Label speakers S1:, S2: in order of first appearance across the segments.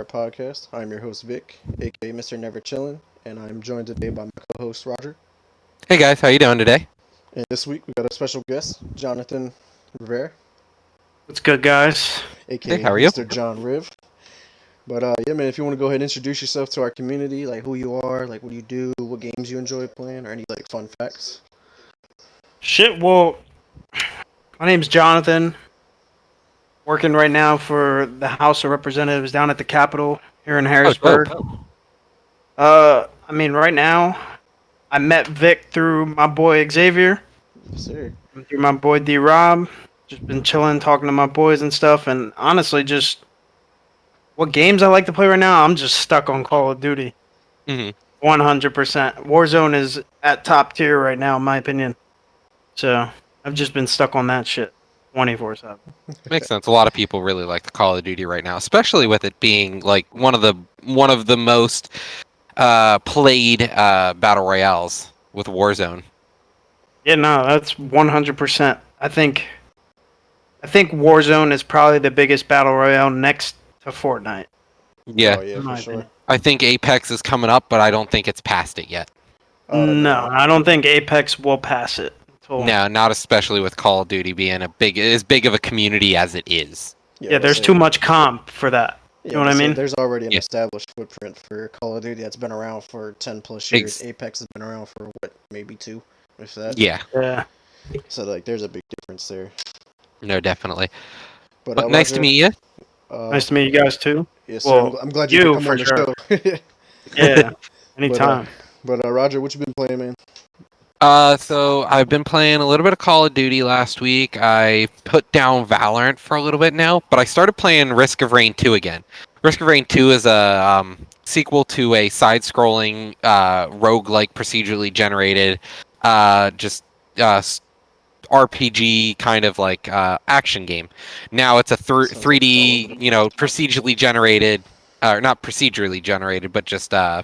S1: Podcast. I'm your host Vic, aka Mr. Never Chillin', and I'm joined today by my co-host Roger.
S2: Hey guys, how you doing today?
S1: And this week we got a special guest, Jonathan Rivera,
S3: What's good, guys?
S2: Hey,
S1: aka
S2: how are you?
S1: Mr. John Riv. But yeah, man, if you want to go ahead and introduce yourself to our community, like who you are, like what do you do, what games you enjoy playing, or any like fun facts.
S3: Shit, well, my name's Jonathan. Working right now for the House of Representatives down at the Capitol here in Harrisburg. Right now, I met Vic through my boy Xavier,
S1: Yes, sir.
S3: and through my boy D Rob. Just been chilling, talking to my boys and stuff, and honestly, just what games I like to play right now, I'm just stuck on Call of Duty. 100%. Warzone is at top tier right now, in my opinion. So, I've just been stuck on that shit 24/7.
S2: Makes sense. A lot of people really like the Call of Duty right now, especially with it being like one of the most played battle royales with Warzone.
S3: Yeah, no, that's 100%. I think Warzone is probably the biggest battle royale next to Fortnite.
S2: Yeah,
S1: Oh, yeah,
S3: in
S1: for
S3: my
S1: sure.
S3: opinion.
S2: I think Apex is coming up, but I don't think it's past it yet.
S3: No, I don't think Apex will pass it.
S2: No, not especially with Call of Duty being as big of a community as it is.
S3: Yeah, there's too much comp for that. You know what I mean?
S1: There's already an
S2: Yeah.
S1: established footprint for Call of Duty that's been around for 10 plus years. Apex has been around for what, maybe 2, if that.
S2: Yeah,
S3: Yeah.
S1: So like, there's a big difference there.
S2: no, definitely.
S1: But
S2: Well, nice to
S1: Roger,
S2: meet you.
S3: Nice to meet you guys too.
S1: Yes, sir.
S3: Well,
S1: I'm glad you could come
S3: for
S1: on the
S3: sure.
S1: show.
S3: Yeah, anytime.
S1: But Roger, what you been playing, man?
S2: So I've been playing a little bit of Call of Duty last week. I put down Valorant for a little bit now, but I started playing Risk of Rain 2 again. Risk of Rain 2 is a sequel to a side-scrolling roguelike procedurally generated RPG kind of like action game. Now it's a 3D, procedurally generated, not procedurally generated, but just a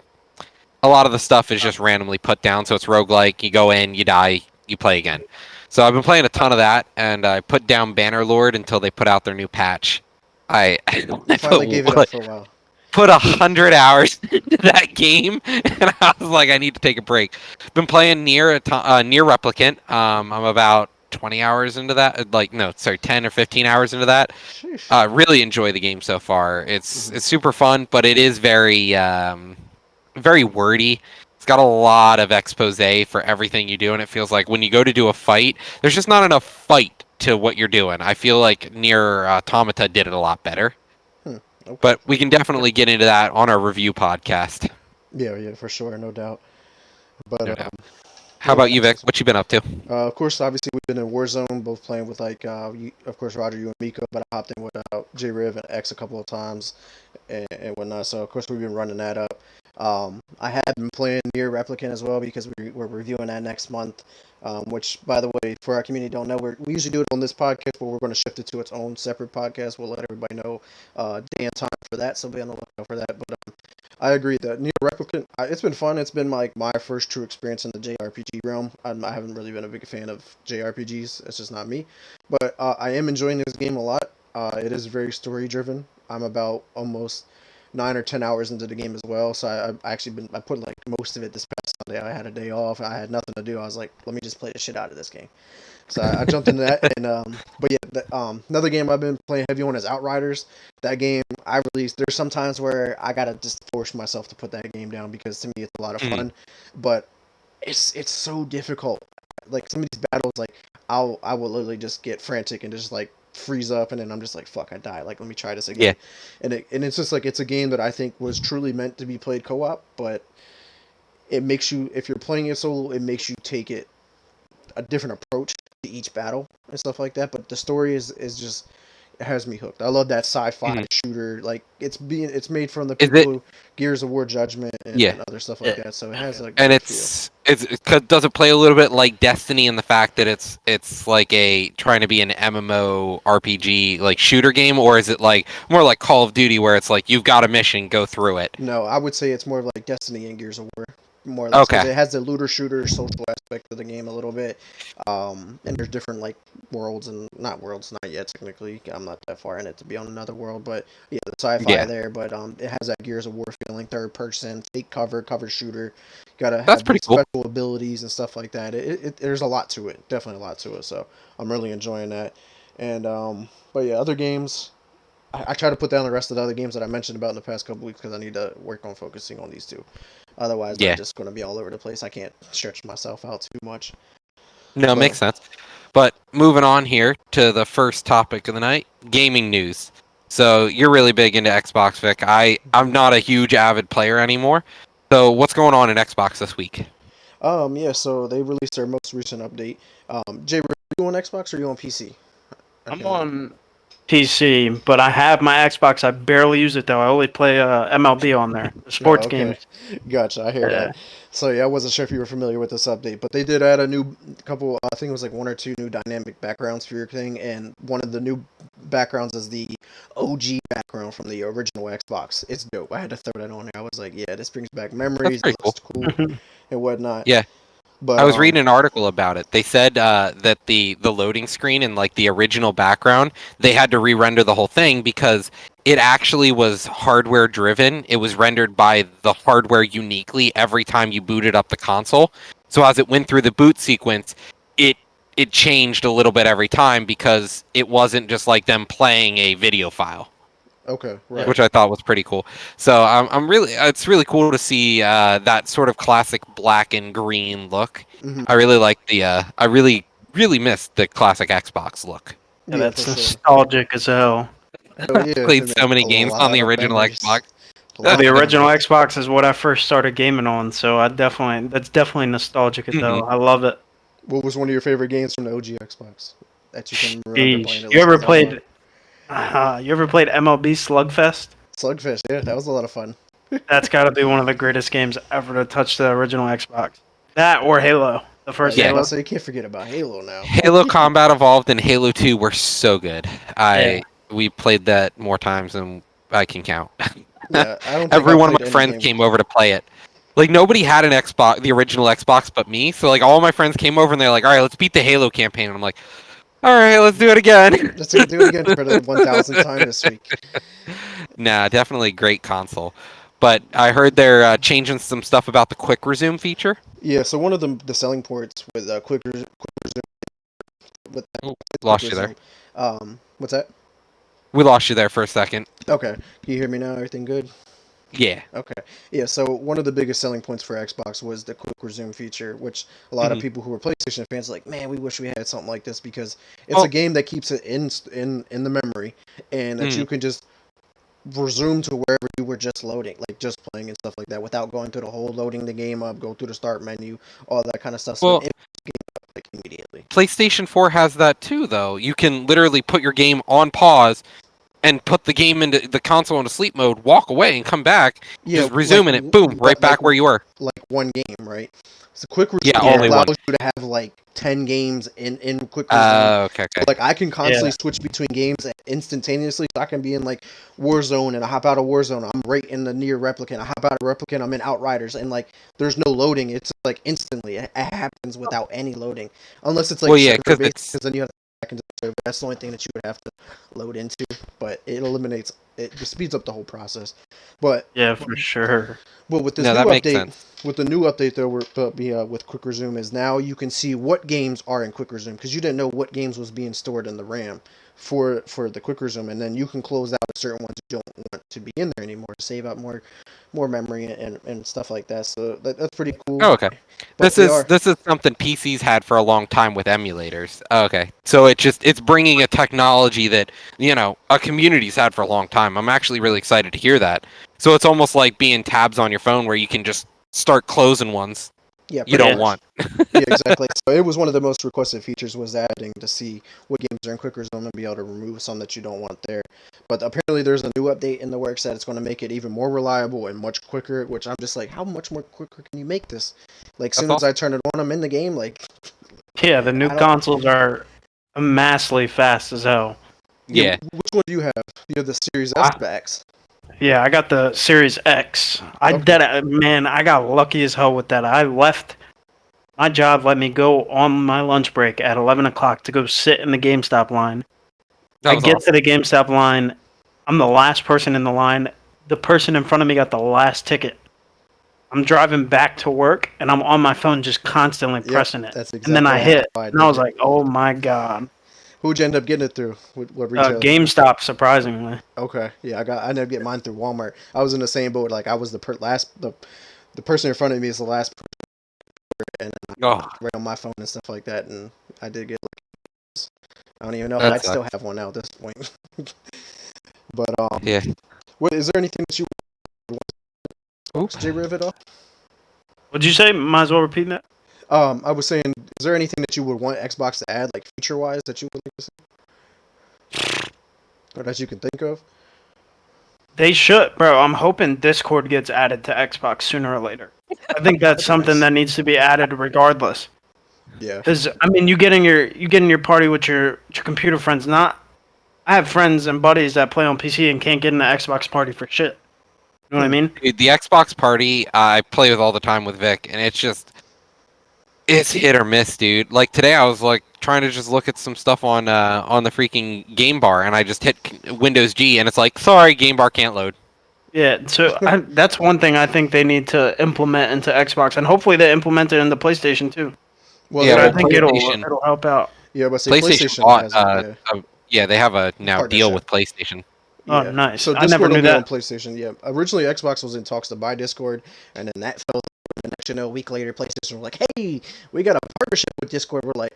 S2: lot of the stuff is just randomly put down, so it's roguelike. You go in, you die, you play again. So I've been playing a ton of that, and I put down Bannerlord until they put out their new patch. I
S1: finally gave it up for a while.
S2: Put 100 hours into that game, and I was like, I need to take a break. Been playing Nier Replicant. I'm about 20 hours into that. 10 or 15 hours into that. Really enjoy the game so far. It's super fun, but it is very wordy. It's got a lot of expose for everything you do, and it feels like when you go to do a fight, there's just not enough fight to what you're doing. I feel like Nier Automata did it a lot better.
S1: Okay.
S2: But we can definitely get into that on our review podcast.
S1: Yeah, for sure, no doubt. But
S2: No doubt. How about you, Vic? What you been up to?
S1: Of course, obviously we've been in Warzone, both playing with of course, Roger, you and Miko, but I hopped in with J Riv and X a couple of times and whatnot. So of course we've been running that up. I have been playing Nier Replicant as well because we're reviewing that next month. Which, by the way, for our community don't know, we usually do it on this podcast, but we're going to shift it to its own separate podcast. We'll let everybody know day and time for that, so be on the lookout for that. But I agree that Nier Replicant, it's been fun. It's been like my first true experience in the JRPG realm. I haven't really been a big fan of JRPGs. It's just not me. But I am enjoying this game a lot. It is very story driven. I'm about almost 9 or 10 hours into the game as well. So I put like most of it this past Sunday. I had a day off. I had nothing to do. I was like, let me just play the shit out of this game. So I jumped into that. And but yeah, another game I've been playing heavy on is Outriders. That game I released. There's some times where I gotta just force myself to put that game down because to me it's a lot of fun. But it's so difficult. Like some of these battles, like I will literally just get frantic and just like freeze up, and then I'm just like, fuck, I died. Like, let me try this again. Yeah. And it's just like, it's a game that I think was truly meant to be played co-op, but it makes you, if you're playing it solo, it makes you take it a different approach to each battle and stuff like that. But the story is just, It has me hooked. I love that sci-fi
S2: Mhm.
S1: shooter. Like it's made from the
S2: Is
S1: people
S2: it?
S1: who Gears of War Judgment
S2: Yeah.
S1: and other stuff like
S3: Yeah.
S1: that. So it has a
S2: And
S1: great feel.
S2: does it play a little bit like Destiny in the fact that it's like a trying to be an MMO RPG like shooter game, or is it like more like Call of Duty where it's like you've got a mission, go through it?
S1: No, I would say it's more of like Destiny and Gears of War, more or less, because
S2: Okay.
S1: it has the looter shooter social aspect of the game a little bit. And there's different like worlds and not worlds, not yet technically. I'm not that far in it to be on another world, but yeah, the sci-fi
S2: Yeah.
S1: there. But it has that Gears of War feeling, third person, fake cover shooter. Gotta
S2: That's
S1: have
S2: pretty cool.
S1: special abilities and stuff like that. There's a lot to it, definitely a lot to it. So I'm really enjoying that. And but yeah, other games. I try to put down the rest of the other games that I mentioned about in the past couple weeks because I need to work on focusing on these two. Otherwise, I'm
S2: Yeah.
S1: just going to be all over the place. I can't stretch myself out too much.
S2: No, it
S1: But
S2: makes sense. But moving on here to the first topic of the night, gaming news. So you're really big into Xbox, Vic. I'm not a huge avid player anymore. So what's going on in Xbox this week?
S1: yeah, so they released their most recent update. Jay, are you on Xbox or are you on PC? I
S3: I'm
S1: can't remember.
S3: on PC, but I have my Xbox. I barely use it though. I only play MLB on there, the
S1: No,
S3: sports
S1: okay,
S3: games.
S1: gotcha. I hear
S3: Yeah.
S1: that. So yeah, I wasn't sure if you were familiar with this update, but they did add a new couple. I think it was like one or two new dynamic backgrounds for your thing, and one of the new backgrounds is the OG background from the original Xbox. It's dope. I had to throw that on there. I was like, yeah, this brings back
S2: That's
S1: memories. It
S2: pretty cool.
S1: looks cool and whatnot.
S2: Yeah.
S1: But
S2: I was reading an article about it. They said that the loading screen and like the original background, they had to re-render the whole thing because it actually was hardware driven. It was rendered by the hardware uniquely every time you booted up the console. So as it went through the boot sequence, it it changed a little bit every time because it wasn't just like them playing a video file,
S1: okay,
S3: Yeah.
S1: right.
S2: which I thought was pretty cool. So I'm really, it's really cool to see that sort of classic black and green look.
S1: Hmm.
S2: I really like I really missed the classic Xbox look.
S3: Yeah,
S1: Yeah, for
S3: that's
S1: sure.
S3: nostalgic as hell.
S1: Hell yeah,
S2: Played
S1: man.
S2: so many
S1: A
S2: games on the
S1: lot of
S2: original
S1: memories.
S2: Xbox.
S1: A
S3: Yeah,
S1: lot
S3: the
S1: of
S3: original
S1: memories.
S3: Xbox is what I first started gaming on, so that's definitely nostalgic as
S2: Hmm.
S3: hell. I love it.
S1: What was one of your favorite games from the OG Xbox that you can remember playing
S3: Sheesh.
S1: at least that far?
S3: You ever played MLB Slugfest?
S1: Slugfish, yeah, that was a lot of fun.
S3: That's got to be one of the greatest games ever to touch the original Xbox. That or Halo, the first
S1: Yeah,
S2: Yeah,
S1: but
S3: Halo.
S1: so you can't forget about Halo now.
S2: Halo Combat Evolved and Halo 2 were so good.
S3: Yeah.
S2: We played that more times than I can count.
S1: Yeah, I don't think
S2: Every
S1: I
S2: one of
S1: played
S2: my
S1: any
S2: friends
S1: game.
S2: came over to play it. Like nobody had an Xbox, the original Xbox, but me. So like all my friends came over and they're like, "All right, let's beat the Halo campaign." And I'm like, "All right, let's do it again."
S1: Let's do it again for the 1,000th time this week.
S2: Nah, definitely great console. But I heard they're changing some stuff about the quick resume feature.
S1: Yeah, so one of the selling points with quick resume with
S2: Oh,
S1: quick
S2: lost you there.
S1: resume. What's that?
S2: We lost you there for a second.
S1: Okay, can you hear me now? Everything good?
S2: Yeah.
S1: Okay. Yeah, so one of the biggest selling points for Xbox was the quick resume feature, which a lot of
S2: Hmm.
S1: people who were PlayStation fans like, man, we wish we had something like this because it's a
S2: Well,
S1: game that keeps it in the memory and that you
S2: mhm.
S1: can just resume to wherever you were just loading, like just playing and stuff like that, without going through the whole loading the game up, go through the start menu, all that kind of stuff. So
S2: Well,
S1: it like immediately.
S2: PlayStation 4 has that too, though. You can literally put your game on pause and put the game into the console into sleep mode, walk away, and come back,
S1: Yeah,
S2: just resume in it, boom, right
S1: but
S2: back where you were.
S1: like one game, right? So quick
S2: Yeah,
S1: resume
S2: only
S3: Yeah.
S1: allows
S2: one.
S1: you to have like 10 games in quick resume.
S2: Okay,
S1: So,
S2: okay.
S1: like I can
S3: Yeah.
S1: constantly switch between games instantaneously. So I can be in like Warzone and I hop out of Warzone. I'm right in the near replicant. I hop out of replicant. I'm in Outriders and like there's no loading. It's like instantly. It happens without any loading, unless it's like
S2: Well, yeah,
S1: server
S2: because
S1: based.
S2: it's
S1: Because then you have to back into the server. That's the only thing that you would have to load into. But it eliminates. It just speeds up the whole process. But
S3: Yeah, for sure.
S1: well, with this
S2: no,
S1: new
S2: that makes
S1: update,
S2: sense.
S1: with the new update though, with Quick Resume is now you can see what games are in Quick Resume because you didn't know what games was being stored in the RAM for the Quick Resume, and then you can close out certain ones you don't want to be in there anymore to save up more memory and stuff like that. So that's pretty cool.
S2: Oh, okay.
S1: But they are
S2: This is something PCs had for a long time with emulators. Okay, so it's bringing a technology that a community's had for a long time. I'm actually really excited to hear that. So it's almost like being tabs on your phone where you can just start closing ones.
S1: Yeah,
S2: you
S1: pretty
S2: don't
S1: much.
S2: want.
S1: Yeah, exactly. So it was one of the most requested features was adding to see what games are in quicker zone and be able to remove some that you don't want there. But apparently there's a new update in the works that it's going to make it even more reliable and much quicker, which I'm just like, how much more quicker can you make this? Like, as
S2: That's
S1: soon as I
S2: awesome.
S1: turn it on, I'm in the game. Like,
S3: Yeah, the new
S1: I don't.
S3: consoles are massively fast as hell.
S1: Yeah,
S2: Yeah,
S1: which one do you have? You have the Series S
S3: I,
S1: backs.
S3: yeah, I got the Series X.
S1: Okay.
S3: Man, I got lucky as hell with that. I left my job, let me go on my lunch break at 11 o'clock to go sit in the GameStop line.
S2: that
S3: I
S2: was
S3: get to
S2: awesome.
S3: the GameStop line. I'm the last person in the line. The person in front of me got the last ticket. I'm driving back to work and I'm on my phone just constantly
S1: Yep,
S3: pressing it.
S1: that's
S3: And then I
S1: exactly how
S3: hit
S1: I
S3: and I
S1: did
S3: was
S1: it.
S3: like, oh my God.
S1: Who'd you end up getting it through? What retailer?
S3: GameStop, surprisingly.
S1: Okay, yeah, I ended up getting mine through Walmart. I was in the same boat. Like I was the person in front of me is the last, and
S2: Oh,
S1: right on my phone and stuff like that. And I did get. I don't even know if
S2: that
S1: I still
S2: sucks.
S1: have one now at this point. But
S2: Yeah.
S1: what is there anything that you
S2: Oop.
S1: J Riv at all?
S3: What'd you say? Might as well repeat that.
S1: I was saying, is there anything that you would want Xbox to add, like feature wise, that you would like to see, or that you can think of?
S3: They should, bro. I'm hoping Discord gets added to Xbox sooner or later. I think that's
S1: That'd be
S3: something
S1: nice.
S3: that needs to be added regardless.
S1: Yeah.
S3: Because I mean, you get in your party with your computer friends. Not, I have friends and buddies that play on PC and can't get in the Xbox party for shit. You know what I
S1: Hmm.
S3: mean?
S2: Dude, the Xbox party I play with all the time with Vic, and it's hit or miss, dude. Like today, I was like trying to just look at some stuff on the freaking game bar, and I just hit Windows G, and it's like, sorry, game bar can't load.
S3: Yeah. So that's one thing I think they need to implement into Xbox, and hopefully they implement it in the PlayStation too.
S1: Well,
S2: Yeah,
S3: But
S1: they
S3: I
S2: well,
S3: think it'll
S2: PlayStation
S3: it'll help out.
S1: yeah, but say
S2: PlayStation
S1: PlayStation
S2: bought
S1: has a yeah
S2: yeah, they have a
S1: a
S2: now deal
S1: partnership.
S2: with PlayStation.
S3: Oh,
S1: Yeah.
S3: nice.
S1: So
S3: I never
S1: Discord will
S3: knew
S1: be on
S3: that.
S1: PlayStation. Yeah. Originally, Xbox was in talks to buy Discord, and then that fell. And next, a week later, PlayStation was like, "Hey, we got a partnership with Discord." We're like,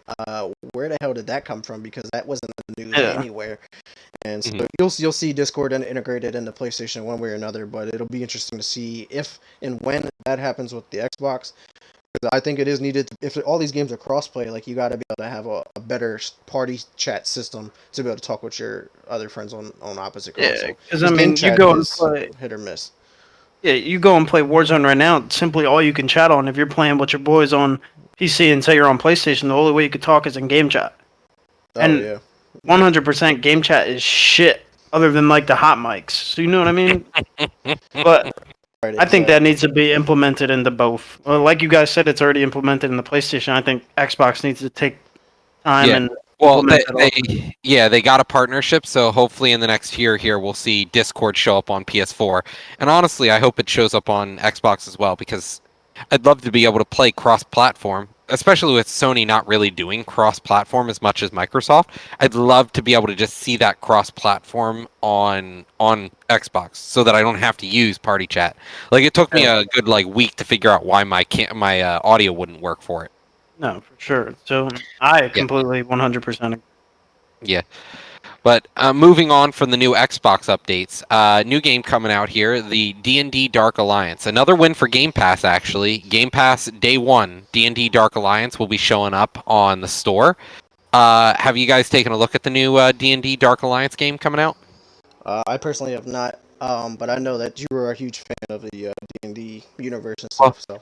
S1: where the hell did that come from? Because that wasn't in the news
S3: Yeah.
S1: anywhere. And so
S2: Mhm.
S1: you'll see Discord integrated into PlayStation one way or another. But it'll be interesting to see if and when that happens with the Xbox. Because I think it is needed. If all these games are crossplay, like you got to be able to have a better party chat system to be able to talk with your other friends on opposite
S3: Yeah.
S1: console.
S3: Because I
S1: Because game
S3: mean, you
S1: chat
S3: go and
S1: is
S3: play.
S1: hit or miss.
S3: Yeah, you go and play Warzone right now. It's simply all you can chat on. If you're playing with your boys on PC and say you're on PlayStation, the only way you could talk is in game chat.
S1: Oh
S3: And
S1: yeah,
S3: 100% game chat is shit, other than like the hot mics. So you know what I mean? But
S1: right,
S3: I think that
S1: exactly.
S3: needs to be implemented into both. Well, like you guys said, it's already implemented in the PlayStation. I think Xbox needs to take time
S2: Yeah.
S3: and
S2: Well,
S3: implement it also.
S2: they got a partnership, so hopefully in the next year here we'll see Discord show up on PS4. And honestly, I hope it shows up on Xbox as well because I'd love to be able to play cross-platform, especially with Sony not really doing cross-platform as much as Microsoft. I'd love to be able to just see that cross-platform on Xbox so that I don't have to use Party Chat. Like it took me
S3: Yeah.
S2: a good like week to figure out why my audio wouldn't work for it.
S3: No, for sure. So I
S2: Yeah.
S3: completely 100% agree.
S2: Yeah. But moving on from the new Xbox updates, new game coming out here, the D&D Dark Alliance. Another win for Game Pass, actually. Game Pass Day 1, D&D Dark Alliance will be showing up on the store. Have you guys taken a look at the new D&D Dark Alliance game coming out?
S1: I personally have not, but I know that you were a huge fan of the D&D universe and
S2: Well,
S1: stuff. So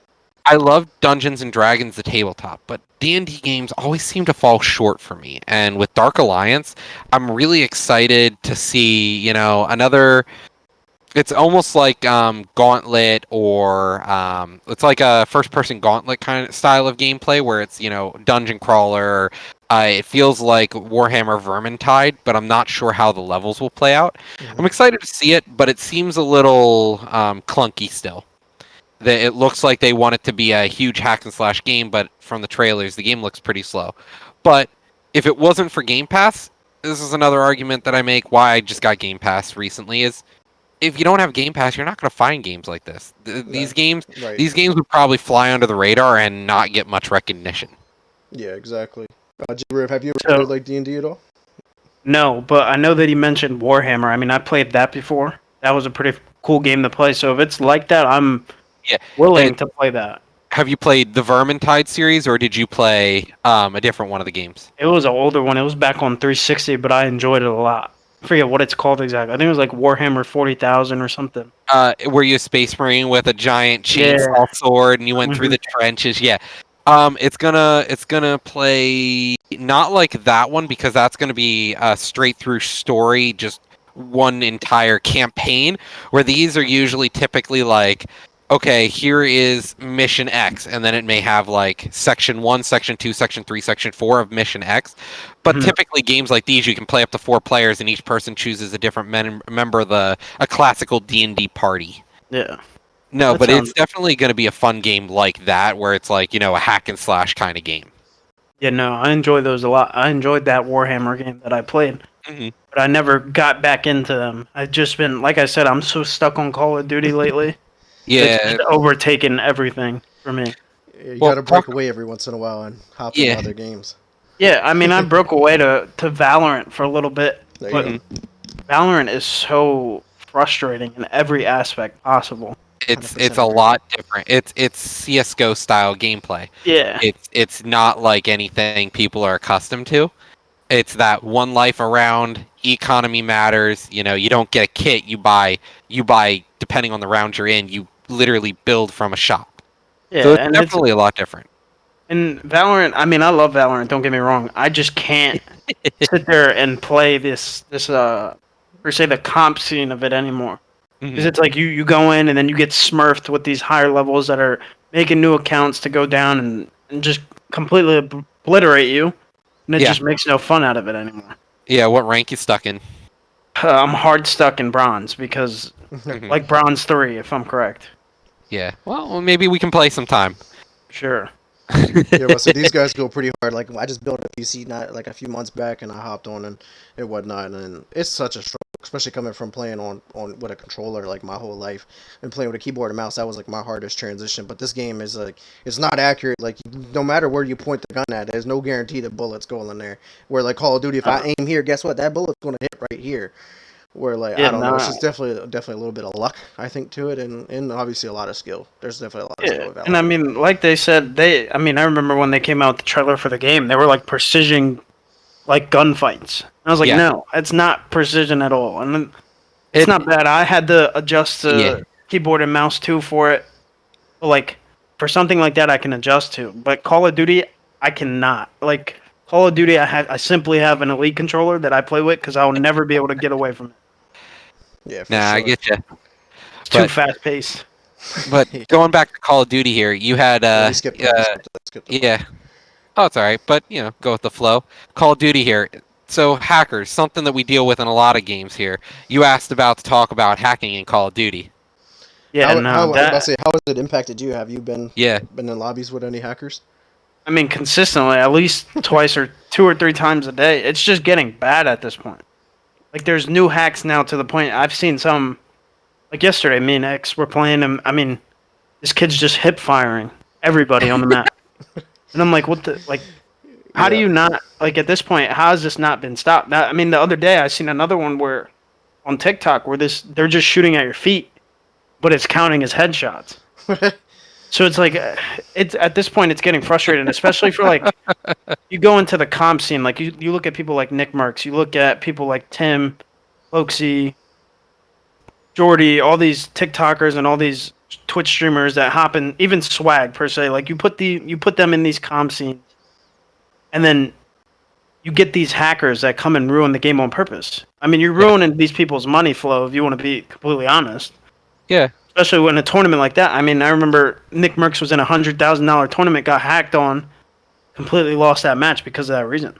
S2: I love Dungeons and Dragons, the tabletop, but D&D games always seem to fall short for me. And with Dark Alliance, I'm really excited to see, another. It's almost like Gauntlet, or it's like a first-person Gauntlet kind of style of gameplay where it's dungeon crawler. It feels like Warhammer Vermintide, but I'm not sure how the levels will play out. I'm
S1: hmm
S2: excited to see it, but it seems a little clunky still. It looks like they want it to be a huge hack and slash game, but from the trailers, the game looks pretty slow. But if it wasn't for Game Pass, this is another argument that I make why I just got Game Pass recently is if you don't have Game Pass, you're not going to find games like this.
S1: no, right,
S2: These games would probably fly under the radar and not get much recognition.
S1: yeah, exactly. J-Riv, have you ever played
S3: So
S1: like D&D at all?
S3: no, but I know that he mentioned Warhammer. I mean, I played that before. That was a pretty cool game to play. So if it's like that, I'm
S2: Yeah,
S3: willing
S2: and
S3: to play that.
S2: have you played the Vermintide series, or did you play a different one of the games?
S3: It was an older one. It was back on 360, but I enjoyed it a lot. I forget what it's called exactly. I think it was like Warhammer 40,000 or something.
S2: Were you a space marine with a giant
S3: Yeah.
S2: chainsaw sword, and you went through
S3: Mhm.
S2: the trenches? Yeah. It's gonna play not like that one, because that's gonna be a straight through story, just one entire campaign. Where these are usually typically like, okay, here is mission X, and then it may have like section 1, section 2, section 3, section 4 of mission X. But
S3: Mhm.
S2: typically games like these, you can play up to 4 players, and each person chooses a different member of a classical D&D party.
S3: Yeah.
S2: No,
S3: That
S2: but
S3: sounds.
S2: it's definitely going to be a fun game like that, where it's like, a hack and slash kind of game.
S3: Yeah, no, I enjoy those a lot. I enjoyed that Warhammer game that I played,
S2: Mm-hmm.
S3: but I never got back into them. I've just been, like I said, I'm so stuck on Call of Duty lately. It's
S2: Yeah.
S3: just overtaken everything for me.
S1: You
S2: Well,
S1: got to break away every once in a while and hop into
S2: yeah.
S1: other games.
S3: Yeah, I mean, I broke away to Valorant for a little bit,
S1: There
S3: but
S1: you go.
S3: Valorant is so frustrating in every aspect possible.
S2: It's
S1: 100%
S2: a
S1: agree.
S2: lot different. It's CS:GO style gameplay.
S3: Yeah,
S2: It's not like anything people are accustomed to. It's that one life around, economy matters. You don't get a kit. You buy depending on the round you're in. You literally build from a shop. So
S3: yeah,
S2: it's
S3: and
S2: definitely a lot different.
S3: and Valorant. I mean, I love Valorant. Don't get me wrong. I just can't sit there and play this per se the comp scene of it anymore. Because
S2: Mhm.
S3: it's like you go in and then you get smurfed with these higher levels that are making new accounts to go down and just completely obliterate you, and it
S2: Yeah.
S3: just makes no fun out of it anymore.
S2: Yeah, what rank you stuck in?
S3: I'm hard stuck in bronze because
S2: Mhm.
S3: like bronze 3, if I'm correct.
S2: Yeah. Well, maybe we can play sometime.
S3: Sure.
S1: Yeah, but so these guys go pretty hard. Like I just built a PC not like a few months back, and I hopped on and whatnot, and it's such a struggle, especially coming from playing on with a controller like my whole life, and playing with a keyboard and mouse. That was like my hardest transition. But this game is like it's not accurate. Like no matter where you point the gun at, there's no guarantee that bullets go in there. Where like Call of Duty, if I aim here, guess what? That bullet's gonna hit right here. Where like
S3: Yeah,
S1: I don't know, it's
S3: no.
S1: just definitely a little bit of luck I think to it, and obviously a lot of skill. There's definitely a lot of skill
S3: Yeah,
S1: with
S3: and I
S1: Valorant.
S3: mean, like they said, I mean, I remember when they came out with the trailer for the game, they were like precision, like gunfights. And I was like,
S2: Yeah.
S3: no, it's not precision at all. And then it's
S2: It,
S3: not bad. I had to adjust
S2: yeah.
S3: the keyboard and mouse too for it. But like for something like that, I can adjust to. But Call of Duty, I cannot. Like Call of Duty, I simply have an Elite controller that I play with because I'll never be able to get away from it.
S1: Yeah, for
S2: Nah, I
S1: sure.
S2: get you.
S3: It's too
S2: But
S3: fast paced.
S2: but going back to Call of Duty here, you had
S1: Yeah, we skipped that. We skipped that.
S2: yeah. Oh, it's all right, but go with the flow. Call of Duty here. So hackers, something that we deal with in a lot of games here. You asked about to talk about hacking in Call of Duty.
S3: Yeah, no,
S1: I was about to
S3: that
S1: say, how has it impacted you? Have you
S2: Yeah.
S1: been in lobbies with any hackers?
S3: I mean, consistently, at least twice or 2 or 3 times a day. It's just getting bad at this point. Like, there's new hacks now to the point I've seen some. Like yesterday, me and X were playing, and I mean, this kid's just hip firing everybody on the map, and I'm like, what the like? How do
S1: Yeah.
S3: you not like at this point? How has this not been stopped? Now, I mean, the other day I seen another one where on TikTok where they're just shooting at your feet, but it's counting as headshots. So it's like it's at this point it's getting frustrating, especially for like you go into the comp scene, like you look at people like Nick Merckx, you look at people like Tim, Loxy, Jordy, all these TikTokers and all these Twitch streamers that hop in, even Swag per se. Like you put them in these comp scenes, and then you get these hackers that come and ruin the game on purpose. I mean, you're
S2: Yeah.
S3: ruining these people's money flow if you want to be completely honest.
S2: Yeah.
S3: Especially when a tournament like that. I mean, I remember Nick Merckx was in $100,000 tournament, got hacked on, completely lost that match because of that reason.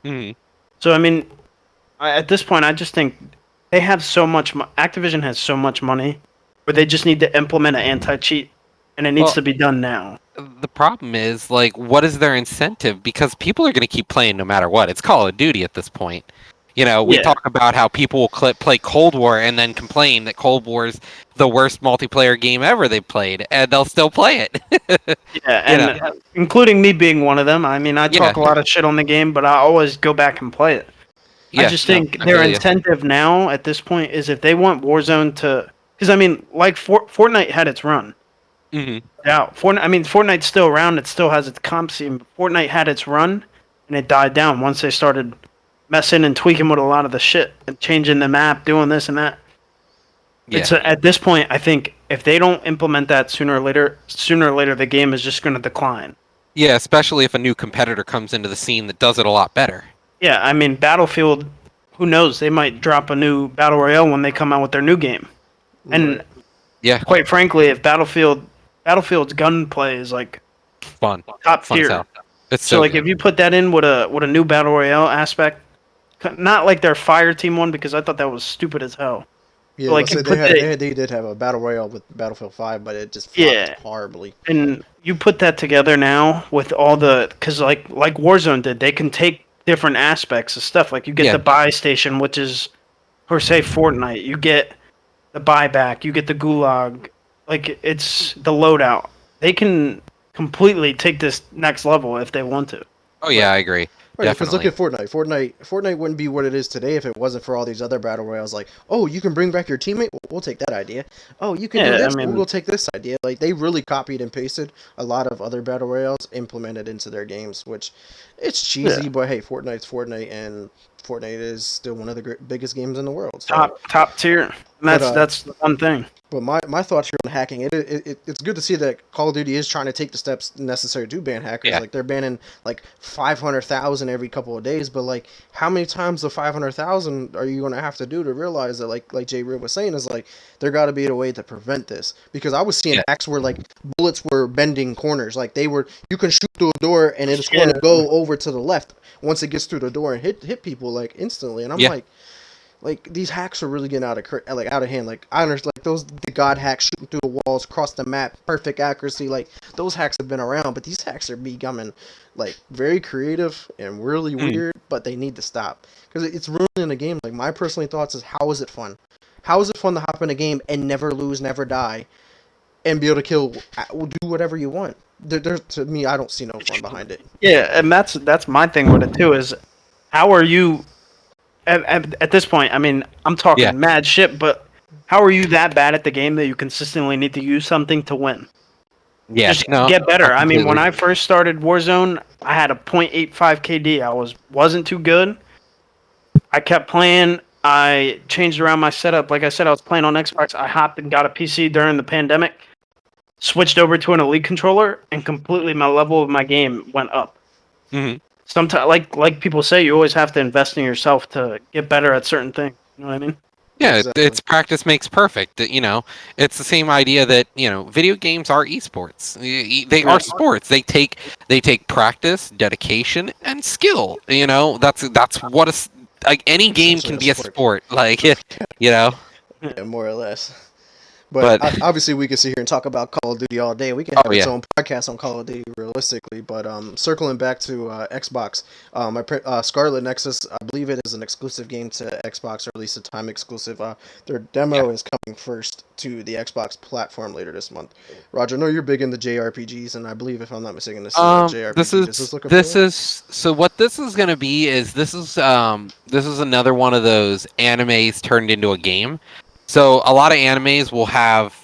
S2: Mhm.
S3: So I mean, at this point, I just think they have so much. Activision has so much money, where they just need to implement an anti-cheat, and it needs
S2: Well,
S3: to be done now.
S2: the problem is, like, what is their incentive? Because people are going to keep playing no matter what. It's Call of Duty at this point. We
S3: Yeah.
S2: talk about how people will play Cold War and then complain that Cold War's the worst multiplayer game ever they played, and they'll still play it.
S3: Yeah,
S2: You
S3: and
S2: know.
S3: including me being one of them. I mean, I
S2: Yeah.
S3: talk a lot of shit on the game, but I always go back and play it. I
S2: Yeah,
S3: just
S2: no,
S3: think
S2: I
S3: their
S2: feel ya.
S3: incentive now at this point is if they want Warzone to, because I mean, like Fortnite had its run,
S2: Mm-hmm.
S3: Yeah, Fortnite's still around. It still has its comp scene. But Fortnite had its run, and it died down once they started messing and tweaking with a lot of the shit and changing the map, doing this and that.
S2: Yeah.
S3: At this point, I think if they don't implement that sooner or later, the game is just going to decline.
S2: Yeah, especially if a new competitor comes into the scene that does it a lot better.
S3: Yeah, I mean, Battlefield. Who knows? They might drop a new battle royale when they come out with their new game. And
S1: Right.
S2: Yeah,
S3: quite frankly, if Battlefield's gunplay is like
S2: fun
S3: top
S2: as
S3: tier.
S2: hell. It's
S3: So
S2: so
S3: like
S2: good.
S3: if you put that in with a new battle royale aspect, not like their fire team one because I thought that was stupid as hell.
S1: Yeah,
S3: Like
S1: let's
S3: you
S1: say
S3: put
S1: they did have a battle royale with Battlefield 5, but it just flopped
S3: yeah,
S1: horribly.
S3: and you put that together now with all the because like Warzone did, they can take different aspects of stuff. Like you get
S2: Yeah.
S3: the buy station, which is per se Fortnite. You get the buyback, you get the gulag. Like it's the loadout. They can completely take this next level if they want to.
S2: Oh yeah, I agree.
S1: Right, because look
S2: Definitely.
S1: at Fortnite. Fortnite wouldn't be what it is today if it wasn't for all these other battle royales. Like, oh, you can bring back your teammate. We'll take that idea. Oh, you can do
S3: Yeah, I
S1: this.
S3: mean,
S1: We'll take this idea. Like, they really copied and pasted a lot of other battle royales implemented into their games, which it's cheesy,
S3: yeah.
S1: but hey, Fortnite's Fortnite, and Fortnite is still one of the biggest games in the world. So,
S3: Top tier. And
S1: but
S3: that's the one thing.
S1: but my thoughts here on hacking, it's good to see that Call of Duty is trying to take the steps necessary to ban hackers.
S2: Yeah.
S1: Like they're banning like 500,000 every couple of days, but like how many times the 500,000 are you going to have to do to realize that like Jay Rib was saying is like there got to be a way to prevent this, because I was seeing
S2: Yeah.
S1: hacks where like bullets were bending corners, like you can shoot through a door and it's going to go over to the left once it gets through the door and hit people like instantly, and I'm
S2: Yeah.
S1: like these hacks are really getting out of hand. Like I understand, like the god hacks shooting through the walls, across the map, perfect accuracy. Like those hacks have been around, but these hacks are becoming like very creative and really weird. But they need to stop because it's ruining the game. Like my personal thoughts is, how is it fun? How is it fun to hop in a game and never lose, never die, and be able to kill, do whatever you want? To me, I don't see no fun behind it.
S3: Yeah, and that's my thing with it too. Is how are you at this point? I mean, I'm talking
S2: Yeah.
S3: mad shit, but how are you that bad at the game that you consistently need to use something to win?
S2: Yeah.
S3: Just
S2: No.
S3: get better. I mean, when
S2: completely.
S3: I first started Warzone, I had a .85 KD. I wasn't too good. I kept playing. I changed around my setup. Like I said, I was playing on Xbox. I hopped and got a PC during the pandemic. Switched over to an Elite controller, and completely my level of my game went up.
S2: Mhm.
S3: Sometimes, like people say, you always have to invest in yourself to get better at certain things. You know what I mean?
S2: Yeah,
S1: Exactly.
S2: it's practice makes perfect. It's the same idea that video games are esports. They are sports. They take practice, dedication, and skill. That's what like any game
S1: Essentially
S2: can
S1: a
S2: be a
S1: sport.
S2: sport. Like you know,
S1: Yeah, more or less. But
S2: but
S1: obviously, we could sit here and talk about Call of Duty all day. We can have
S2: oh
S1: its
S2: yeah,
S1: own podcast on Call of Duty, realistically. But circling back to Xbox, Scarlet Nexus, I believe it is an exclusive game to Xbox, or at least a time exclusive. Their demo
S2: yeah.
S1: is coming first to the Xbox platform later this month. Roger, I know you're big into JRPGs, and I believe, if I'm not mistaken, this is a
S2: This
S1: JRPG. Does this
S2: is
S1: look
S2: this
S1: appealing?
S2: is so what this is gonna be is this is another one of those animes turned into a game. So a lot of animes will have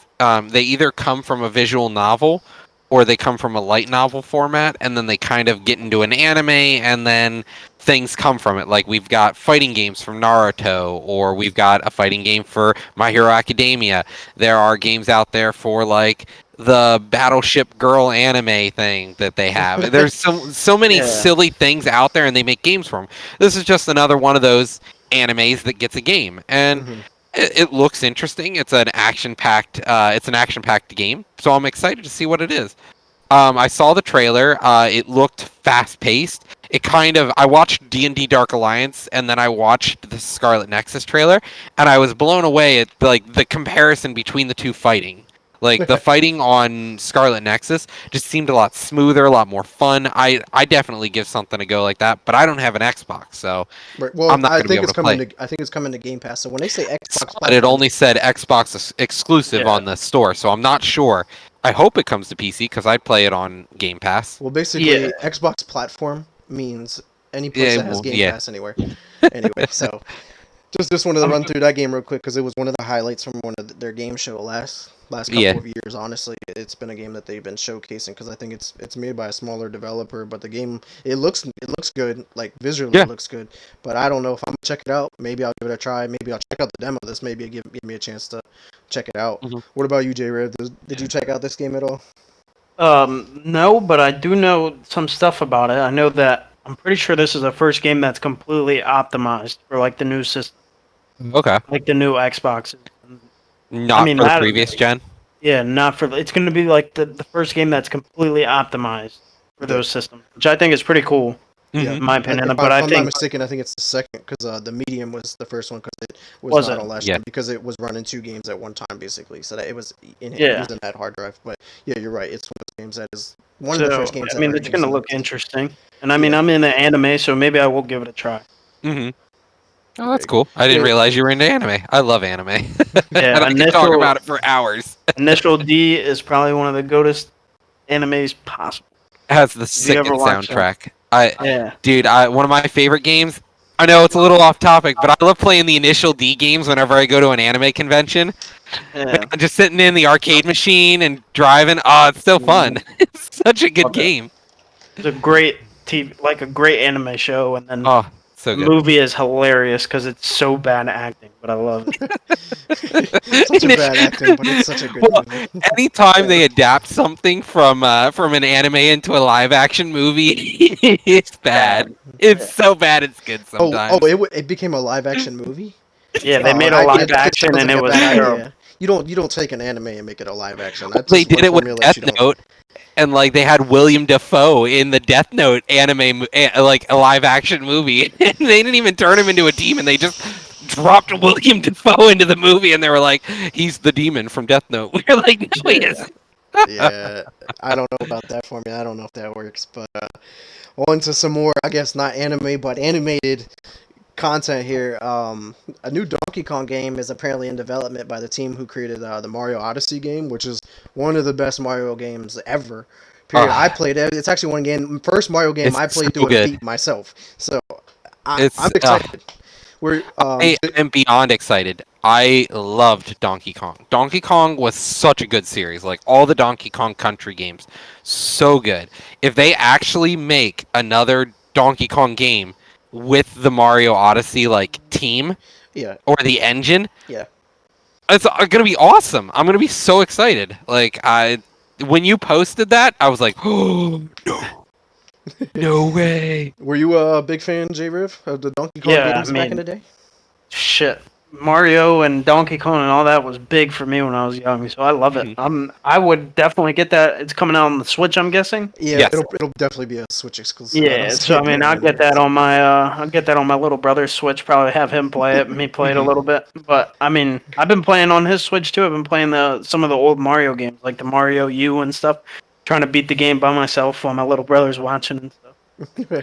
S2: they either come from a visual novel or they come from a light novel format, and then they kind of get into an anime, and then things come from it. Like we've got fighting games from Naruto, or we've got a fighting game for My Hero Academia. There are games out there for like the Battleship Girl anime thing that they have. There's so many
S3: Yeah.
S2: silly things out there, and they make games from 'em. This is just another one of those animes that gets a game, and
S1: Mm-hmm.
S2: it looks interesting. It's an action packed game, so I'm excited to see what it is. I saw the trailer. It looked fast paced. I watched D&D Dark Alliance, and then I watched the Scarlet Nexus trailer, and I was blown away at like the comparison between the two fighting. Like the fighting on Scarlet Nexus just seemed a lot smoother, a lot more fun. I definitely give something a go like that, but I don't have an Xbox, so
S1: Right. Well,
S2: I'm not
S1: I
S2: going to be
S1: think
S2: able
S1: it's
S2: to play.
S1: coming to. I think it's coming to Game Pass. So when they say Xbox
S2: But it
S1: platform,
S2: only said Xbox exclusive
S3: Yeah.
S2: on the store, so I'm not sure. I hope it comes to PC because I'd play it on Game Pass.
S1: well, basically,
S3: Yeah.
S1: Xbox platform means any place
S2: Yeah,
S1: that has
S2: well,
S1: Game
S2: yeah.
S1: Pass anywhere. Anyway, so Just wanted to run through that game real quick because it was one of the highlights from one of their game show last couple of years. Honestly, it's been a game that they've been showcasing because I think it's made by a smaller developer, but the game it looks good, like visually it looks good. But I don't know if I'm gonna check it out. Maybe I'll give it a try. Maybe I'll check out the demo of this. Maybe it give me a chance to check it out. What about you, J Rev? Did you check out this game at all?
S3: No, but I do know some stuff about it. I know that I'm pretty sure this is the first game that's completely optimized for like the new system.
S2: Okay.
S3: Like the new Xbox.
S2: Not for the previous gen?
S3: Yeah, not for... It's going to be like the first game that's completely optimized for those systems, which I think is pretty cool, in my opinion.
S1: If I'm not mistaken, I think it's the second, because the Medium was the first one, because it was not on last gen, because it was running 2 games at one time, basically. So that it was using that hard drive. But yeah, you're right. It's one of the games that is one of the first games.
S3: I mean, it's going to look interesting. And I mean, I'm in the anime, so maybe I will give it a try.
S2: Oh, that's cool. I didn't realize you were into anime. I love anime.
S3: Yeah,
S2: I can talk about it for hours.
S3: Initial D is probably one of the goatest animes possible.
S2: It has the sickest soundtrack. Dude, one of my favorite games. I know it's a little off topic, but I love playing the Initial D games whenever I go to an anime convention. Yeah. Just sitting in the arcade machine and driving. Oh, it's so fun. It's such a good game.
S3: It's a great TV, like a great anime show, and then
S2: so good.
S3: The movie is hilarious because it's so bad acting, but I love it.
S1: Such a bad acting, but it's such a good movie.
S2: Anytime they adapt something from an anime into a live action movie, it's bad. It's so bad it's good sometimes.
S1: It became a live action movie?
S3: Yeah, they made a live action and it was terrible.
S1: You don't take an anime and make it a live action.
S2: They did it with Death Note. And like they had William Dafoe in the Death Note anime, like a live action movie. And they didn't even turn him into a demon. They just dropped William Dafoe into the movie, and they were like, "He's the demon from Death Note." We're like, "No, he isn't."
S1: Yeah, I don't know about that for me. I don't know if that works. But on to some more, I guess not anime, but animated content here. A new Donkey Kong game is apparently in development by the team who created the Mario Odyssey game, which is one of the best Mario games ever. Period. I played it. It's actually first Mario game I played through and beat myself. So I'm excited.
S2: I am beyond excited. I loved Donkey Kong. Donkey Kong was such a good series. Like all the Donkey Kong Country games, so good. If they actually make another Donkey Kong game with the Mario Odyssey team, or the engine, it's gonna be awesome. I'm gonna be so excited. When you posted that, I was like, oh no, no way.
S1: Were you a big fan, J-Riv, of the Donkey Kong games back in the day?
S3: Shit. Mario and Donkey Kong and all that was big for me when I was young, so I love it. I would definitely get that. It's coming out on the Switch, I'm guessing.
S1: Yeah, yes. It'll definitely be a Switch exclusive.
S3: Yeah, so I mean, I'll get that on my little brother's Switch. Probably have him play it, me play it a little bit. But I mean, I've been playing on his Switch too. I've been playing some of the old Mario games, like the Mario U and stuff. Trying to beat the game by myself while my little brother's watching and stuff.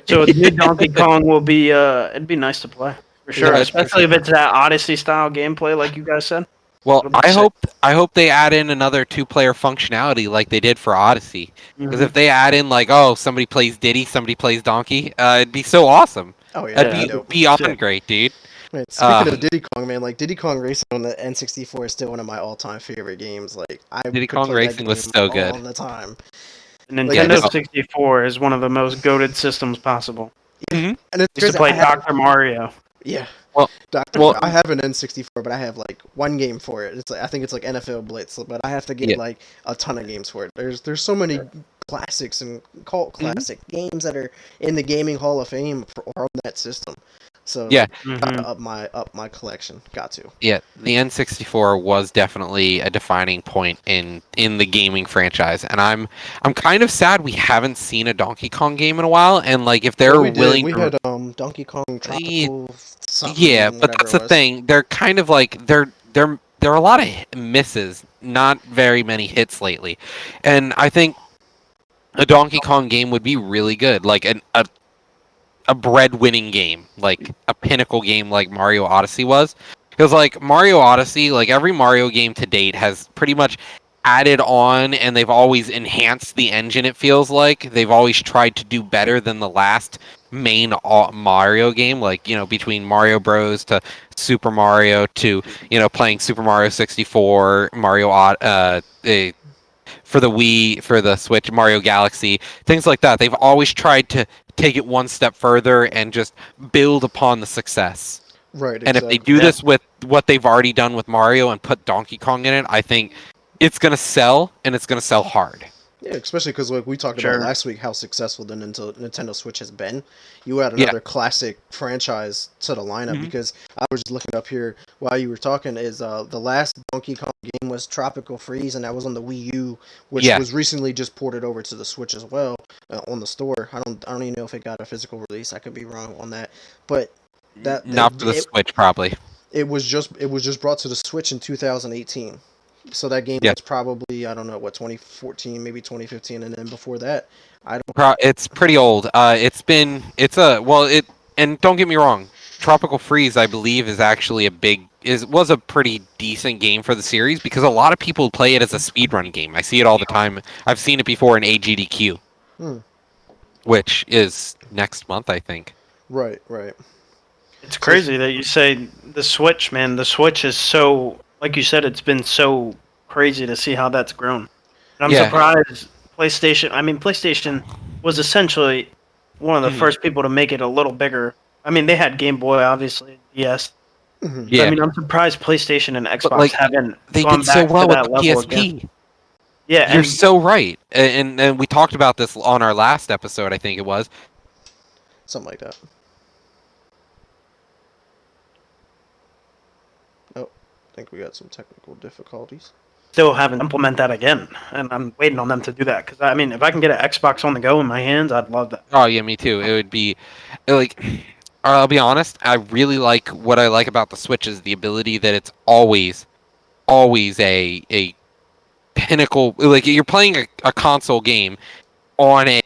S3: So the new Donkey Kong will be it'd be nice to play. For sure, especially if it's that Odyssey style gameplay, like you guys said.
S2: Well, I hope they add in another 2-player functionality like they did for Odyssey. Because if they add in somebody plays Diddy, somebody plays Donkey, it'd be so awesome. Oh yeah, that'd be beyond great, dude.
S1: Man, speaking of Diddy Kong, man, Diddy Kong Racing on the N64 is still one of my all-time favorite games.
S2: Diddy Kong Racing was so good
S1: all the time.
S3: Nintendo 64 is one of the most goated systems possible.
S1: And
S3: it's used to play Dr. Mario.
S1: Yeah.
S2: Well,
S1: I have an N64, but I have one game for it. It's I think it's NFL Blitz, but I have to get a ton of games for it. There's so many classics and cult classic games that are in the Gaming Hall of Fame from that system. So gotta up my collection. Got to.
S2: Yeah, the N64 was definitely a defining point in the gaming franchise, and I'm kind of sad we haven't seen a Donkey Kong game in a while. And if they're willing,
S1: we had Donkey Kong Tropical.
S2: Yeah, but that's the thing. They're kind of there are a lot of misses, not very many hits lately, and I think a Donkey Kong game would be really good, a bread-winning game, a pinnacle game like Mario Odyssey was. Because Mario Odyssey, every Mario game to date has pretty much added on, and they've always enhanced the engine, it feels like. They've always tried to do better than the last main Mario game, between Mario Bros. To Super Mario to playing Super Mario 64, for the Wii, for the Switch, Mario Galaxy, things like that. They've always tried to take it one step further and just build upon the success.
S1: Right,
S2: And if they
S1: exactly.
S2: do this with what they've already done with Mario and put Donkey Kong in it, I think it's going to sell, and it's going to sell hard.
S1: Yeah, especially because like we talked about last week, how successful the Nintendo Switch has been. You add another classic franchise to the lineup because I was just looking up here while you were talking. Is the last Donkey Kong game was Tropical Freeze, and that was on the Wii U, which was recently just ported over to the Switch as well on the store. I don't even know if it got a physical release. I could be wrong on that, but
S2: not for the Switch probably.
S1: It was just brought to the Switch in 2018. So that game was probably, I don't know, what, 2014, maybe 2015, and then before that, I don't.
S2: It's pretty old. And don't get me wrong, Tropical Freeze, I believe, is actually was a pretty decent game for the series because a lot of people play it as a speedrun game. I see it all the time. I've seen it before in AGDQ, which is next month, I think.
S1: Right.
S3: It's crazy that you say the Switch, man. The Switch is so, like you said, it's been so crazy to see how that's grown. And I'm surprised PlayStation was essentially one of the first people to make it a little bigger. I mean, they had Game Boy, obviously, yes.
S2: Yeah.
S3: I mean, I'm surprised PlayStation and Xbox haven't
S2: they
S3: gone
S2: did
S3: back
S2: so well
S3: to that
S2: with the
S3: level
S2: PSP.
S3: again. Yeah,
S2: you're so right, and we talked about this on our last episode. I think it was
S1: something like that. Oh, I think we got some technical difficulties.
S3: Still haven't implemented that again, and I'm waiting on them to do that. Because I mean, if I can get an Xbox on the go in my hands, I'd love that.
S2: Oh yeah, me too. It would be like, I'll be honest. I really like what I like about the Switch is the ability that it's always a pinnacle. Like you're playing a console game on a.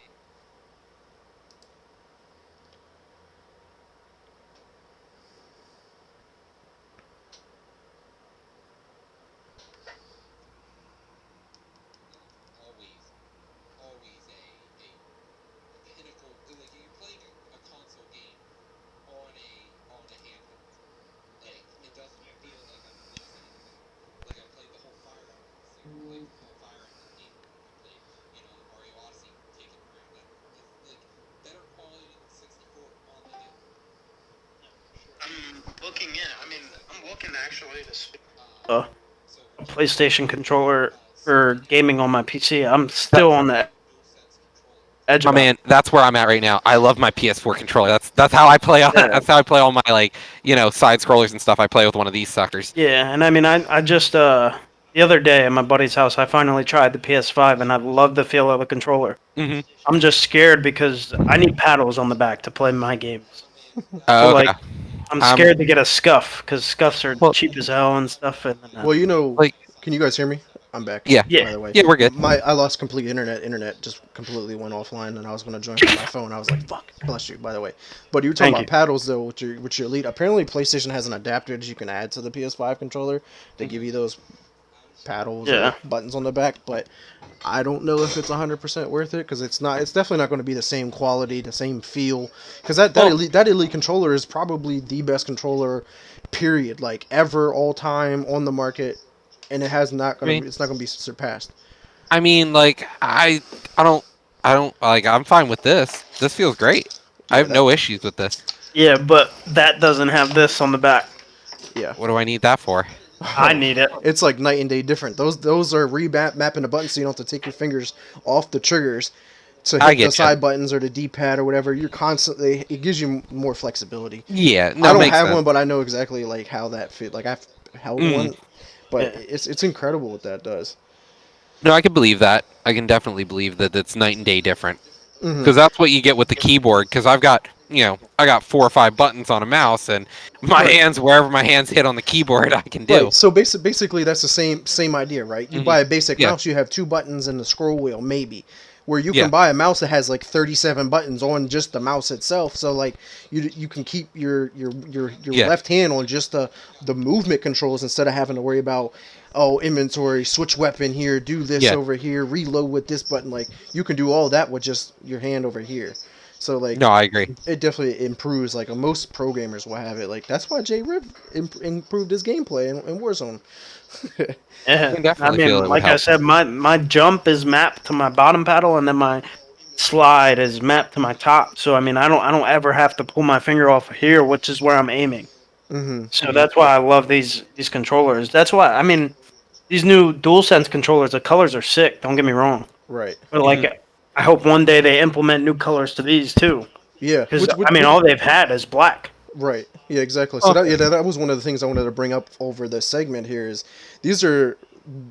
S3: I'm looking actually to PlayStation controller for gaming on my PC. I'm still on that edge.
S2: Oh man, that's where I'm at right now. I love my PS4 controller. That's how I play. That's how I play all my side scrollers and stuff. I play with one of these suckers.
S3: Yeah, and I mean, I just the other day at my buddy's house, I finally tried the PS5, and I love the feel of the controller.
S2: Mm-hmm.
S3: I'm just scared because I need paddles on the back to play my games.
S2: So,
S3: okay. I'm scared to get a scuff because scuffs are cheap as hell and stuff. And
S1: can you guys hear me? I'm back.
S2: Yeah.
S1: By the way.
S2: Yeah, we're good.
S1: I lost complete internet. Internet just completely went offline, and I was gonna join from my phone. I was like, "Fuck!" Bless you. By the way, but you were talking about paddles though with your Elite. Apparently, PlayStation has an adapter that you can add to the PS5 controller to give you those paddles or buttons on the back. But I don't know if it's 100% worth it because it's not. It's definitely not going to be the same quality, the same feel. Because that Elite controller is probably the best controller, period, like ever, all time on the market. And it has not gonna. It's not gonna be surpassed.
S2: I mean, I don't I'm fine with this. This feels great. Yeah, I have no issues with this.
S3: Yeah, but that doesn't have this on the back.
S1: Yeah.
S2: What do I need that for?
S3: I need it.
S1: It's like night and day different. Those are mapping the buttons so you don't have to take your fingers off the triggers to hit the side buttons or the D-pad or whatever. You're constantly. It gives you more flexibility.
S2: Yeah.
S1: No, I don't have one, but I know exactly how that fit. Like I've held one. But it's incredible what that does.
S2: No, I can believe that. I can definitely believe that it's night and day different. Because that's what you get with the keyboard. Because I've got, I got 4 or 5 buttons on a mouse, and my hands, wherever my hands hit on the keyboard, I can do.
S1: Right. So basically, that's the same idea, right? You buy a basic mouse, you have 2 buttons and the scroll wheel, maybe. Where you can buy a mouse that has 37 buttons on just the mouse itself, so you can keep your left hand on just the movement controls instead of having to worry about inventory, switch weapon here, do this over here, reload with this button. You can do all that with just your hand over here. So like,
S2: No, I agree.
S1: it definitely improves. Like most pro gamers will have it. Like that's why J-Riv improved his gameplay in Warzone.
S3: Yeah,
S2: I can
S3: I
S2: definitely feel
S3: mean,
S2: it would
S3: like I
S2: help.
S3: said, my jump is mapped to my bottom paddle, and then my slide is mapped to my top. So I mean, I don't ever have to pull my finger off here, which is where I'm aiming. So that's why I love these controllers. That's why I mean these new DualSense controllers. The colors are sick. Don't get me wrong,
S1: Right.
S3: but like I hope one day they implement new colors to these too.
S1: Yeah.
S3: Because I mean, all they've had is black.
S1: Right. Yeah, exactly. So
S2: Oh.
S1: that was one of the things I wanted to bring up over this segment here is these are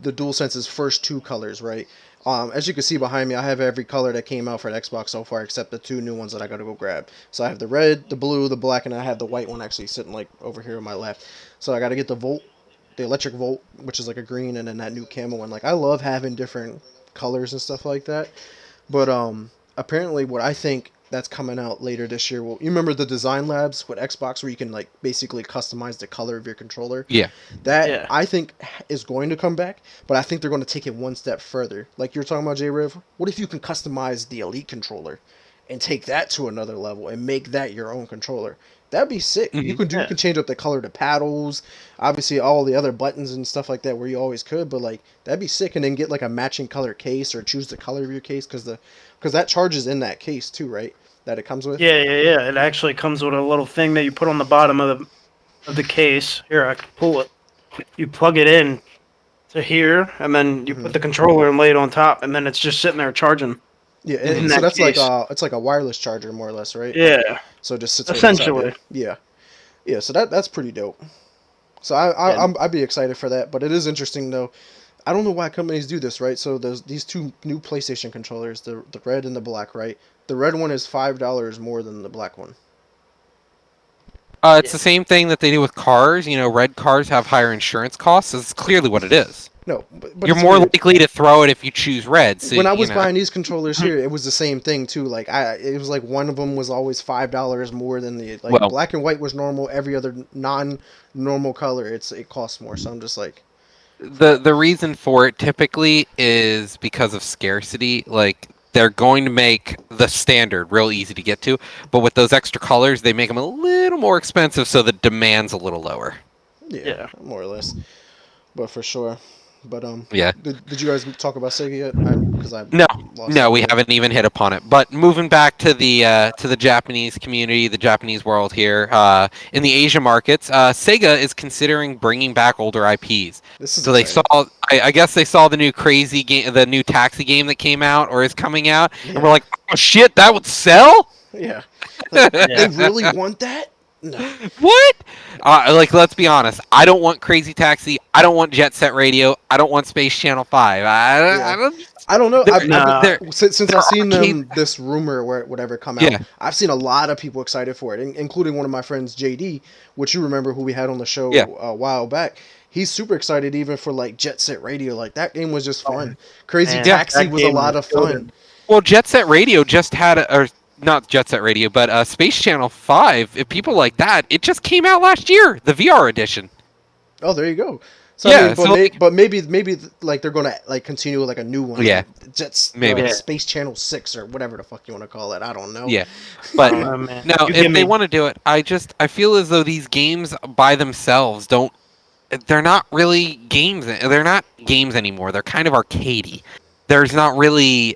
S1: the DualSense's first two colors, right? As you can see behind me, I have every color that came out for the Xbox so far except the two new ones that I gotta go grab. So I have the red, the blue, the black, and I have the white one actually sitting like over here on my left. So I gotta get the electric Volt, which is like a green, and then that new camo one. Like I love having different colors and stuff like that. But apparently, what I think that's coming out later this year. Well, you remember the design labs with Xbox where you can like basically customize the color of your controller?
S2: Yeah.
S1: That
S3: Yeah.
S1: I think is going to come back, but I think they're going to take it one step further. Like you're talking about J-Riv, what if you can customize the Elite controller and take that to another level and make that your own controller? That'd be sick. You
S2: Mhm.
S1: can do you
S3: Yeah.
S1: can change up the color to paddles, obviously all the other buttons and stuff like that where you always could, but like that'd be sick. And then get like a matching color case or choose the color of your case because that charges in that case too, right? That it comes with.
S3: Yeah. It actually comes with a little thing that you put on the bottom of the case. Here, I can pull it. You plug it in to here, and then you put the controller and lay it on top, and then it's just sitting there charging
S1: Yeah,
S3: in
S1: so
S3: that
S1: that's like
S3: case.
S1: it's like a wireless charger more or less, right?
S3: Yeah,
S1: So it just sits right inside
S3: essentially.
S1: it. Yeah, yeah. So that's pretty dope. So
S3: Yeah.
S1: I'd be excited for that, but it is interesting though. I don't know why companies do this, right? So there's these two new PlayStation controllers, the red and the black, right? The red one is $5 more than the black one.
S2: It's the same thing that they do with cars. You know, red cars have higher insurance costs. That's clearly what it is.
S1: No, but
S2: You're
S1: it's
S2: more
S1: weird.
S2: likely to throw it if you choose red. So,
S1: When I
S2: you
S1: was
S2: know.
S1: buying these controllers here, it was the same thing too. Like it was like one of them was always $5 more than the like
S2: Well,
S1: black and white was normal. Every other non-normal color, it costs more. So I'm just like,
S2: the reason for it typically is because of scarcity. Like they're going to make the standard real easy to get to, but with those extra colors, they make them a little more expensive, so the demand's a little lower.
S1: yeah, more or less. But for sure. But
S2: Yeah.
S1: did you guys talk about Sega yet? Because I
S2: No,
S1: lost
S2: no, we
S1: that.
S2: haven't even hit upon it. But moving back to the Japanese community, the Japanese world here, in the Asia markets, Sega is considering bringing back older IPs.
S1: This is
S2: So they
S1: exciting.
S2: saw, I guess they saw the new crazy game, the new taxi game that came out or is coming out, and we're like, oh shit, that would sell?
S1: Yeah. Like,
S3: Yeah.
S1: they really want that? No.
S2: What? Like, let's be honest. I don't want Crazy Taxi. I don't want Jet Set Radio. I don't want Space Channel 5. I don't.
S1: I don't know.
S3: Nah.
S1: Since
S2: There
S1: I've seen
S2: are
S1: them, this rumor where whatever come out,
S2: Yeah.
S1: I've seen a lot of people excited for it, including one of my friends, JD, which you remember who we had on the show
S2: Yeah.
S1: a while back. He's super excited even for like Jet Set Radio. Like that game was just fun. Crazy
S3: Man,
S1: Taxi
S3: that
S1: was a
S3: game
S1: lot
S3: was
S1: of fun.
S3: good.
S2: Well, Jet Set Radio just had, or not Jet Set Radio, but Space Channel 5. If people like that, it just came out last year, the VR edition.
S1: Oh, there you go. So
S2: Yeah,
S1: I mean,
S2: so, like-
S1: but maybe like they're gonna like continue with like a new one.
S2: Yeah.
S1: like, Jets
S2: Maybe.
S3: Yeah.
S1: Space Channel 6 or whatever the fuck you want to call it. I don't know.
S2: Yeah, but
S3: Oh, man.
S2: no,
S3: You
S2: if
S3: give
S2: they
S3: me-
S2: want to do it, I feel as though these games by themselves don't. They're not really games. They're not games anymore. They're kind of arcadey. There's not really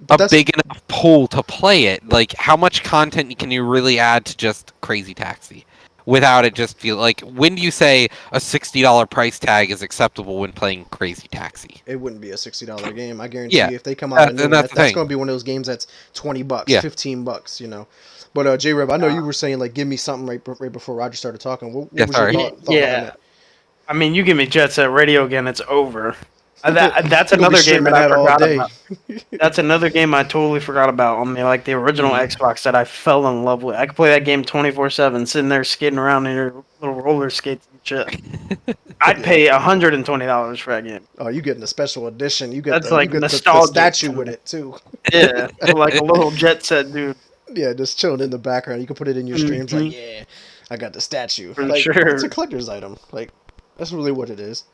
S1: But
S2: a big enough pool to play it. Like, how much content can you really add to just Crazy Taxi without it just feel like? When do you say a $60 price tag is acceptable when playing Crazy Taxi?
S1: It wouldn't be a $60 game. I guarantee
S2: Yeah.
S1: you if they come out a new
S2: And
S1: one,
S2: that's the
S1: that's
S2: thing.
S1: going to be one of those games that's $20,
S2: Yeah.
S1: $15, you know. But J-Reb, I know you were saying like give me something right before Roger started talking. What
S2: Yeah,
S1: was
S2: sorry.
S1: your thought
S3: Yeah.
S1: behind that?
S3: I mean, you give me Jet Set Radio again, it's over. That's
S1: You're gonna be
S3: another game
S1: streaming
S3: that I
S1: that all
S3: forgot
S1: day.
S3: about. That's another game I totally forgot about on the original Xbox that I fell in love with. I could play that game 24/7, sitting there skating around in your little roller skates and shit. I'd pay $120 for that game.
S1: Oh, you getting the special edition. You get
S3: That's
S1: the,
S3: like
S1: you get the
S3: nostalgic
S1: statue
S3: to
S1: with
S3: me.
S1: it too.
S3: Yeah, like a little Jet Set dude.
S1: Yeah, just chilling in the background. You can put it in your streams like,
S3: Mhm.
S1: yeah, I got the statue.
S3: For
S1: like,
S3: sure.
S1: It's a collector's item. Like, that's really what it is.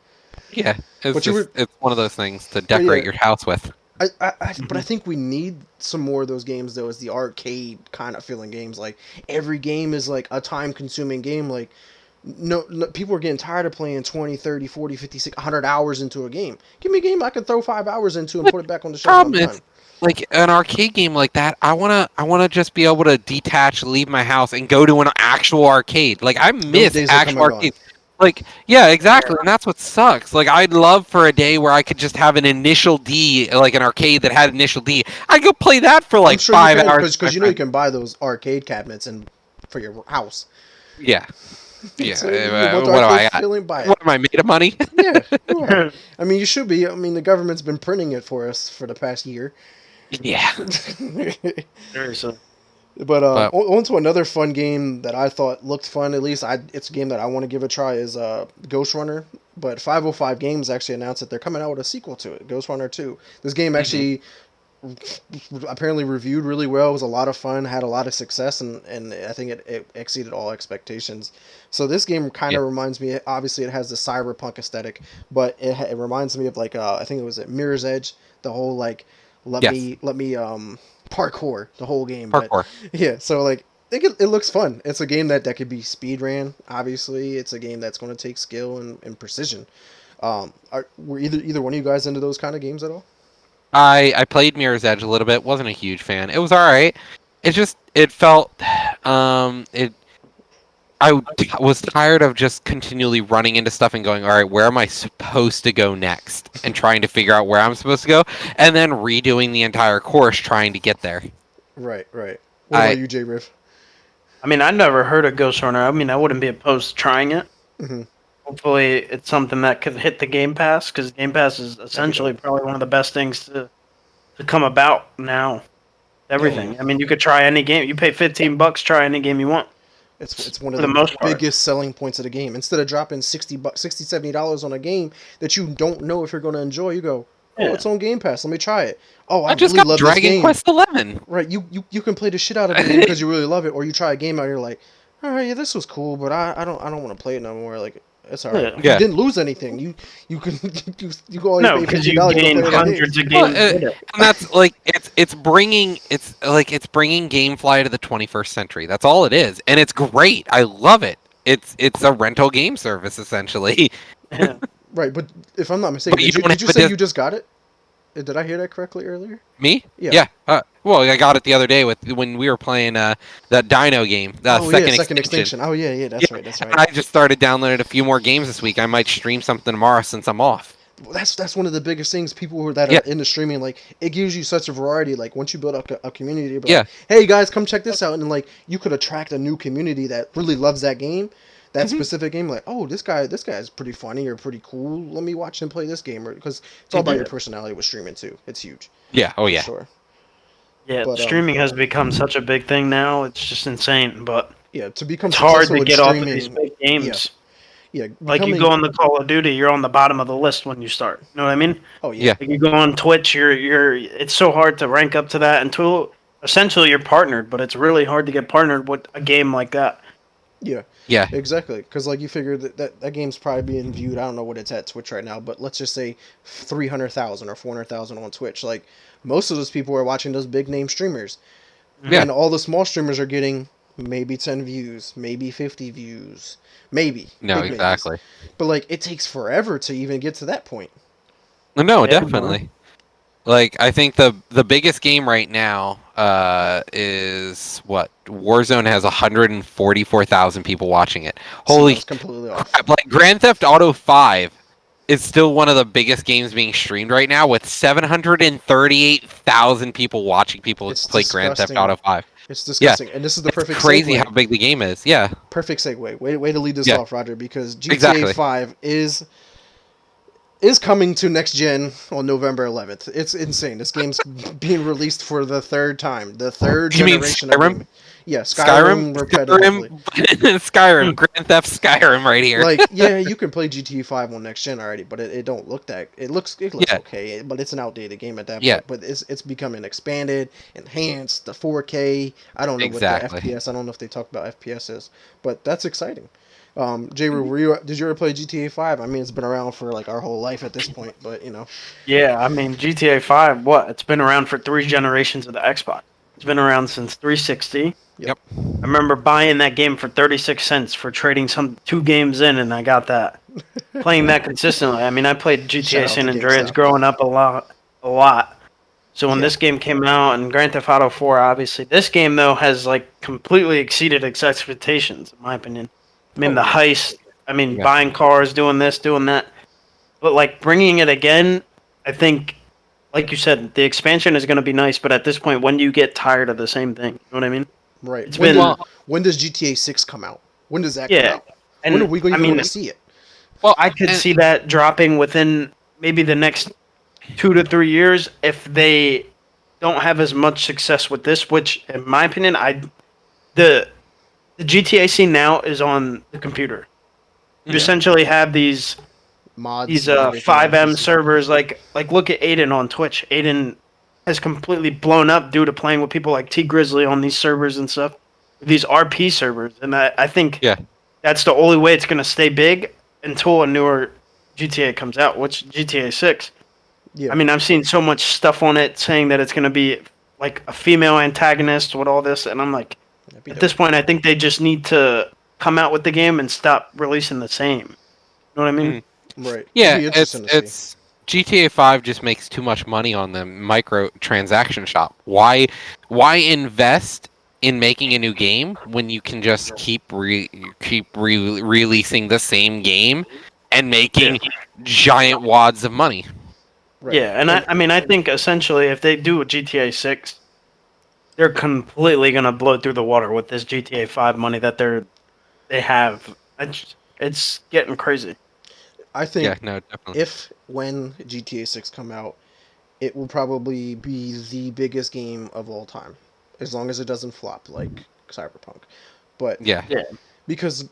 S2: Yeah,
S1: But you
S2: it's one of those things to decorate your house with.
S1: But I think we need some more of those games though, as the arcade kind of feeling games. Like every game is like a time consuming game. Like no, people are getting tired of playing 20, 30, 40, 50, 60, 100 hours into a game. Give me a game I can throw 5 hours into and
S2: But
S1: put it back on the
S2: the
S1: shelf and I'm
S2: problem
S1: done.
S2: is, like an arcade game like that, I wanna just be able to detach, leave my house, and go to an actual arcade. Like I
S1: Those
S2: miss
S1: days are come
S2: actual
S1: and gone.
S2: arcades. Like yeah, exactly, and that's what sucks. Like I'd love for a day where I could just have an initial D, like an arcade that had initial D. I'd go play that for
S1: I'm
S2: like
S1: sure you
S2: 5 hours with
S1: because
S2: my
S1: you know you
S2: friends.
S1: can buy those arcade cabinets and for your house.
S2: Yeah, yeah.
S1: So you want the
S2: What do
S1: arcade
S2: I got?
S1: feeling? Buy it.
S2: What am I made of money?
S1: Yeah, you are. I mean, you should be. I mean, the government's been printing it for us for the past year.
S2: Yeah,
S3: Seriously.
S1: But
S2: but
S1: on to another fun game that I thought looked fun. At least it's a game that I want to give a try. Is Ghost Runner. But 505 Games actually announced that they're coming out with a sequel to it, Ghost Runner 2. This game
S2: mhm.
S1: actually apparently reviewed really well. It was a lot of fun, had a lot of success, and I think it exceeded all expectations. So this game kind
S2: Yeah,
S1: of reminds me. Obviously, it has the cyberpunk aesthetic, but it reminds me of like I think it was at Mirror's Edge. The whole like
S2: yes,
S1: let me parkour the whole game. But
S2: parkour.
S1: yeah, so like it looks fun. It's a game that could be speed ran. Obviously, it's a game that's going to take skill and precision. Were either one of you guys into those kind of games at all?
S2: I played Mirror's Edge a little bit. Wasn't a huge fan. It was all right. It felt it. Was tired of just continually running into stuff and going, all right, where am I supposed to go next? And trying to figure out where I'm supposed to go, and then redoing the entire course trying to get there.
S1: Right, right. What about
S2: I
S1: you, J. Riff?
S3: I mean, I never heard of Ghost Runner. I mean, I wouldn't be opposed to trying it.
S1: Mm-hmm.
S3: Hopefully, it's something that could hit the Game Pass, because Game Pass is
S1: That'd be
S3: essentially
S1: dope.
S3: probably one of the best things to come about now.
S1: Oh yeah,
S3: Everything. I mean, you could try any game. You pay $15, try any game you want.
S1: it's one of
S3: For the
S1: the
S3: most part.
S1: biggest selling points of the game. Instead of dropping 60 bucks, 60 $70 on a game that you don't know if you're going to enjoy, you go, oh,
S3: Yeah.
S1: it's on Game Pass. Let me try it. Oh, I
S2: I just
S1: really
S2: got
S1: love this
S2: Dragon
S1: game.
S2: Quest 11.
S1: Right, you can play the shit out of it because you really love it, or you try a game out and you're like, all right, yeah, this was cool, but I don't want to play it no more. Like it's all right.
S3: Yeah.
S1: You
S2: Yeah.
S1: didn't lose anything. You can you go and
S3: No,
S1: pay
S3: because
S1: fifteen
S3: you
S1: dollars. You go
S3: gain
S1: play that game.
S3: hundreds of
S2: Well,
S3: games with it.
S2: and that's like it's bringing GameFly to the 21st century. That's all it is, and it's great. I love it. It's a rental game service essentially.
S3: Yeah.
S1: Right, but if I'm not mistaken,
S2: But you don't
S1: did you
S2: have a
S1: say you just got it? Did I hear that correctly earlier?
S2: Me?
S1: Yeah.
S2: Yeah. Well, I got it the other day when we were playing that Dino game, the
S1: Oh yeah,
S2: second
S1: Second
S2: extinction.
S1: Extinction. Oh yeah, yeah,
S2: Yeah,
S1: that's right, that's
S2: and
S1: right.
S2: I just started downloading a few more games this week. I might stream something tomorrow since I'm off.
S1: Well, that's one of the biggest things. That are
S2: Yeah,
S1: into streaming, like it gives you such a variety. Like once you build up a community, be
S2: yeah.
S1: like, hey guys, come check this out, and like you could attract a new community that really loves that game, that
S2: hmm
S1: specific game. Like, oh, this guy is pretty funny or pretty cool. Let me watch him play this game, because it's all about
S2: hmm
S1: your
S3: Yeah.
S1: personality with streaming too. It's huge
S2: Yeah. Oh
S1: for
S2: yeah.
S1: sure.
S3: Yeah.
S1: But
S3: Streaming has become such a big thing now. It's just insane. But
S1: yeah, to become
S3: it's hard
S1: successful
S3: to
S1: in
S3: get off of these
S1: streaming,
S3: big
S1: yeah,
S3: games.
S1: yeah,
S3: Like you
S1: becoming,
S3: go on the Call of Duty, you're on the bottom of the list when you start. You know what I mean?
S1: oh yeah,
S2: Yeah.
S3: Like you go on Twitch, you're. It's so hard to rank up to that until essentially you're partnered. But it's really hard to get partnered with a game like that.
S1: yeah.
S2: Yeah.
S1: Exactly, because like you figure that game's probably being viewed. I don't know what it's at Twitch right now, but let's just say 300,000 or 400,000 on Twitch. Like most of those people are watching those big name streamers,
S2: Yeah.
S1: and all the small streamers are getting maybe 10 views, maybe 50 views, maybe
S2: No,
S1: big maybes.
S2: exactly.
S1: But like it takes forever to even get to that point.
S2: No,
S3: Yeah.
S2: definitely. Like I think the biggest game right now is what Warzone has 144,000 people watching it.
S1: See, I
S2: Holy
S1: was completely off.
S2: crap! Like Grand Theft Auto 5 is still one of the biggest games being streamed right now with 738,000 people watching people
S1: It's
S2: play Grand Theft
S1: disgusting.
S2: Auto 5.
S1: It's
S2: Yeah,
S1: disgusting, and this is the
S2: it's
S1: perfect
S2: crazy
S1: segue.
S2: how big the game is. Yeah,
S1: Perfect segue. Way to lead this
S2: yeah,
S1: off, Roger, because GTA
S2: exactly.
S1: 5 is coming to next gen on November 11th. It's insane. This game's being released for the third time, the third
S2: You mean
S1: generation of
S2: Skyrim?
S1: gaming. Yeah, Skyrim repetitively.
S2: Skyrim, Grand Theft Skyrim right here.
S1: Like, yeah, you can play GTA 5 on next gen already, but it don't look that. It looks
S2: Yeah,
S1: okay, but it's an outdated game at that
S2: yeah,
S1: point. But it's becoming expanded, enhanced, the 4K. I don't know what the
S2: exactly.
S1: FPS. I don't know if they talk about FPSs, but that's exciting. Jay, did you ever play GTA 5? I mean, it's been around for like our whole life at this point, but you know.
S3: Yeah, I mean GTA 5. What? It's been around for 3 generations of the Xbox. It's been around since 360.
S1: Yep.
S3: I remember buying that game for 36 cents for trading some 2 games in, and I got that. Playing that consistently. I mean, I played
S1: Shout
S3: GTA
S1: out to
S3: San Andreas
S1: GameStop.
S3: growing up a lot. So when
S1: Yeah.
S3: this game came out, and Grand Theft Auto 4, obviously, this game though has like completely exceeded its expectations, in my opinion. I mean, the
S1: Yeah.
S3: heist. I mean,
S2: Yeah.
S3: buying cars, doing this, doing that, but like bringing it again, I think, like you said, the expansion is going to be nice. But at this point, when do you get tired of the same thing? You know what I mean?
S1: Right.
S3: It's been
S1: When does GTA 6 come out? When does that come
S3: yeah,
S1: out? When are
S3: and
S1: we
S3: I
S1: even
S3: mean,
S1: going to see it?
S2: Well,
S3: I could
S2: and-
S3: see that dropping within maybe the next 2 to 3 years if they don't have as much success with this. Which, in my opinion, the the GTA scene now is on the computer. You
S1: Yeah.
S3: essentially have these
S1: Mods and everything.
S3: 5M
S1: PC.
S3: servers. Like look at Aiden on Twitch. Aiden has completely blown up due to playing with people like T Grizzly on these servers and stuff. These RP servers, and I think
S2: Yeah.
S3: that's the only way it's going to stay big until a newer GTA comes out, which GTA 6.
S1: Yeah.
S3: I mean, I've seen so much stuff on it saying that it's going to be like a female antagonist with all this, and I'm like,
S1: That'd be
S3: at
S1: dope.
S3: this point, I think they just need to come out with the game and stop releasing the same. You know what I mean?
S1: Right.
S2: Yeah,
S1: It'd be interesting to see.
S2: it's GTA 5 just makes too much money on the microtransaction shop. Why invest in making a new game when you can just keep releasing the same game and making giant wads of money?
S1: Right.
S3: Yeah, and I mean, I think essentially if they do a GTA 6, they're completely going to blow through the water with this GTA 5 money that they have. It's getting crazy.
S1: I think
S2: Yeah, no, definitely.
S1: when GTA 6 come out, it will probably be the biggest game of all time, as long as it doesn't flop like Cyberpunk. But
S2: Yeah.
S1: because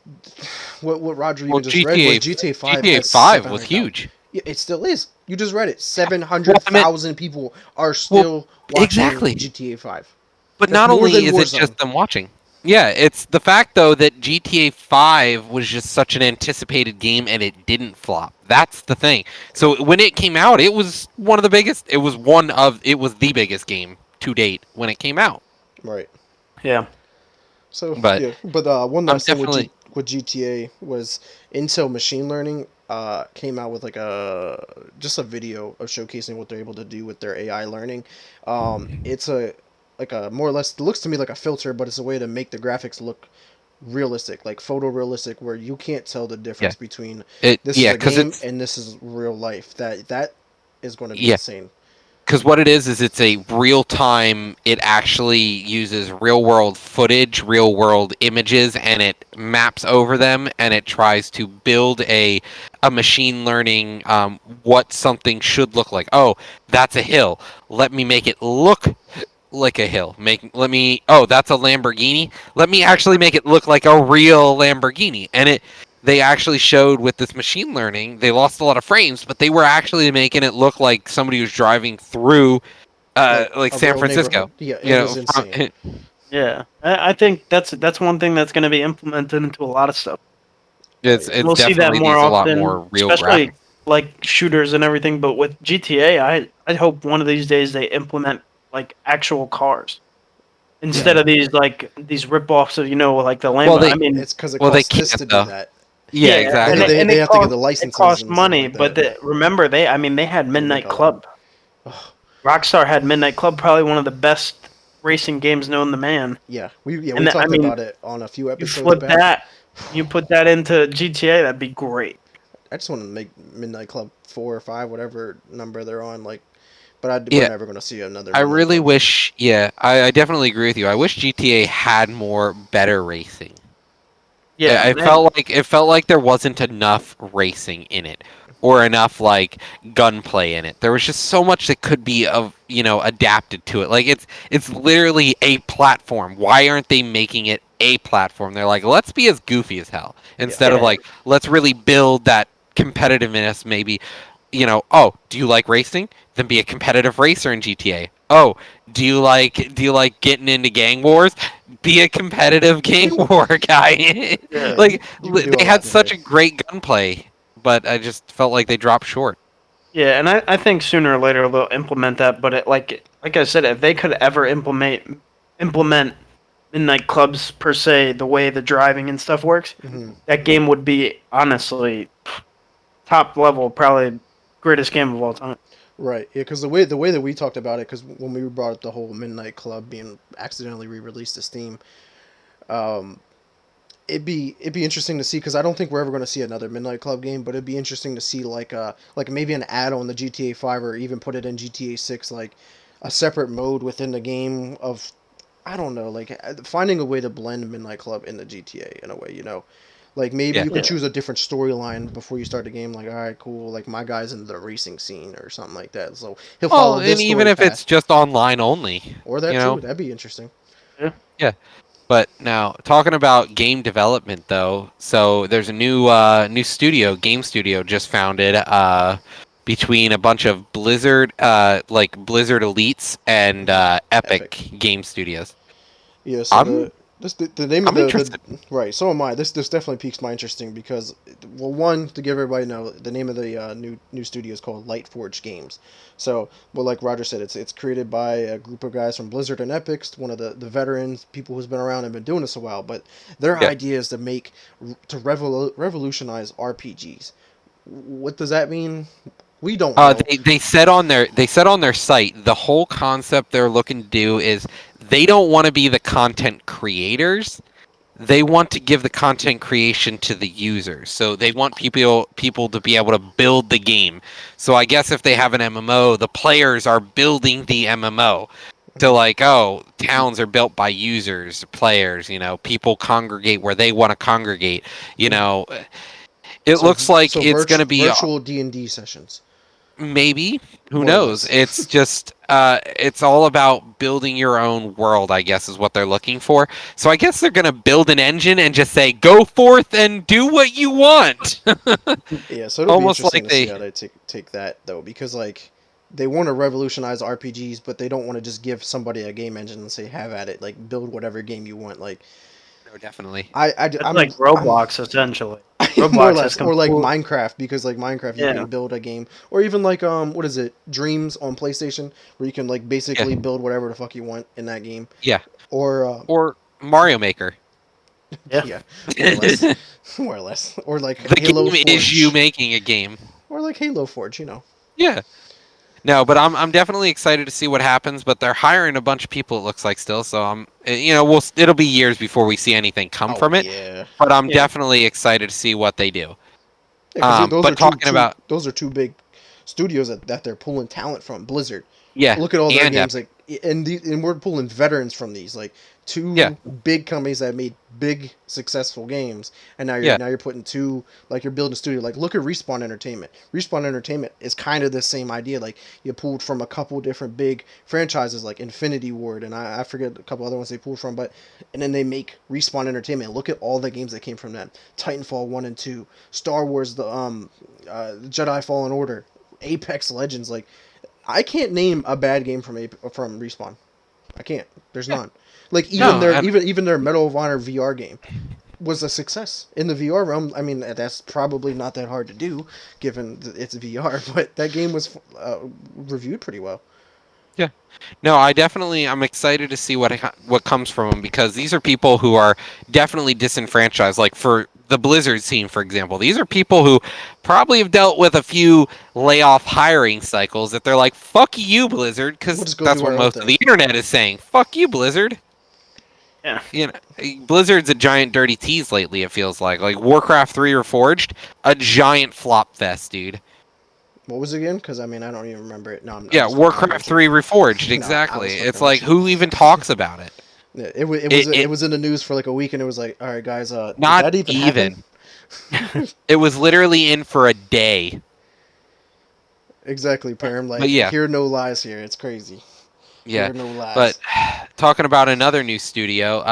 S1: what Roger
S2: Well,
S1: even just read was GTA 5
S2: GTA
S1: has
S2: 5 was
S1: 700,000.
S2: huge.
S1: Yeah, it still is. You just read it. 700,000 people are still watching
S2: exactly.
S1: GTA 5.
S2: But
S1: That's
S2: not
S1: more
S2: only
S1: than
S2: is
S1: Warzone.
S2: it just them watching. Yeah, it's the fact though that GTA 5 was just such an anticipated game and it didn't flop. That's the thing. So when it came out, it was one of the biggest. It was the biggest game to date when it came out.
S1: Right.
S3: Yeah.
S1: So
S2: But
S1: yeah, but one
S2: I'm
S1: last thing
S2: definitely
S1: with GTA was Intel Machine Learning came out with like just a video of showcasing what they're able to do with their AI learning. It's a more or less, it looks to me like a filter, but it's a way to make the graphics look realistic, like photorealistic, where you can't tell the difference between this is a game and this is real life. That is going to be insane.
S2: because what it is it's a real time. It actually uses real world footage, real world images, and it maps over them, and it tries to build a machine learning what something should look like. Oh, that's a hill. Let me make it look like a hill. That's a Lamborghini. Let me actually make it look like a real Lamborghini. And they actually showed with this machine learning, they lost a lot of frames, but they were actually making it look like somebody was driving through like
S1: a
S2: San
S1: real
S2: Francisco.
S1: neighborhood. Yeah, it was insane.
S3: Yeah. I think that's one thing that's going to be implemented into a lot of stuff.
S2: It's
S3: We'll see that
S2: definitely
S3: more
S2: needs a lot
S3: often,
S2: more real
S3: especially
S2: graphics.
S3: like shooters and everything. But with GTA, I hope one of these days they implement like actual cars instead of these rip-offs of like the Lambo.
S2: Well,
S3: I mean,
S1: It's because it
S2: Well, they
S1: costs this
S2: can't,
S1: to
S2: though.
S1: do that.
S2: Yeah, exactly.
S1: They have to get the
S3: It
S1: licenses
S3: costs
S1: and stuff
S3: money,
S1: like
S3: but
S1: that.
S3: remember they had Midnight
S1: make a-
S3: Club. Rockstar had Midnight Club, probably one of the best racing games known to man.
S1: Yeah, we
S3: And
S1: talked about it on a few
S3: You
S1: episodes
S3: flip
S1: back.
S3: that, you put that into GTA, that'd be great.
S1: I just want to make Midnight Club 4 or 5, whatever number they're on. We're never going to see another.
S2: I
S1: Midnight
S2: really
S1: Club.
S2: wish. Yeah, I definitely agree with you. I wish GTA had more better racing.
S3: Yeah,
S2: it felt like there wasn't enough racing in it, or enough like gunplay in it. There was just so much that could be adapted to it. Like it's literally a platform. Why aren't they making it a platform? They're like, let's be as goofy as hell instead of like let's really build that competitiveness. Maybe, do you like racing? Then be a competitive racer in GTA. oh, do you like getting into gang wars? Be a competitive gang war guy.
S3: Yeah.
S2: Like
S1: You can do a
S2: they had
S1: lot
S2: such
S1: there.
S2: a great gunplay, but I just felt like they dropped short.
S3: Yeah, and I think sooner or later they'll implement that. But like I said, if they could ever implement midnight clubs per se, the way the driving and stuff works,
S1: Hmm.
S3: that game would be honestly top level, probably greatest game of all time.
S1: Right. Yeah, because the way that we talked about it, because when we brought up the whole Midnight Club being accidentally re-released to Steam, um, it'd be interesting to see because I don't think we're ever going to see another Midnight Club game, but it'd be interesting to see like maybe an add-on to GTA 5 or even put it in GTA 6, like a separate mode within the game of, I don't know, like finding a way to blend Midnight Club into GTA in a way, you know. Like maybe
S2: Yeah.
S1: you could
S3: Yeah.
S1: choose a different storyline before you start the game. Like, all right, cool. Like my guy's in the racing scene or something like that, so he'll
S2: Well,
S1: follow
S2: and
S1: this
S2: even
S1: story
S2: if it's
S1: path,
S2: just online only,
S1: or
S2: you
S1: that too.
S2: know.
S1: That'd be interesting.
S3: Yeah.
S2: Yeah. But now talking about game development though, so there's a new studio, game studio just founded between a bunch of Blizzard like Blizzard elites and
S1: Hmm.
S2: Epic
S1: Epic.
S2: Game Studios.
S1: Yeah. So
S2: I'm
S1: the name of
S2: I'm
S1: the
S2: interested.
S1: right. So am I. This definitely piques my interesting because, well, one, to give everybody know, the name of the new studio is called Lightforge Games. So, well, like Roger said, it's created by a group of guys from Blizzard and Epic, one of the veterans, people who's been around and been doing this a while. But their
S2: Yeah.
S1: idea is revolutionize RPGs. What does that mean? We don't know.
S2: They said on their site the whole concept they're looking to do is they don't want to be the content creators. They want to give the content creation to the users. So they want people to be able to build the game. So I guess if they have an MMO, the players are building the MMO. So like, oh, towns are built by users, players, people congregate where they want to congregate, you
S1: Mhm.
S2: know. It
S1: So
S2: looks like
S1: so
S2: it's going to be
S1: virtual D&D sessions,
S2: maybe, who
S1: more or
S2: knows.
S1: less.
S2: It's just it's all about building your own world, I guess, is what they're looking for. So I guess they're going to build an engine and just say go forth and do what you want.
S1: Yeah, so it'll be
S2: Almost
S1: interesting
S2: like
S1: to see
S2: they
S1: how they take that though, because like they want to revolutionize RPGs, but they don't want to just give somebody a game engine and say have at it, like build whatever game you want. Like
S2: no, definitely.
S3: That's like Roblox essentially.
S1: more or
S3: Roblox has
S1: less, or like
S3: complete.
S1: Minecraft, because like Minecraft you
S3: Yeah.
S1: can build a game, or even like what is it, Dreams on PlayStation, where you can like
S2: Yeah.
S1: basically build whatever the fuck you want in that game,
S2: Yeah.
S1: or
S2: Or Mario Maker.
S3: Yeah.
S1: yeah, more or less,
S2: The
S1: more or less, or like Halo
S2: game is you
S1: Forge,
S2: making a game.
S1: or like Halo Forge, you know.
S2: Yeah. No, but I'm definitely excited to see what happens. But they're hiring a bunch of people. It looks like still, so it'll be years before we see anything come
S1: Oh
S2: from it.
S1: yeah.
S2: But I'm
S3: Yeah.
S2: definitely excited to see what they do.
S1: Yeah, because those
S2: But
S1: are two
S2: talking
S1: two
S2: about
S1: those are two big studios that they're pulling talent from. Blizzard.
S2: yeah,
S1: Look at all their
S2: and
S1: games,
S2: Epic.
S1: like and we're pulling veterans from these, like
S2: Yeah,
S1: two big companies that made big successful games, and
S2: yeah,
S1: now you're putting two, like you're building a studio. Like look at Respawn Entertainment. Respawn Entertainment is kind of the same idea. Like you pulled from a couple different big franchises like Infinity Ward, and I forget a couple other ones they pulled from, but and then they make Respawn Entertainment. Look at all the games that came from them: Titanfall 1 and 2, Star Wars, the Jedi Fallen Order, Apex Legends. Like I can't name a bad game from Respawn. I can't. There's
S2: yeah.
S1: none. Like even
S2: No,
S1: their even their Medal of Honor VR game was a success in the VR realm. I mean, that's probably not that hard to do given it's VR, but that game was reviewed pretty well.
S2: yeah. No, I'm excited to see what comes from them because these are people who are definitely disenfranchised. Like for the Blizzard scene, for example, these are people who probably have dealt with a few layoff hiring cycles that they're like, "Fuck you, Blizzard,"
S1: We'll
S2: because
S1: just go
S2: that's
S1: do
S2: what
S1: our own
S2: most of
S1: thing.
S2: the internet is saying. "Fuck you, Blizzard."
S3: Yeah.
S2: Blizzard's a giant dirty tease lately. It feels like Warcraft 3 Reforged, a giant flop fest, dude.
S1: What was it again? Because I mean, I don't even remember it. No, I'm
S2: Yeah,
S1: just fucking
S2: Warcraft
S1: with you.
S2: 3 Reforged,
S1: No, I was
S2: exactly. It's
S1: fucking with
S2: like
S1: you.
S2: who even talks about it?
S1: Yeah,
S2: It,
S1: it
S2: it
S1: was in the news for like a week, and it was like, all right, guys, did
S2: not
S1: that even happen?
S2: even. It was literally in for a day.
S1: Exactly, Perm.
S2: But
S1: Like,
S2: yeah,
S1: hear no lies here. It's crazy.
S2: yeah.
S1: Hear no
S2: But
S1: lies.
S2: talking about another new studio,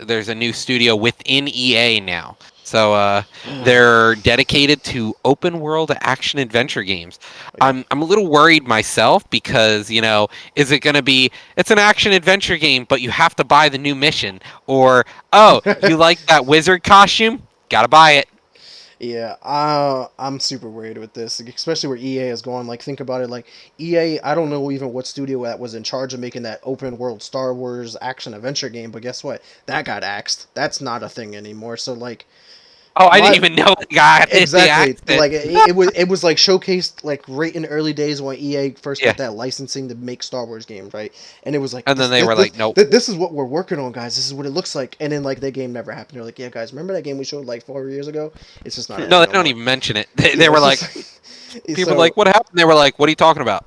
S2: there's a new studio within EA now. So they're dedicated to open world action adventure games. I'm a little worried myself because, is it going to be it's an action adventure game but you have to buy the new mission, or oh, you like that wizard costume? Got to buy it.
S1: Yeah, I'm super worried with this, especially where EA is going. Like, think about it. Like, EA, I don't know even what studio that was in charge of making that open world Star Wars action adventure game, but guess what? That got axed. That's not a thing anymore. So, like,
S2: Oh, I
S1: my
S2: didn't even know the guy did the
S1: exactly,
S2: accent.
S1: like it was like showcased like right in the early days when EA first
S2: Yeah.
S1: got that licensing to make Star Wars games, right? And it was like,
S2: And then they were like, nope.
S1: this is what we're working on, guys. This is what it looks like. And then like that game never happened. They're like, yeah, guys, remember that game we showed like 4 years ago? It's just not a
S2: No,
S1: thing
S2: they
S1: no
S2: don't
S1: more.
S2: even mention it. They
S1: Yeah,
S2: were
S1: it's
S2: like,
S1: just
S2: people were
S1: so.
S2: like, what happened? They were like, what are you talking about?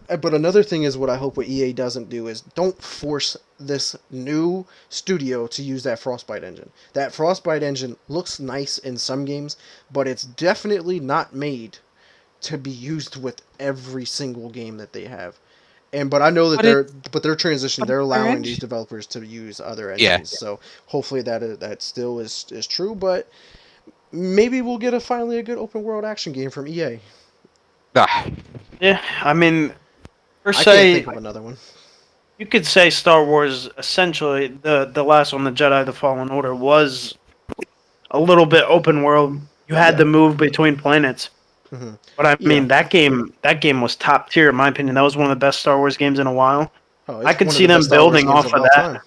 S1: But another thing is what I hope what EA doesn't do is don't force this new studio to use that Frostbite engine. That Frostbite engine looks nice in some games, but it's definitely not made to be used with every single game that they have. But I know that
S2: But
S1: they're transitioning.
S2: but
S1: They're
S2: it's their
S1: allowing these
S2: engine.
S1: developers to use other
S2: Yeah.
S1: engines. So hopefully that still is true. But maybe we'll get finally a good open world action game from EA.
S2: Ah,
S3: Yeah, I mean, per
S1: I can't
S3: se,
S1: think of another one.
S3: you could say Star Wars essentially the last one, the Jedi: The Fallen Order, was a little bit open world. You had
S1: Yeah.
S3: to move between planets,
S1: Hmm.
S3: but I
S1: Yeah.
S3: mean that game was top tier in my opinion. That was one of the best Star Wars games in a while.
S1: Oh,
S3: I
S1: it's
S3: could
S1: one of
S3: see
S1: the best
S3: them
S1: Star Wars
S3: building
S1: games
S3: off
S1: of
S3: of
S1: all
S3: that.
S1: time.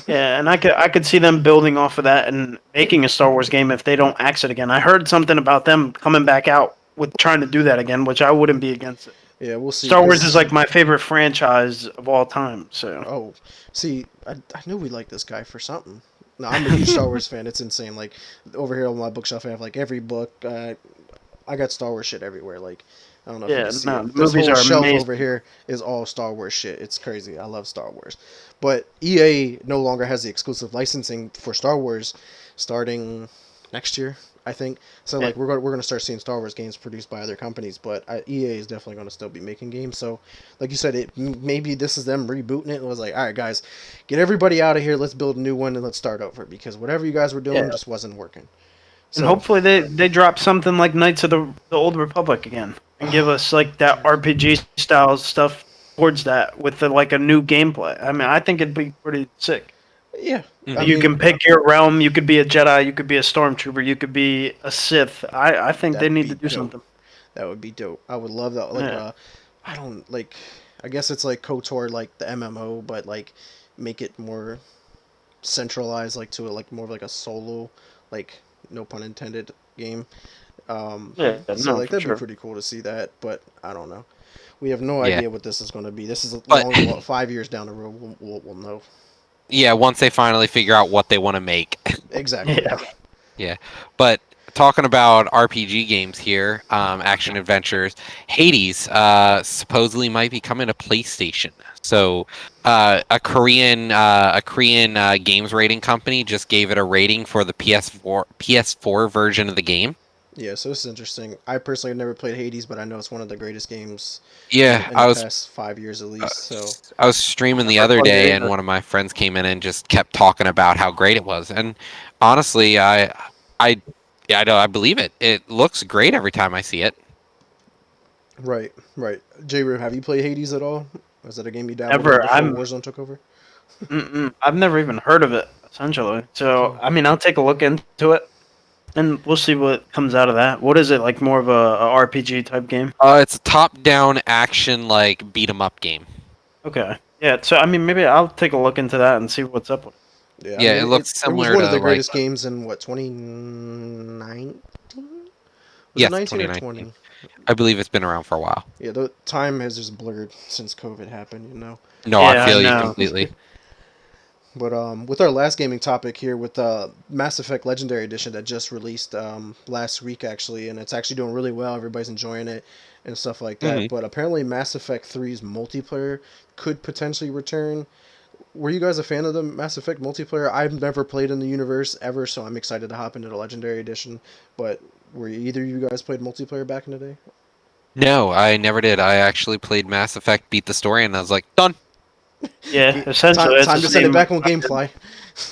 S3: Yeah, and I could see them building off of that and making a Star Wars game if they don't axe it again. I heard something about them coming back out with trying to do that again, which I wouldn't be against it.
S1: Yeah, we'll see.
S3: Star Wars is
S1: Cause
S3: like my favorite franchise of all time. So
S1: oh, see, I knew we liked this guy for something. No, I'm a huge Star Wars fan. It's insane. Like over here on my bookshelf, I have like every book. I got Star Wars shit everywhere. Like, I don't know if you
S3: yeah,
S1: can see
S3: no,
S1: it.
S3: the
S1: This
S3: movies
S1: whole
S3: are
S1: shelf over
S3: amazing.
S1: here is all Star Wars shit. It's crazy. I love Star Wars. But EA no longer has the exclusive licensing for Star Wars starting next year, I think. So
S3: Yeah.
S1: like we're gonna start seeing Star Wars games produced by other companies, but EA is definitely gonna still be making games. So, like you said, maybe this is them rebooting it. It was like, all right, guys, get everybody out of here. Let's build a new one and let's start over because whatever you guys were doing
S3: Yeah.
S1: just wasn't working.
S3: And
S1: So
S3: hopefully they drop something like Knights of the Old Republic again and give us like that RPG style stuff towards that with like a new gameplay. I mean, I think it'd be pretty sick.
S1: yeah, I
S2: Mhm.
S3: You
S1: mean
S3: can pick your realm. You could be a Jedi. You could be a stormtrooper. You could be a Sith. I think they
S1: that'd
S3: need to
S1: be
S3: do
S1: dope.
S3: something.
S1: That would be dope. I would love that. Like,
S3: Yeah.
S1: I don't like. I guess it's like KOTOR, like the MMO, but like make it more centralized, like to like more of like a solo, like no pun intended game. Um,
S3: Yeah.
S1: so
S3: No,
S1: like
S3: for
S1: that'd be
S3: sure.
S1: pretty cool to see that, but I don't know. We have no
S2: Yeah.
S1: idea what this is going to be. This is a
S2: But
S1: long 5 years down the road. We'll know
S2: yeah, once they finally figure out what they want to make.
S1: exactly.
S3: Yeah.
S2: Yeah. But talking about RPG games here, action adventures, Hades supposedly might be coming to PlayStation. So a Korean games rating company just gave it a rating for the PS4 version of the game.
S1: Yeah, so this is interesting. I personally have never played Hades, but I know it's one of the greatest games
S2: Yeah,
S1: in the past 5 years at least. So
S2: I was streaming the
S3: Never
S2: other
S3: played it
S2: day, and
S3: either.
S2: one of my friends came in and just kept talking about how great it was. And honestly, I, yeah, I know, I believe it. It looks great every time I see it.
S1: right, right. J-Roo, have you played Hades at all? Was that a game you dabbled in
S3: Never.
S1: before Warzone took over?
S3: I've never even heard of it. Essentially. So I mean, I'll take a look into it, and we'll see what comes out of that. What is it like? More of a RPG type game?
S2: It's a top-down action like beat 'em up game.
S3: Okay. Yeah. So I mean, maybe I'll take a look into that and see what's up with it.
S1: Yeah, I
S2: Yeah,
S1: mean
S2: it looks
S1: it was
S2: similar
S1: one of
S2: to
S1: the
S2: like
S1: greatest games in what 2019? Was it
S2: yes,
S1: 19 or
S2: 2019.
S1: 20?
S2: I believe it's been around for a while.
S1: Yeah, the time has just blurred since COVID happened, you know.
S2: No, I
S3: Yeah, I
S2: feel you
S3: know.
S2: completely.
S1: But with our last gaming topic here, with Mass Effect Legendary Edition that just released last week actually, and it's actually doing really well. Everybody's enjoying it and stuff like
S2: Hmm.
S1: that. But apparently, Mass Effect 3's multiplayer could potentially return. Were you guys a fan of the Mass Effect multiplayer? I've never played in the universe ever, so I'm excited to hop into the Legendary Edition. But were either of you guys played multiplayer back in the day?
S2: No, I never did. I actually played Mass Effect, beat the story, and I was like, done.
S3: Yeah. Essentially,
S1: Time
S3: it's the
S1: time to send it
S3: same.
S1: back on GameFly.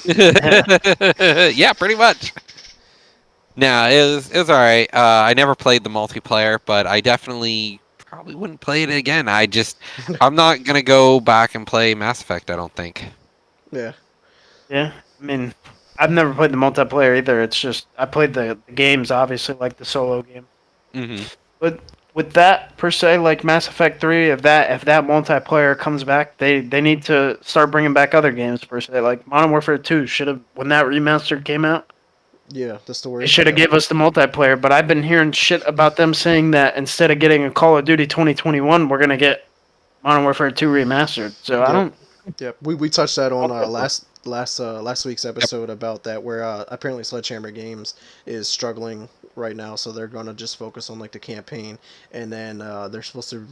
S3: Yeah.
S2: Yeah, pretty much. No, it was all right. I never played the multiplayer, but I definitely probably wouldn't play it again. I'm not gonna go back and play Mass Effect. I don't think.
S1: Yeah.
S3: Yeah, I mean, I've never played the multiplayer either. It's just I played the games, obviously, like the solo game.
S2: Hmm.
S3: But with that per se, like Mass Effect 3, if that multiplayer comes back, they need to start bringing back other games per se. Like Modern Warfare 2 should have when that remastered came out,
S1: Yeah, the
S3: they
S1: story.
S3: should have
S1: Yep.
S3: gave us the multiplayer. But I've been hearing shit about them saying that instead of getting a Call of Duty 2021, we're gonna get Modern Warfare 2 remastered. So I
S1: Yep.
S3: don't.
S1: Yep. We touched that on last week's episode about that, where apparently Sledgehammer Games is struggling right now, so they're gonna just focus on like the campaign, and then they're supposed to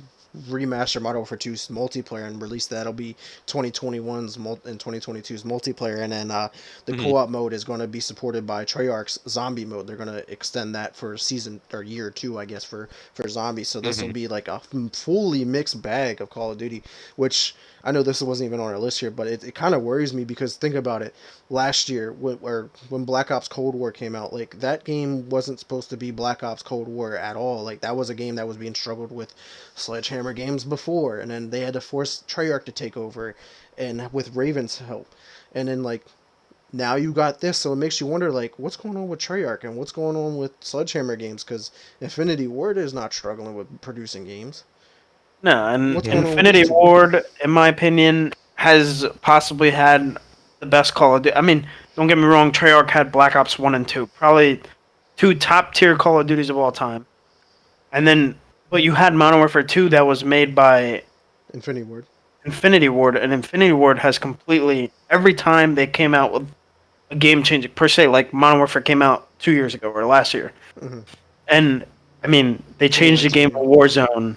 S1: remaster Modern Warfare 2's multiplayer and release that'll be 2021's and 2022's multiplayer, and then the
S2: Hmm.
S1: co-op mode is going to be supported by Treyarch's zombie mode. They're going to extend that for season or year 2, I guess, for zombies. So this will
S2: Hmm.
S1: be like a fully mixed bag of Call of Duty, which I know this wasn't even on our list here, but it kind of worries me because think about it. Last year, when Black Ops Cold War came out, like that game wasn't supposed to be Black Ops Cold War at all. Like that was a game that was being struggled with Sledgehammer Games before, and then they had to force Treyarch to take over, and with Raven's help, and then like now you got this, so it makes you wonder like what's going on with Treyarch and what's going on with Sledgehammer Games because Infinity Ward is not struggling with producing games.
S3: No, and
S1: What's going
S2: Yeah.
S1: on with these
S3: Infinity
S1: two?
S3: Ward, in my opinion, has possibly had the best Call of Duty. I mean, don't get me wrong, Treyarch had Black Ops 1 and 2, probably two top tier Call of Duties of all time. And then, but you had Modern Warfare 2 that was made by
S1: Infinity Ward.
S3: Infinity Ward, and Infinity Ward has completely, every time they came out with a game changing, per se, like Modern Warfare came out 2 years ago or last year.
S1: Mm-hmm.
S3: And, I mean, they changed the game
S1: 2019.
S3: for Warzone.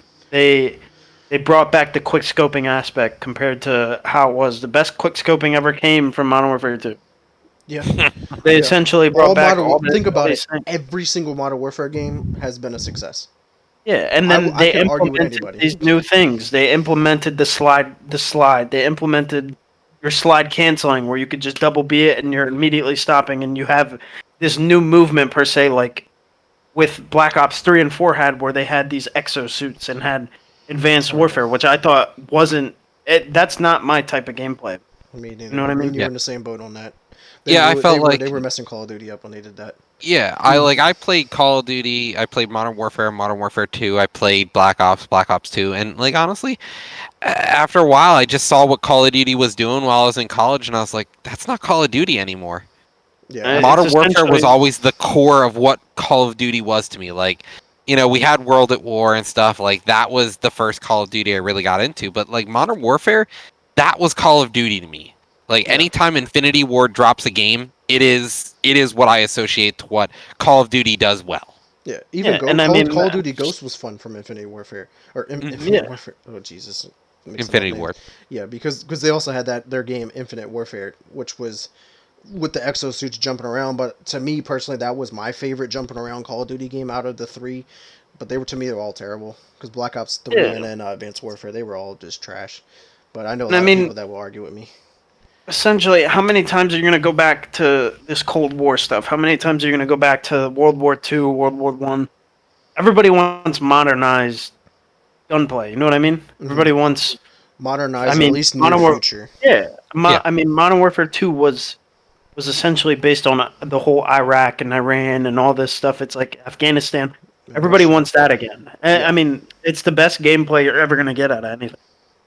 S3: They brought back the quick scoping aspect compared to how it was. The best quick scoping ever came from Modern Warfare 2.
S1: Yeah,
S3: They
S1: yeah.
S3: essentially brought
S1: All
S3: back
S1: modern.
S3: all,
S1: Think
S3: all
S1: about it.
S3: these things.
S1: Every single Modern Warfare game has been a success.
S3: Yeah, and
S1: I,
S3: then
S1: I
S3: they
S1: could argue with
S3: implemented
S1: anybody.
S3: these new things. They implemented the slide. They implemented your slide canceling where you could just double B it and you're immediately stopping and you have this new movement per se like with Black Ops 3 and 4 had where they had these exosuits and had advanced
S1: Right.
S3: warfare, which I thought wasn't that's not my type of gameplay.
S1: Me neither.
S3: You know what I
S1: Me and
S3: mean?
S1: you were
S2: Yeah.
S1: in the same boat on that.
S2: Yeah, I felt
S1: They
S2: like
S1: were messing Call of Duty up when they did that.
S2: yeah,
S3: Mm.
S2: I played Call of Duty, I played Modern Warfare, Modern Warfare 2, I played Black Ops, Black Ops 2, and like honestly, after a while I just saw what Call of Duty was doing while I was in college and I was like, that's not Call of Duty anymore.
S1: Yeah,
S3: It's
S2: Modern Warfare was
S3: essentially
S2: always the core of what Call of Duty was to me. Like, we had World at War and stuff. Like, that was the first Call of Duty I really got into. But like Modern Warfare, that was Call of Duty to me. Like
S1: yeah,
S2: anytime Infinity Ward drops a game, it is what I associate to what Call of Duty does well.
S1: yeah. Even
S3: yeah, and I mean
S1: Call of Duty Ghost was fun from Infinity Warfare or
S2: Mhm.
S1: Infinite
S3: yeah.
S1: Warfare. Oh Jesus, mixing up
S2: Infinity
S1: names.
S2: Ward.
S1: Yeah, because they also had their game Infinite Warfare, which was with the exosuits jumping around. But to me personally, that was my favorite jumping around Call of Duty game out of the three. But they were all terrible because Black Ops 3
S3: Yeah.
S1: and then Advanced Warfare, they were all just trash. But I know a
S3: And I
S1: lot of
S3: mean
S1: people that will argue with me.
S3: essentially, how many times are you going to go back to this Cold War stuff? How many times are you going to go back to World War II, World War One? Everybody wants modernized gunplay. You know what I mean?
S1: Hmm.
S3: Everybody wants. I
S1: Modernized or at
S3: mean,
S1: least near
S3: Modern War.
S1: future.
S3: Yeah,
S2: Yeah.
S3: I mean, Modern Warfare 2 was essentially based on the whole Iraq and Iran and all this stuff. It's like Afghanistan.
S1: And
S3: Everybody
S1: Russia.
S3: wants that again.
S1: Yeah.
S3: I mean, it's the best gameplay you're ever going to get out of anything.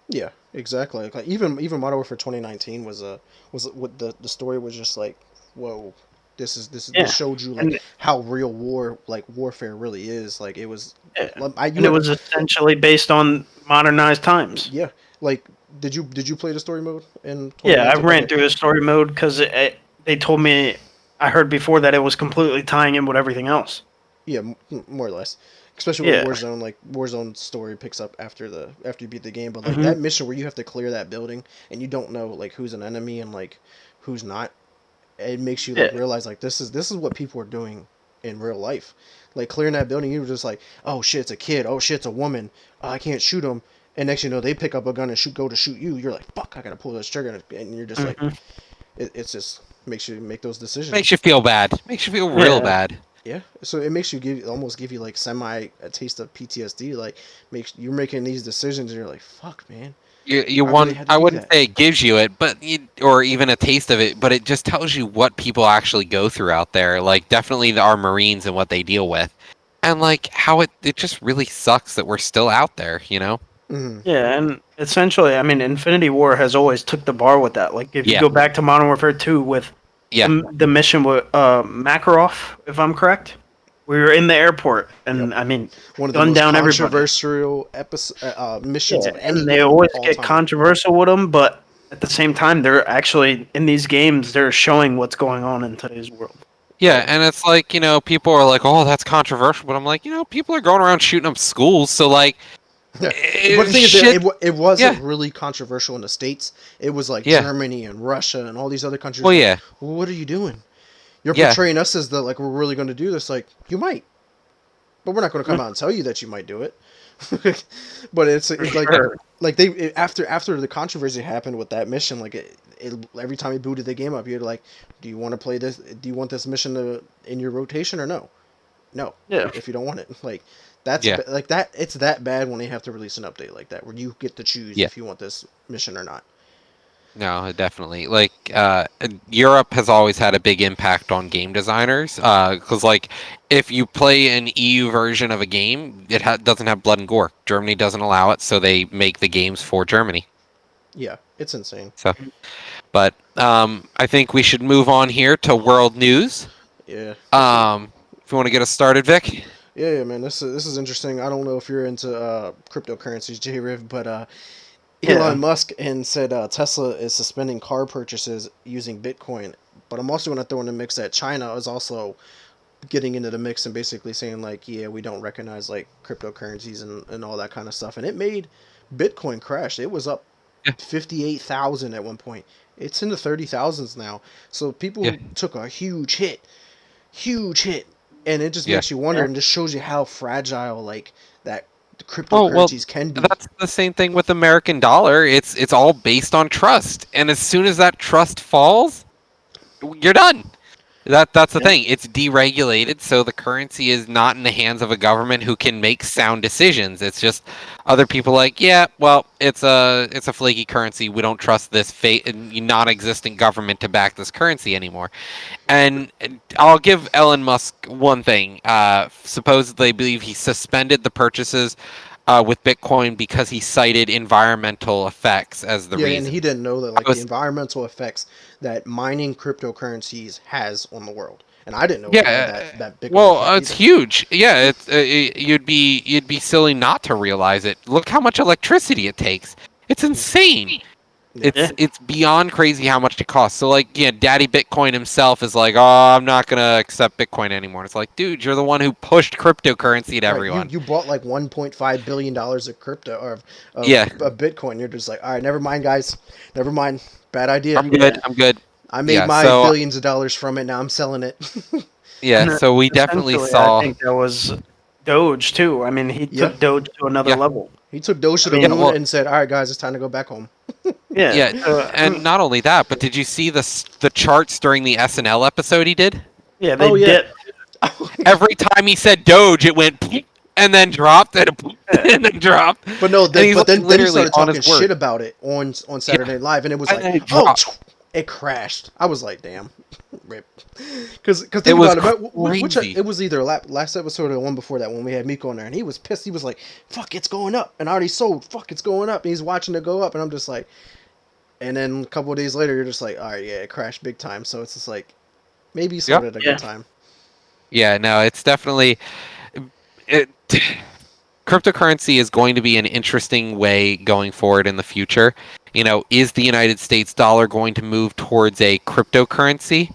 S1: Yeah, exactly. Like even Modern Warfare 2019 was what the story was just like, whoa, this
S3: Yeah,
S1: showed you like
S3: and
S1: how real warfare really is. Like it was,
S3: yeah,
S1: you
S3: and it
S1: had
S3: was essentially based on modernized times.
S1: yeah. Like did you play the story mode in
S3: Yeah, I
S1: 2019?
S3: ran
S1: Okay,
S3: through the story mode because they told me I heard before that it was completely tying in with everything else.
S1: yeah, more or less. Especially with
S3: Yeah.
S1: Warzone, like Warzone's story picks up after you beat the game, but like
S3: Hmm.
S1: that mission where you have to clear that building and you don't know like who's an enemy and like who's not, it makes you like
S3: Yeah.
S1: realize like this is what people are doing in real life. Like clearing that building, you were just like, oh shit, it's a kid. Oh shit, it's a woman. Oh, I can't shoot him. And next you know, they pick up a gun and go to shoot you. You're like, fuck, I gotta pull this trigger, and you're just like,
S3: Hmm.
S1: it's just makes you make those decisions.
S2: Makes you feel bad. Makes you feel real
S3: Yeah.
S2: bad.
S1: Yeah, so it makes you almost give you like semi a taste of PTSD. Like makes you're making these decisions and you're like, fuck, man,
S2: You
S1: I really
S2: want,
S1: had to
S2: I
S1: do
S2: wouldn't
S1: that.
S2: say it gives you it, but or even a taste of it, but it just tells you what people actually go through out there. Like definitely our Marines and what they deal with, and like how it just really sucks that we're still out there. You know?
S1: Hmm.
S3: Yeah, and essentially, I mean, Infinity War has always took the bar with that. Like, if you
S2: Yeah,
S3: go back to Modern Warfare 2 with
S2: yeah,
S3: the mission with Makarov, if I'm correct, we were in the airport,
S1: Yep,
S3: and I mean,
S1: one of the
S3: gunned
S1: most
S3: down everybody.
S1: controversial missions
S3: Yeah,
S1: of any
S3: and they
S1: game
S3: always
S1: all
S3: get
S1: time.
S3: controversial with them, but at the same time, they're actually in these games. They're showing what's going on in today's world.
S2: yeah.
S1: Oh,
S2: And it's like, people are like, "Oh, that's controversial," but I'm like, people are going around shooting up schools, so like,
S1: yeah. But the thing is,
S2: shit.
S1: it
S2: Yeah,
S1: wasn't really controversial in the States. It was like
S2: yeah.
S1: Germany and Russia and all these other countries.
S2: Well,
S1: Like,
S2: yeah,
S1: well, what are you doing? You're
S2: yeah,
S1: portraying us as the like we're really going to do this. Like, you might, but we're not going to come
S3: Yeah,
S1: out and tell you that you might do it. But
S3: for
S1: it's
S3: sure.
S1: like they after the controversy happened with that mission, like every time you booted the game up, you're like, do you want to play this? Do you want this mission in your rotation or no? No,
S3: Yeah.
S1: if you don't want it, like that's
S2: yeah,
S1: like that. It's that bad when they have to release an update like that where you get to choose
S2: yeah.
S1: if you want this mission or not.
S2: No, definitely. Like, Europe has always had a big impact on game designers. Because, like, if you play an EU version of a game, it doesn't have blood and gore. Germany doesn't allow it, so they make the games for Germany.
S1: Yeah, it's insane.
S2: So, but I think we should move on here to world news.
S1: Yeah,
S2: If you want to get us started, Vic.
S1: yeah, man. This is interesting. I don't know if you're into cryptocurrencies, JRiv, but
S3: Yeah.
S1: Elon Musk and said Tesla is suspending car purchases using Bitcoin. But I'm also going to throw in the mix that China is also getting into the mix and basically saying like, yeah, we don't recognize like cryptocurrencies and all that kind of stuff. And it made Bitcoin crash. It was up
S2: Yeah,
S1: 58,000 at one point. It's in the 30,000s now. So
S2: yeah,
S1: people took a huge hit, and it just
S2: yeah.
S1: makes you wonder
S3: Yeah.
S1: and just shows you how fragile like that
S2: Oh well,
S1: cryptocurrencies can be.
S2: that's the same thing with American dollar. It's all based on trust, and as soon as that trust falls, you're done. That's the
S3: Yeah.
S2: thing. It's deregulated, so the currency is not in the hands of a government who can make sound decisions. It's just other people like, yeah, well, it's a flaky currency. We don't trust this non-existent government to back this currency anymore. And I'll give Elon Musk one thing. Supposedly, I believe he suspended the purchases with Bitcoin because he cited environmental effects as the
S1: Yeah, and he
S2: reason.
S1: didn't know that
S2: I
S1: like the
S2: was,
S1: environmental effects that mining cryptocurrencies has on the world, and I didn't know it had
S2: yeah,
S1: that big of an
S2: well,
S1: effect
S2: it's
S1: either.
S2: huge. Yeah, you'd be silly not to realize it. Look how much electricity it takes. It's insane.
S1: Yeah,
S2: It's
S3: Yeah.
S2: it's beyond crazy how much it costs. So like, yeah, Daddy Bitcoin himself is like, oh, I'm not gonna accept Bitcoin anymore. It's like, dude, you're the one who pushed cryptocurrency to
S1: right. You
S2: everyone.
S1: you bought like 1.5 billion dollars of crypto or
S2: Yeah,
S1: of Bitcoin. You're just like, all right, never mind, guys, never mind, bad idea.
S2: I'm good.
S3: Yeah.
S2: I'm good.
S1: I made
S2: Yeah.
S1: my
S2: So
S1: billions of dollars from it. Now I'm selling it.
S2: yeah.
S3: And
S2: So we definitely
S3: essentially, I
S2: saw.
S3: think that was Doge too. I mean, he
S1: Yeah,
S3: took Doge to another
S2: Yeah.
S3: level.
S1: he took Doge to
S3: I
S1: the
S3: mean,
S2: Yeah.
S1: moon
S2: Well.
S1: and said, all right, guys, it's time to go back home.
S3: yeah.
S2: Yeah.
S3: So, I
S2: And
S3: mean,
S2: not only that, but did you see the charts during the SNL episode he did?
S3: yeah, they
S1: Oh yeah.
S3: dipped.
S2: Every time he said Doge, it went and then dropped
S3: Yeah.
S2: and then dropped.
S1: But no,
S2: And he's
S1: but
S2: like
S1: then he
S2: literally
S1: started
S2: on
S1: talking
S2: his word.
S1: shit about it on Saturday
S2: Yeah.
S1: Night Live, and it was
S2: And
S1: like,
S2: then it
S1: oh,
S2: dropped.
S1: it crashed. I was like, damn, rip. Because
S2: It
S1: think
S2: was
S1: about it, which
S2: crazy.
S1: it was either last episode or the one before that when we had Miko in there, and he was pissed. He was like, fuck, it's going up, and I already sold. Fuck, it's going up. And he's watching it go up, and I'm just like, and then a couple of days later, you're just like, all right, yeah, it crashed big time. So it's just like maybe he sold
S2: Yep.
S1: it at a
S3: Yeah.
S1: good time.
S2: Yeah. No, it's definitely it. Cryptocurrency is going to be an interesting way going forward in the future. Is the United States dollar going to move towards a cryptocurrency?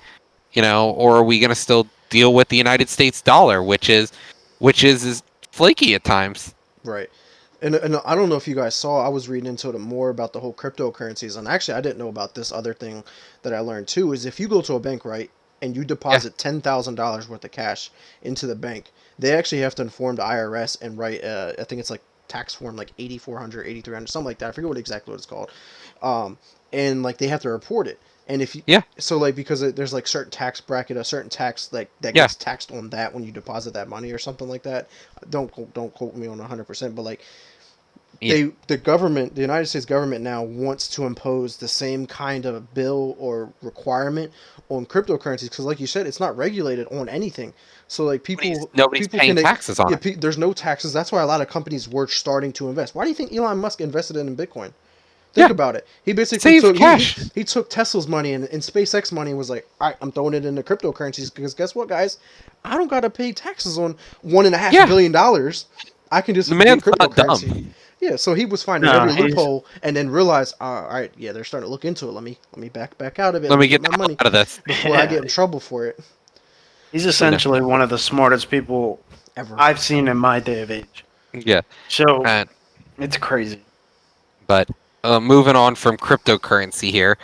S2: Or are we going to still deal with the United States dollar, which is flaky at times?
S1: Right. And I don't know if you guys saw, I was reading into it more about the whole cryptocurrencies. And actually, I didn't know about this other thing that I learned too is if you go to a bank, right, and you
S2: Yeah.
S1: deposit $10,000 worth of cash into the bank, they actually have to inform the IRS and write, I think it's like tax form like 8400, 8300, something like that. I forget exactly what it's called. And like they have to report it. And if you, so like because there's like certain tax bracket, a certain tax like that gets taxed on that when you deposit that money or something like that. Don't quote me on 100%, but like the government, the United States government now wants to impose the same kind of bill or requirement on cryptocurrencies because, like you said, it's not regulated on anything. So like
S2: nobody's paying taxes on it.
S1: There's no taxes. That's why a lot of companies were starting to invest. Why do you think Elon Musk invested in Bitcoin? Think about it. He basically he took Tesla's money and SpaceX money and was like, all right, I'm throwing it into cryptocurrencies because guess what, guys? I don't got to pay taxes on $1.5 billion. I can just
S2: the man's
S1: cryptocurrency.
S2: Not dumb.
S1: Yeah, so he was finding every loophole and then realized, all right, they're starting to look into it. Let me back out of it.
S2: Let me get
S1: my money
S2: out of this
S1: before I get in trouble for it.
S3: He's essentially one of the smartest people ever I've seen in my day of age.
S2: Yeah.
S3: So it's crazy.
S2: But moving on from cryptocurrency here,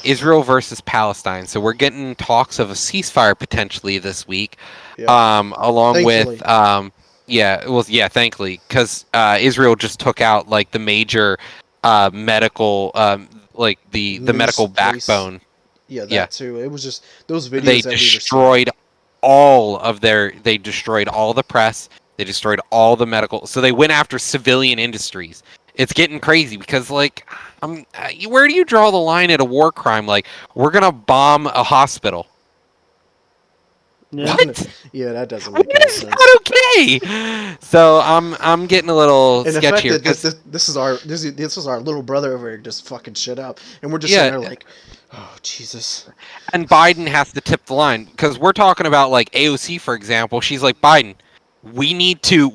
S2: Israel versus Palestine. So we're getting talks of a ceasefire potentially this week, along
S1: Thankfully.
S2: with thankfully, because Israel just took out like the major medical, like the medical backbone.
S1: Yeah, too. It was just those videos
S2: they destroyed they destroyed all the press. They destroyed all the medical. So they went after civilian industries. It's getting crazy because, like, where do you draw the line at a war crime? Like, we're gonna bomb a hospital.
S3: Yeah.
S2: What?
S1: Yeah, that doesn't make any sense.
S2: Not okay. So I'm getting a little sketchy here.
S1: This is our little brother over here just fucking shit up, and we're just sitting there like, oh Jesus.
S2: And Biden has to tip the line because we're talking about like AOC, for example. She's like, Biden, we need to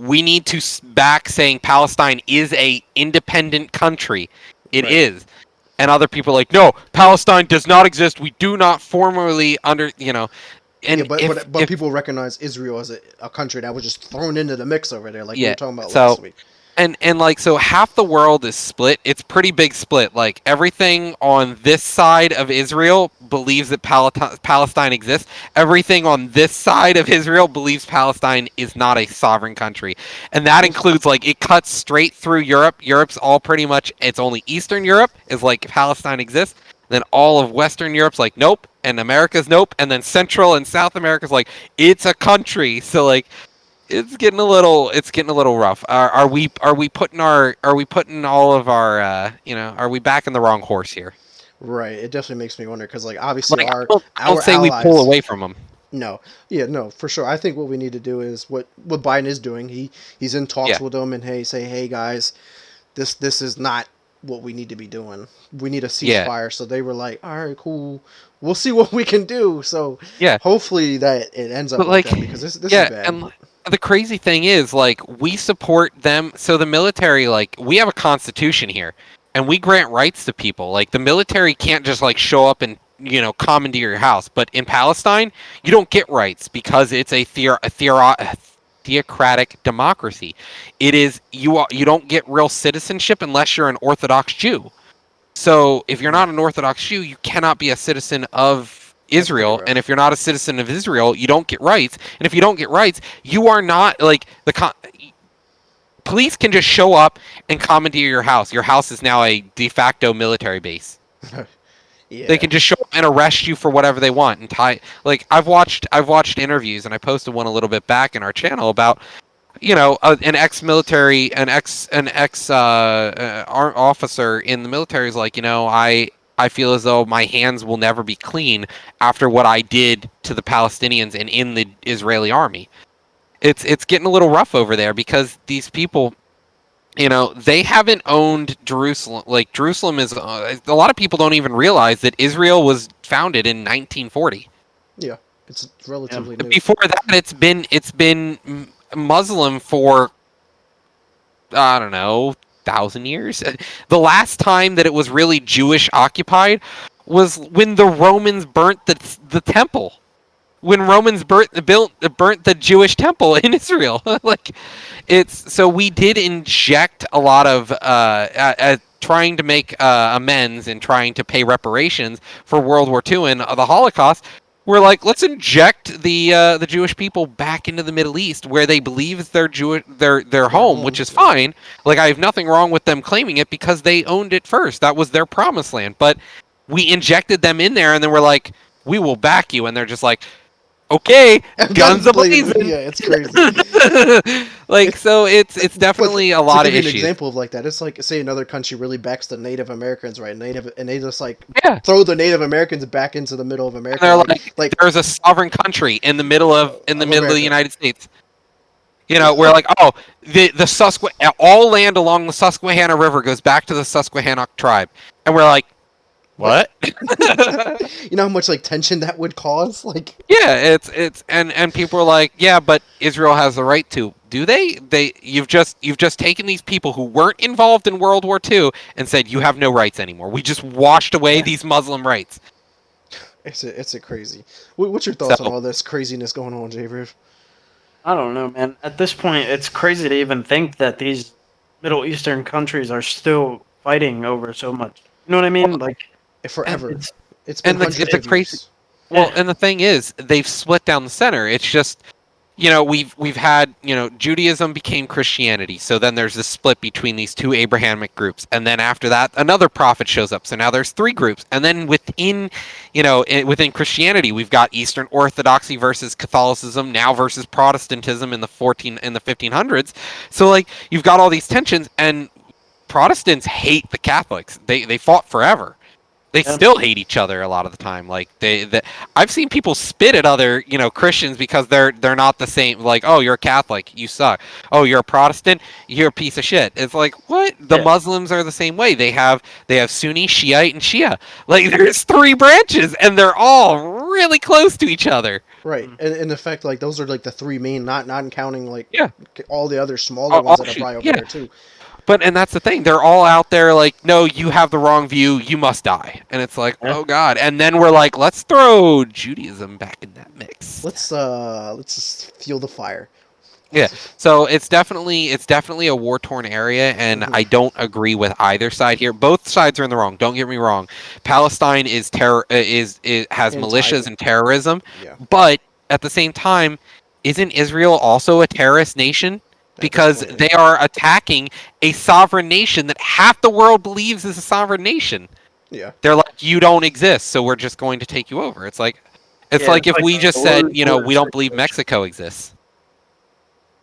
S2: back saying Palestine is a independent country. It is. And other people are like, no, Palestine does not exist. We do not formally And
S1: but people recognize Israel as a country that was just thrown into the mix over there, like we were talking about last week.
S2: And like, so half the world is split. It's pretty big split. Like, everything on this side of Israel believes that Palestine exists. Everything on this side of Israel believes Palestine is not a sovereign country. And that includes, like, it cuts straight through Europe. Europe's all pretty much, it's only Eastern Europe is like Palestine exists. Then all of Western Europe's like, nope. And America's nope. And then Central and South America's like, it's a country. So, like, it's getting a little rough. Are we putting all of our are we backing the wrong horse here?
S1: Right. It definitely makes me wonder because, like, obviously
S2: I don't say
S1: allies,
S2: we pull away from them.
S1: No, for sure. I think what we need to do is what Biden is doing. He's in talks with them and hey guys, this is not what we need to be doing. We need a ceasefire. So they were like, all right, cool. We'll see what we can do. So hopefully that it ends up like that because this is bad.
S2: And the crazy thing is, like, we support them. So the military, like, we have a constitution here, and we grant rights to people. Like, the military can't just, like, show up and, commandeer your house. But in Palestine, you don't get rights because it's a theocratic democracy. It is, you don't get real citizenship unless you're an Orthodox Jew. So if you're not an Orthodox Jew, you cannot be a citizen of Israel, and if you're not a citizen of Israel, you don't get rights. And if you don't get rights, you are not, like, police can just show up and commandeer your house. Your house is now a de facto military base. They can just show up and arrest you for whatever they want and like, I've watched interviews, and I posted one a little bit back in our channel about an ex-military, an ex officer in the military is like, I feel as though my hands will never be clean after what I did to the Palestinians and in the Israeli army. It's getting a little rough over there because these people, they haven't owned Jerusalem. Like, Jerusalem is, a lot of people don't even realize that Israel was founded in 1940.
S1: Yeah, it's relatively new.
S2: Before that, it's been Muslim for, I don't know, 1,000 years. The last time that it was really Jewish occupied was when the Romans burnt the temple. When Romans burnt the Jewish temple in Israel. Like, so we did inject a lot of trying to make amends and trying to pay reparations for World War II and the Holocaust. we're like, let's inject the Jewish people back into the Middle East where they believe it's their home, which is fine. Like, I have nothing wrong with them claiming it because they owned it first. That was their promised land. But we injected them in there, and then we're like, we will back you, and they're just like, okay, guns a-blazing.
S1: Yeah, it's crazy.
S2: Like, so it's definitely a lot of
S1: issues. To give you
S2: issues.
S1: an example of like that, it's like, say another country really backs the Native Americans, right? And they just like
S2: Yeah.
S1: throw the Native Americans back into the middle of America.
S2: And they're like, there's a sovereign country in the middle of the United States. You know, we're like, oh, the all land along the Susquehanna River goes back to the Susquehannock tribe, and we're like, what?
S1: You know how much like tension that would cause? Like,
S2: yeah, it's and people are like, yeah, but Israel has the right to. Do they? You've just taken these people who weren't involved in World War II and said you have no rights anymore. We just washed away these Muslim rights.
S1: It's a crazy. What's your thoughts on all this craziness going on, J-Riv?
S3: I don't know, man. At this point, it's crazy to even think that these Middle Eastern countries are still fighting over so much. You know what I mean? Like
S1: forever. It's been hundreds of years.
S2: Crazy. Well, and the thing is, they've split down the center. It's just, you know, we've had, you know, Judaism became Christianity. So then there's this split between these two Abrahamic groups. And then after that, another prophet shows up. So now there's three groups. And then within, you know, within Christianity, we've got Eastern Orthodoxy versus Catholicism, now versus Protestantism in the 1500s. So like, you've got all these tensions, and Protestants hate the Catholics. They fought forever. They still hate each other a lot of the time. Like I've seen people spit at other, you know, Christians because they're not the same. Like, oh, you're a Catholic, you suck. Oh, you're a Protestant, you're a piece of shit. It's like, what? The Muslims are the same way. They have Sunni, Shiite, and Shia. Like, there's three branches, and they're all really close to each other.
S1: Right, and in effect, like those are like the three main, not counting like all the other smaller ones that are probably over there too.
S2: And that's the thing. They're all out there like, no, you have the wrong view. You must die. And it's like, oh God. And then we're like, let's throw Judaism back in that mix.
S1: Let's just fuel the fire.
S2: Yeah. So it's definitely a war-torn area, and I don't agree with either side here. Both sides are in the wrong. Don't get me wrong. Palestine has militias and terrorism, but at the same time, isn't Israel also a terrorist nation? Because they are attacking a sovereign nation that half the world believes is a sovereign nation.
S1: Yeah.
S2: They're like, you don't exist, so we're just going to take you over. It's like if we just said, you know, we don't believe Mexico exists.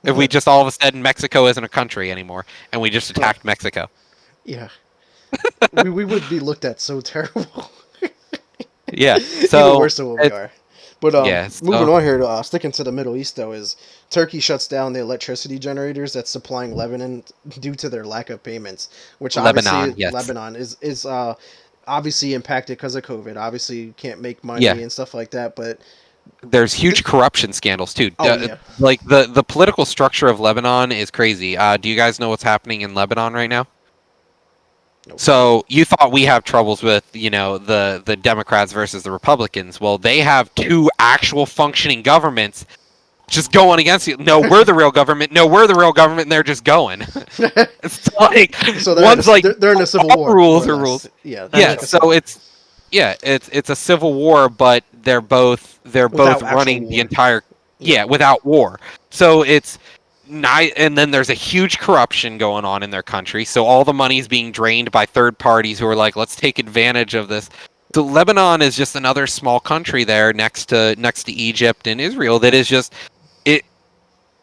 S2: If we just all of a sudden Mexico isn't a country anymore, and we just attacked Mexico.
S1: Yeah. we would be looked at so terrible.
S2: Yeah. So
S1: even worse than what we are. But moving on here, sticking to the Middle East, though, is Turkey shuts down the electricity generators that's supplying Lebanon due to their lack of payments, which Lebanon is obviously impacted because of COVID. Obviously, you can't make money and stuff like that, but
S2: there's huge corruption scandals, too. Like, the political structure of Lebanon is crazy. Do you guys know what's happening in Lebanon right now? So you thought we have troubles with, you know, the Democrats versus the Republicans. Well, they have two actual functioning governments just going against you. No, we're the real government. No, we're the real government, and they're just going. It's like, one's like,
S1: they're in a civil war.
S2: Rules are rules.
S1: Yeah.
S2: So it's a civil war, but they're both running the entire without war. So it's. And then there's a huge corruption going on in their country, so all the money's being drained by third parties who are like, let's take advantage of this. So Lebanon is just another small country there next to Egypt and Israel that is just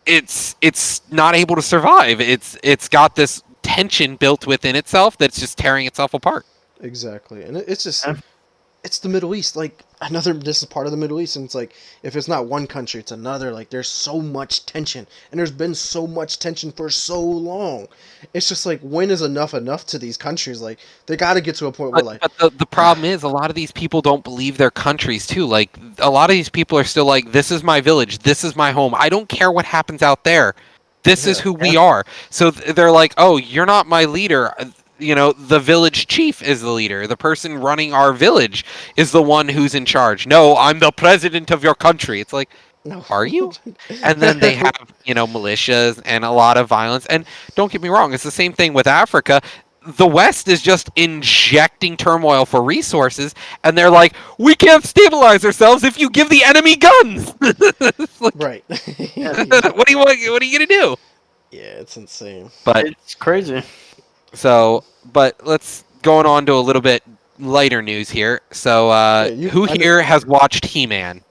S2: it's not able to survive. It's got this tension built within itself that's just tearing itself apart.
S1: Exactly, and it's just it's the Middle East. Like this is part of the Middle East, and it's like if it's not one country, it's another. Like there's so much tension, and there's been so much tension for so long. It's just like, when is enough to these countries? Like they got to get to a point where like.
S2: But the problem is, a lot of these people don't believe their countries too. Like a lot of these people are still like, this is my village, this is my home. I don't care what happens out there. This is who we are. So they're like, oh, you're not my leader. You know, the village chief is the leader. The person running our village is the one who's in charge. No, I'm the president of your country. It's like, no. Are you? And then they have, you know, militias and a lot of violence. And don't get me wrong, it's the same thing with Africa. the West is just injecting turmoil for resources, and they're like, we can't stabilize ourselves if you give the enemy guns. Like,
S1: Right.
S2: what do you want? What are you gonna do?
S1: Yeah, it's insane.
S2: But
S3: It's crazy.
S2: but let's going on to a little bit lighter news here. So,
S1: Yeah,
S2: who here has watched He-Man?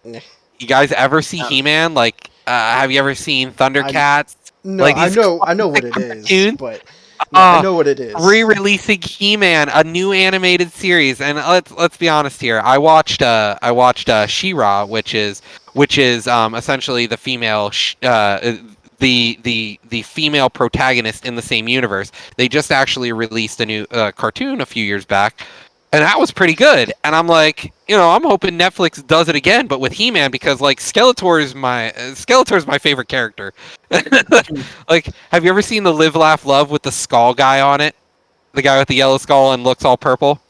S1: Nah.
S2: You guys ever see He-Man? Like, have you ever seen Thundercats?
S1: No,
S2: Like
S1: I
S2: these
S1: know what it is,
S2: cartoons?
S1: but no, I know what it is.
S2: Re-releasing He-Man, a new animated series, and let's be honest here. I watched She-Ra, which is essentially the female the female protagonist in the same universe. They just actually released a new cartoon a few years back, and that was pretty good. And I'm like, I'm hoping Netflix does it again, but with He-Man, because like Skeletor's my favorite character. Like, have you ever seen the Live Laugh Love with the skull guy on it? The guy with the yellow skull and looks all purple.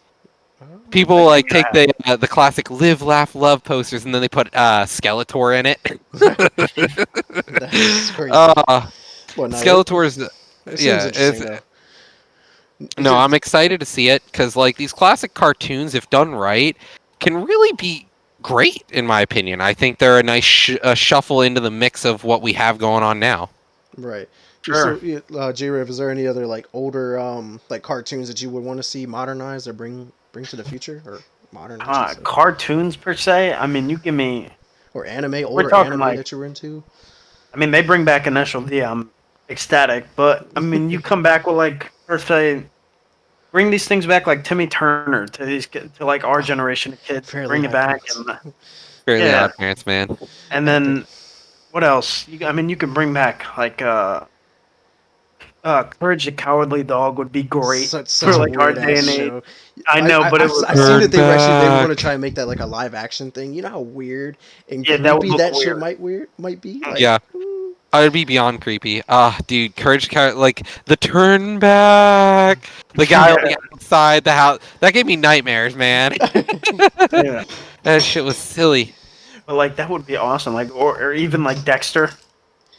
S2: People like take the classic Live Laugh Love posters and then they put Skeletor in it.
S1: That's crazy. Well, no,
S2: Skeletor's
S1: it seems interesting, though.
S2: No, I'm excited to see it because like these classic cartoons, if done right, can really be great in my opinion. I think they're a nice shuffle into the mix of what we have going on now.
S1: Right.
S3: Sure.
S1: So, J-Rev, is there any other like older like cartoons that you would want to see modernized or bring to the future or modern?
S3: Cartoons per se. I mean, you give me.
S1: Or anime,
S3: We're
S1: older
S3: talking
S1: anime
S3: like-
S1: that you were into.
S3: I mean, they bring back Initial D. I'm ecstatic, but I mean, you come back with like per se. Bring these things back like Timmy Turner to like our generation of kids.
S1: Fairly
S3: Bring it
S1: Odd
S3: back
S1: Parents.
S2: Fairly
S3: Yeah.
S2: Odd Parents, man.
S3: and then what else? I mean, you can bring back like Courage the Cowardly Dog would be great
S1: Such
S3: for
S1: a
S3: like our
S1: weird
S3: day
S1: ass
S3: and age.
S1: show.
S3: I know, but
S1: I've
S3: it was
S1: seen that they were going to
S2: back.
S1: try and make that like a live action thing. You know how weird and
S3: Yeah, that would
S1: creepy
S3: look
S1: that shit
S3: weird.
S1: might be. Like,
S2: Yeah. I'd be beyond creepy. Dude, like the turn back, the guy on the outside the house. That gave me nightmares, man.
S3: Yeah.
S2: That shit was silly.
S3: But like that would be awesome. Like or even like Dexter,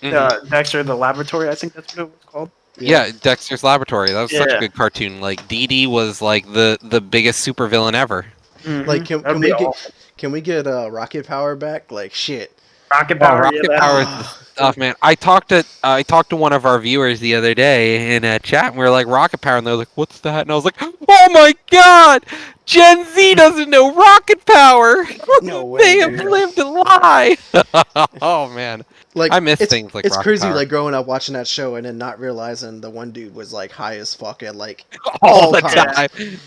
S3: Dexter the Laboratory. I think that's what it was called.
S2: Yeah, Dexter's Laboratory. That was such a
S3: Yeah.
S2: good cartoon. Like Dee was like the biggest supervillain ever.
S1: Like, can
S3: That'd
S1: we
S3: be
S1: get
S3: awesome.
S1: Rocket Power back? Like, shit.
S3: Rocket Power?
S2: Rocket
S3: yeah,
S2: Power is the stuff, man. I talked to one of our viewers the other day in a chat, and we were like, Rocket Power, and they're like, what's that? And I was like, oh my god! Gen Z doesn't know Rocket Power!
S1: No way,
S2: They have
S1: dude.
S2: lived a lie! Oh, man.
S1: Like,
S2: I miss things like
S1: it's
S2: Rocket
S1: crazy,
S2: Power.
S1: like growing up watching that show and then not realizing the one dude was like high as fuck at like
S2: All the
S1: time.
S2: time.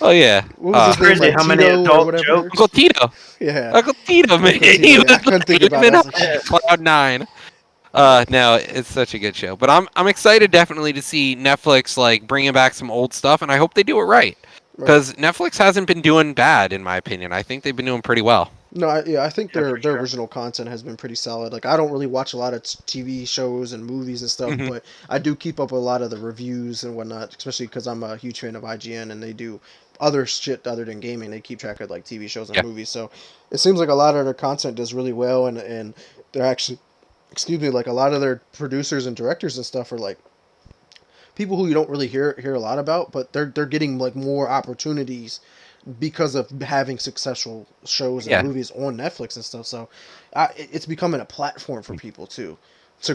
S2: Oh, yeah.
S1: What was his name?
S3: Crazy
S1: Like,
S3: how many
S1: Tito or
S3: adult
S1: whatever?
S3: jokes-
S2: Uncle Tito.
S1: Yeah.
S2: Uncle Tito, man.
S1: Tito,
S2: He
S1: yeah,
S2: was
S1: I couldn't think about
S2: living
S1: that.
S2: on Cloud 9. No, it's such a good show. But I'm excited definitely to see Netflix like bringing back some old stuff, and I hope they do it right. Because Netflix hasn't been doing bad, in my opinion. I think they've been doing pretty well.
S1: No, I think
S3: Yeah,
S1: their
S3: for sure.
S1: original content has been pretty solid. Like, I don't really watch a lot of TV shows and movies and stuff,
S2: Mhm.
S1: but I do keep up with a lot of the reviews and whatnot, especially because I'm a huge fan of IGN and they do other shit other than gaming. They keep track of like TV shows and
S2: Yeah.
S1: movies, so it seems like a lot of their content does really well, and they're actually, excuse me, like a lot of their producers and directors and stuff are like people who you don't really hear a lot about, but they're getting like more opportunities because of having successful shows and
S2: Yeah.
S1: movies on Netflix and stuff. So it's becoming a platform for people to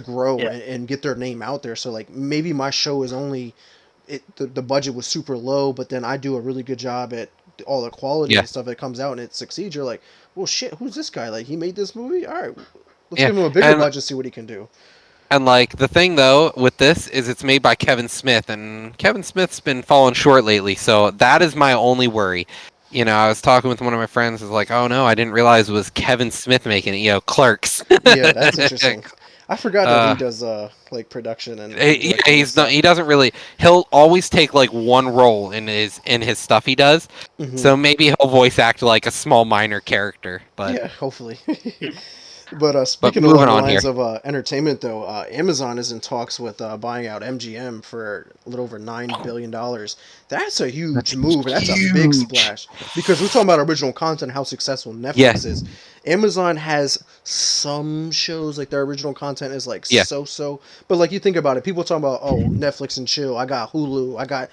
S1: grow
S3: Yeah.
S1: and get their name out there. So like maybe my show is only the budget was super low, but then I do a really good job at all the quality
S2: Yeah.
S1: and stuff that comes out and it succeeds. You're like, well, shit, who's this guy? Like, he made this movie. All right, let's
S2: Yeah,
S1: give him a bigger
S2: and-
S1: budget, see what he can do.
S2: And like the thing though with this is it's made by Kevin Smith, and Kevin Smith's been falling short lately. So that is my only worry. I was talking with one of my friends. Was like, oh no, I didn't realize it was Kevin Smith making it. Clerks.
S1: Yeah, that's interesting. I forgot that he does like production and
S2: He doesn't really. He'll always take like one role in his stuff he does.
S1: Mhm.
S2: So maybe he'll voice act like a small minor character. But
S1: yeah, hopefully. But
S2: But
S1: speaking
S2: moving
S1: along the
S2: on here.
S1: lines of entertainment, though, Amazon is in talks with buying out MGM for a little over $9 billion. That's a huge
S2: That's
S1: move. That's a big
S2: huge.
S1: splash because we're talking about original content, how successful
S2: Yeah.
S1: Netflix is. Amazon has some shows like their original content is like
S2: Yeah.
S1: so, but like you think about it, people talking about Netflix and chill. I got Hulu. I got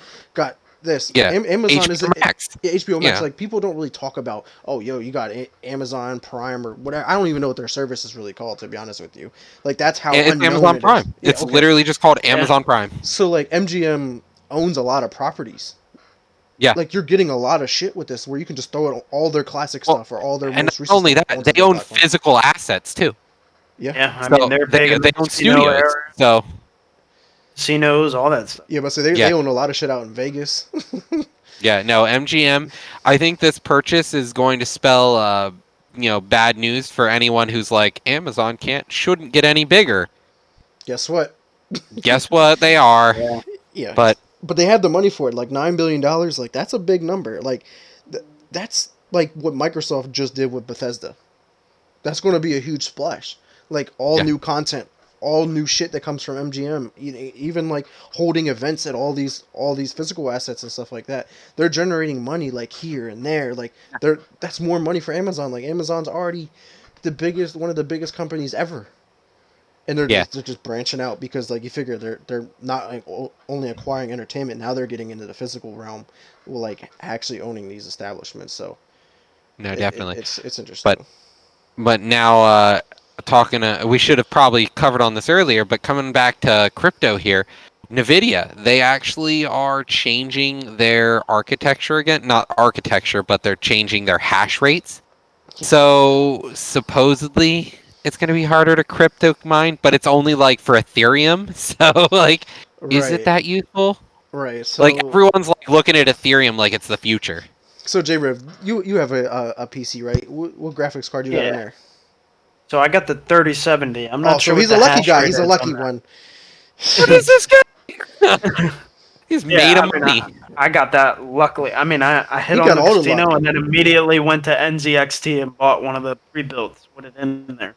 S1: this.
S2: Yeah.
S1: Amazon is
S2: HBO Max.
S1: HBO Max.
S2: Yeah.
S1: Like people don't really talk about, you got Amazon Prime or whatever. I don't even know what their service is really called, to be honest with you. Like that's how
S2: It's
S1: unknown
S2: Amazon
S1: it is.
S2: Prime.
S1: Yeah,
S2: It's
S1: okay.
S2: literally just called
S3: Yeah.
S2: Amazon Prime.
S1: So like MGM owns a lot of properties.
S2: Yeah.
S1: Like you're getting a lot of shit with this, where you can just throw it all their classic
S2: Well,
S1: stuff or all their
S2: and
S1: most
S2: not
S1: recent
S2: only
S1: stuff
S2: that,
S1: onto
S2: they
S1: their
S2: own
S1: platform.
S2: physical assets too.
S1: Yeah,
S3: Yeah, I
S2: So
S3: mean they're big in
S2: they
S3: the
S2: own
S3: casino
S2: studios.
S3: area,
S2: So
S3: casinos, all that stuff.
S1: yeah, but so
S2: yeah.
S1: they own a lot of shit out in Vegas.
S2: Yeah, no, MGM. I think this purchase is going to spell, bad news for anyone who's like Amazon shouldn't get any bigger.
S1: Guess what?
S2: Guess what? They are.
S3: Yeah.
S1: Yeah,
S2: But
S1: but they have the money for it. Like $9 billion. Like that's a big number. Like that's like what Microsoft just did with Bethesda. That's going to be a huge splash. Like all
S2: Yeah.
S1: new content, all new shit that comes from MGM, even like holding events at all these physical assets and stuff like that. They're generating money like here and there. Like that's more money for Amazon. Like Amazon's already one of the biggest companies ever. And
S2: yeah,
S1: they're just branching out because like you figure they're not like, only acquiring entertainment, now they're getting into the physical realm, like actually owning these establishments. So
S2: no, definitely.
S1: it's
S2: But
S1: interesting.
S2: now talking, we should have probably covered on this earlier. But coming back to crypto here, Nvidia, they actually are changing their architecture again. Not architecture, but they're changing their hash rates. So supposedly it's going to be harder to crypto mine, but it's only like for Ethereum. So like, is it
S1: Right,
S2: that useful?
S1: right.
S2: Like
S1: So
S2: everyone's like looking at Ethereum like it's the future.
S1: J-Riv, you have a PC, right? What graphics card you got in
S3: Yeah.
S1: there?
S3: So I got the 3070. I'm
S1: Oh,
S3: not sure
S1: so
S3: what
S1: he's a
S3: the
S1: lucky
S3: hash
S1: guy.
S3: rate
S1: He's a
S3: is
S1: lucky
S3: on that.
S1: one.
S2: What is this guy? He's
S3: Yeah,
S2: made
S3: I
S2: of
S3: mean,
S2: money.
S3: I got that luckily. I mean, I hit
S1: He
S3: on
S1: got
S3: the
S1: all the
S3: casino
S1: luck.
S3: and then immediately went to NZXT and bought one of the pre-builds with it in there.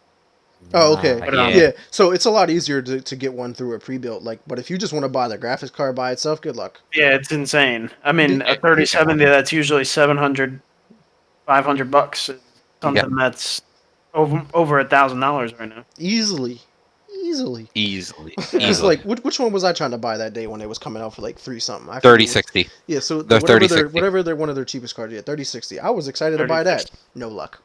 S1: Oh, okay.
S3: But
S2: Yeah.
S1: Yeah, so it's a lot easier to get one through a pre-built. Like, but if you just want to buy the graphics card by itself, good luck.
S3: yeah, it's insane. I mean,
S1: Be-
S3: a 3070 that's usually 700, $500 is
S2: Yeah.
S3: something that's over $1,000 right now.
S1: Easily.
S2: Easily.
S1: Because like, which one was I trying to buy that day when it was coming out for like three something? I forget
S2: 3060.
S1: Yeah, so
S2: The
S1: whatever
S2: 3060.
S1: they're one of their cheapest cards. Yeah, 3060. I was excited to buy that. No luck.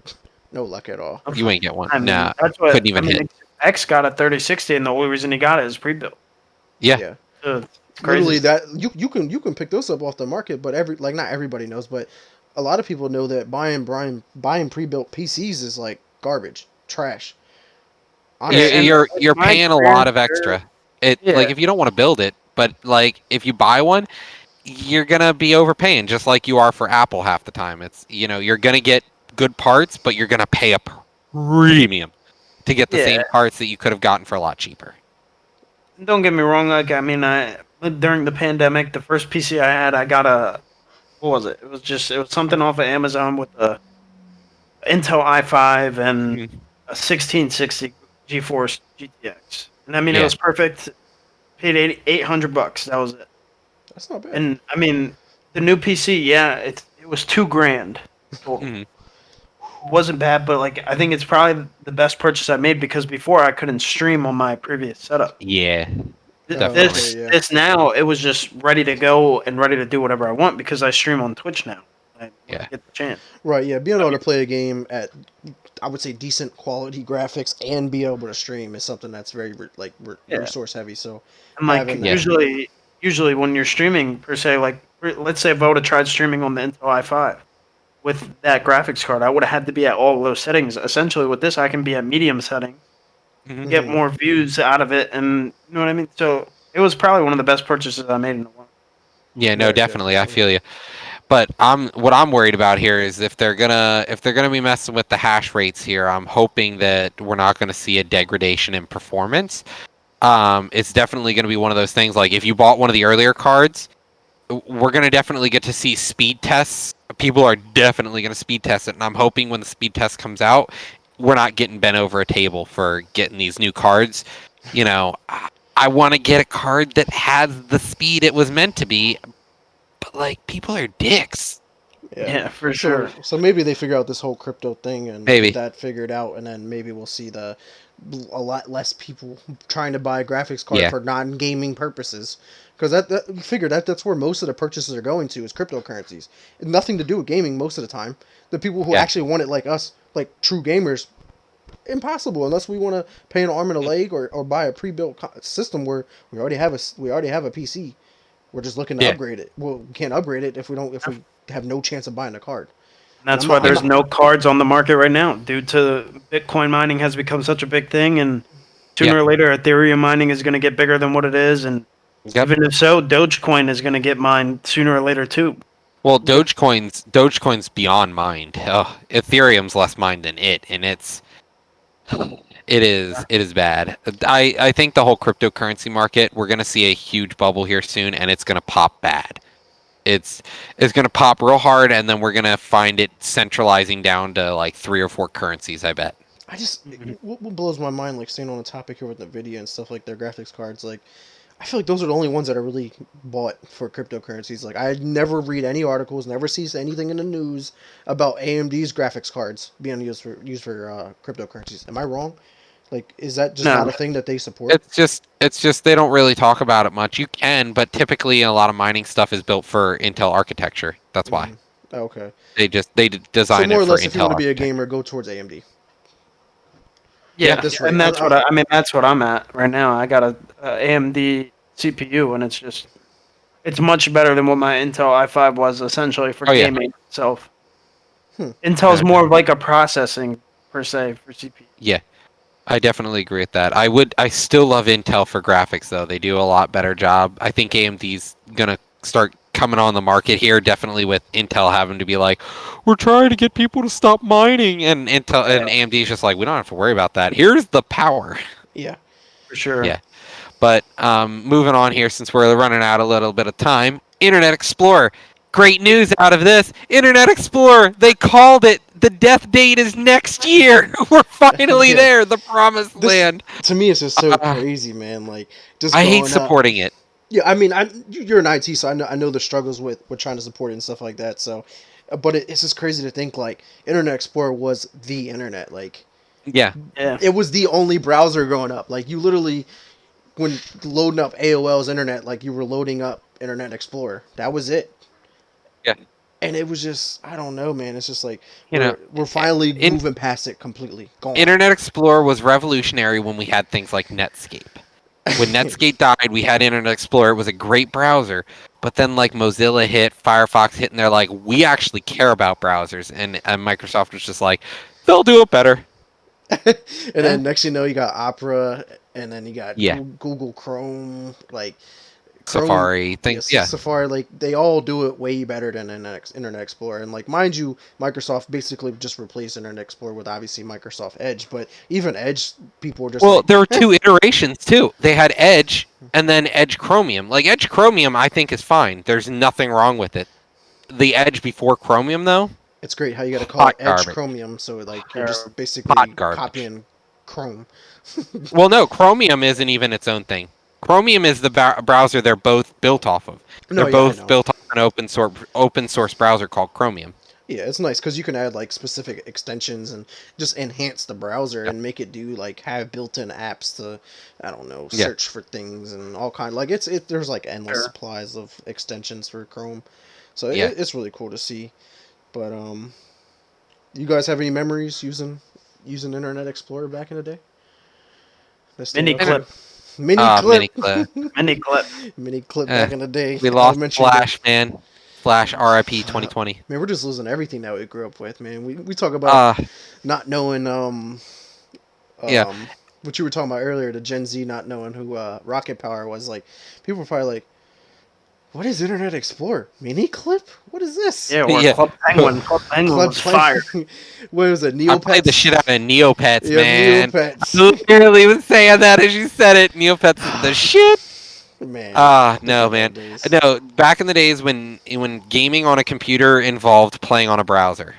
S1: No luck at all.
S2: You ain't get one.
S3: I mean,
S2: Nah.
S3: that's what
S2: Couldn't even
S3: I mean.
S2: hit.
S3: X got a 3060, and the only reason he got it is pre-built.
S2: Yeah.
S1: Yeah.
S3: So it's crazy.
S1: Literally that you can pick those up off the market, but not everybody knows, but a lot of people know that buying pre-built PCs is like garbage, trash. Honestly,
S2: You're
S3: my
S2: paying a lot of
S3: experience,
S2: extra. It
S3: Yeah.
S2: like if you don't want to build it, but like if you buy one, you're gonna be overpaying just like you are for Apple half the time. It's you're gonna get good parts, but you're gonna pay a premium to get the
S3: Yeah.
S2: same parts that you could have gotten for a lot cheaper.
S3: Don't get me wrong. Like I mean, during the pandemic, the first PC I had, I got what was it? It was something off of Amazon with a Intel i5 and
S2: Mhm.
S3: a 1660 GeForce GTX, and I mean
S2: Yeah.
S3: it was perfect. Paid $800. That was it.
S1: that's not bad.
S3: And I mean, the new PC, yeah, it was $2,000 total.
S2: Mhm.
S3: Wasn't bad, but like I think it's probably the best purchase I made because before I couldn't stream on my previous setup.
S2: Yeah. Definitely.
S3: This now it was just ready to go and ready to do whatever I want because I stream on Twitch now.
S2: Yeah.
S3: Get the chance.
S1: Right, yeah, being able to play a game at, I would say, decent quality graphics and be able to stream is something that's very
S3: Yeah.
S1: resource heavy. So
S3: And like
S1: having that-
S3: usually when you're streaming per se, like let's say if I would have tried streaming on the Intel i5 with that graphics card, I would have had to be at all low settings. Essentially, with this, I can be at medium setting,
S2: Mhm.
S3: get more views out of it, and you know what I mean. So it was probably one of the best purchases I made in a while.
S2: Yeah, no,
S1: Right,
S2: definitely. I
S1: definitely.
S2: feel you. But what I'm worried about here is if they're gonna be messing with the hash rates here, I'm hoping that we're not gonna see a degradation in performance. It's definitely gonna be one of those things like if you bought one of the earlier cards, we're gonna definitely get to see speed tests. People are definitely gonna speed test it, and I'm hoping when the speed test comes out, we're not getting bent over a table for getting these new cards. You know, I want to get a card that has the speed it was meant to be, but like people are dicks.
S3: Yeah, for sure.
S1: So maybe they figure out this whole crypto thing and
S2: Maybe.
S1: get that figured out, and then maybe we'll see a lot less people trying to buy a graphics card for non-gaming purposes. Because that's where most of the purchases are going to is cryptocurrencies. Nothing to do with gaming most of the time. The people who actually want it, like us, like true gamers, impossible unless we want to pay an arm and a leg or buy a pre-built system where we already have a PC. We're just looking to upgrade it. Well, we can't upgrade it if we have no chance of buying a card.
S3: That's why there's no cards on the market right now, due to Bitcoin mining has become such a big thing, and sooner or later, Ethereum mining is going to get bigger than what it is, and even if so, Dogecoin is going to get mined sooner or later too.
S2: Well, Dogecoin's beyond mined. Oh, Ethereum's less mined than it, and it is bad. I think the whole cryptocurrency market, we're going to see a huge bubble here soon, and it's going to pop bad. It's going to pop real hard, and then we're going to find it centralizing down to like 3 or 4 currencies, I bet.
S1: I just, what blows my mind, like staying on the topic here with NVIDIA and stuff like their graphics cards, like, I feel like those are the only ones that are really bought for cryptocurrencies. Like, I never read any articles, never see anything in the news about AMD's graphics cards being used for cryptocurrencies. Am I wrong? Like, is that just not a thing that they support?
S2: It's just they don't really talk about it much. You can, but typically a lot of mining stuff is built for Intel architecture. That's why.
S1: Okay.
S2: They design it for Intel.
S1: So more or less, if you want to be a gamer, go towards AMD.
S3: Yeah, and that's what that's what I'm at right now. I got a AMD CPU, and it's much better than what my Intel i5 was essentially for gaming itself. Intel's more of like a processing per se for CPU.
S2: Yeah. I definitely agree with that. I still love Intel for graphics though. They do a lot better job. I think AMD's gonna start coming on the market here, definitely with Intel having to be like, we're trying to get people to stop mining, and Intel and AMD's just like, we don't have to worry about that. Here's the power.
S1: Yeah.
S3: For sure.
S2: Yeah. But moving on here, since we're running out a little bit of time, Internet Explorer. Great news out of this. Internet Explorer, they called it. The death date is next year. We're finally there, the promised land.
S1: To me, it's just so crazy, man. Like, just
S2: I hate supporting it.
S1: Yeah, I mean, you're in IT, so I know the struggles with trying to support it and stuff like that. So, but it's just crazy to think like Internet Explorer was the internet. Like,
S2: yeah,
S1: it was the only browser growing up. Like, you literally, when loading up AOL's internet, like you were loading up Internet Explorer. That was it.
S2: Yeah.
S1: And it was just, I don't know, man. It's just like, we're finally moving past it completely. Gone.
S2: Internet Explorer was revolutionary when we had things like Netscape. When Netscape died, we had Internet Explorer. It was a great browser. But then, like, Mozilla hit, Firefox hit, and they're like, we actually care about browsers. And Microsoft was just like, they'll do it better.
S1: And then next you know, you got Opera, and then you got Google Chrome, like...
S2: Safari,
S1: Safari, like they all do it way better than Internet Explorer, and like mind you, Microsoft basically just replaced Internet Explorer with obviously Microsoft Edge, but even Edge, people were just
S2: there were 2 iterations too. They had Edge and then Edge Chromium. Like Edge Chromium, I think is fine. There's nothing wrong with it. The Edge before Chromium, though,
S1: it's great how you got to call it Edge Chromium, so like you're just basically copying Chrome.
S2: Well, no, Chromium isn't even its own thing. Chromium is the browser they're both built off of. They're both built off an open source browser called Chromium.
S1: Yeah, it's nice because you can add like specific extensions and just enhance the browser and make it do like have built-in apps to, I don't know, search for things and all kind. Like there's like endless supplies of extensions for Chrome, so it's really cool to see. But you guys have any memories using Internet Explorer back in the day?
S3: Mini clip.
S1: Mini clip back in the day.
S2: We lost Flash, man. Flash, RIP 2020.
S1: Man, we're just losing everything that we grew up with, man. We talk about not knowing what you were talking about earlier, the Gen Z not knowing who Rocket Power was. Like, people were probably like, what is Internet Explorer? Mini clip? What is this?
S3: Yeah, Club Penguin. Club Penguin was fire.
S1: What was it? Neopets?
S2: I played the shit out of Neopets, man.
S1: Neopets.
S2: I literally was saying that as you said it. Neopets is the shit.
S1: Man.
S2: No, man. No, back in the days when gaming on a computer involved playing on a browser.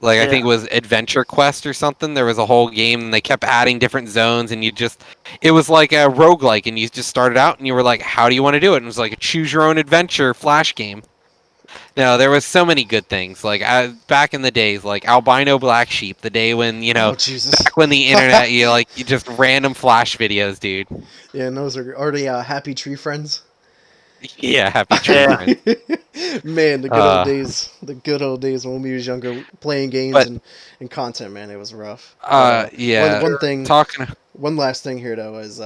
S2: Like I think it was Adventure Quest or something. There was a whole game and they kept adding different zones and it was like a roguelike and you just started out and you were like, how do you want to do it? And it was like a choose your own adventure flash game. No, there was so many good things. Like back in the days, like Albino Black Sheep, the day when,
S1: Oh Jesus!
S2: back when the internet, you just random flash videos, dude.
S1: Yeah, and those are already Happy Tree Friends.
S2: Yeah, Happy Tree Friends.
S1: Man, the good old days. The good old days when we was younger, playing games and content. Man, it was rough.
S2: Yeah.
S1: One thing.
S2: Talking.
S1: One last thing here though is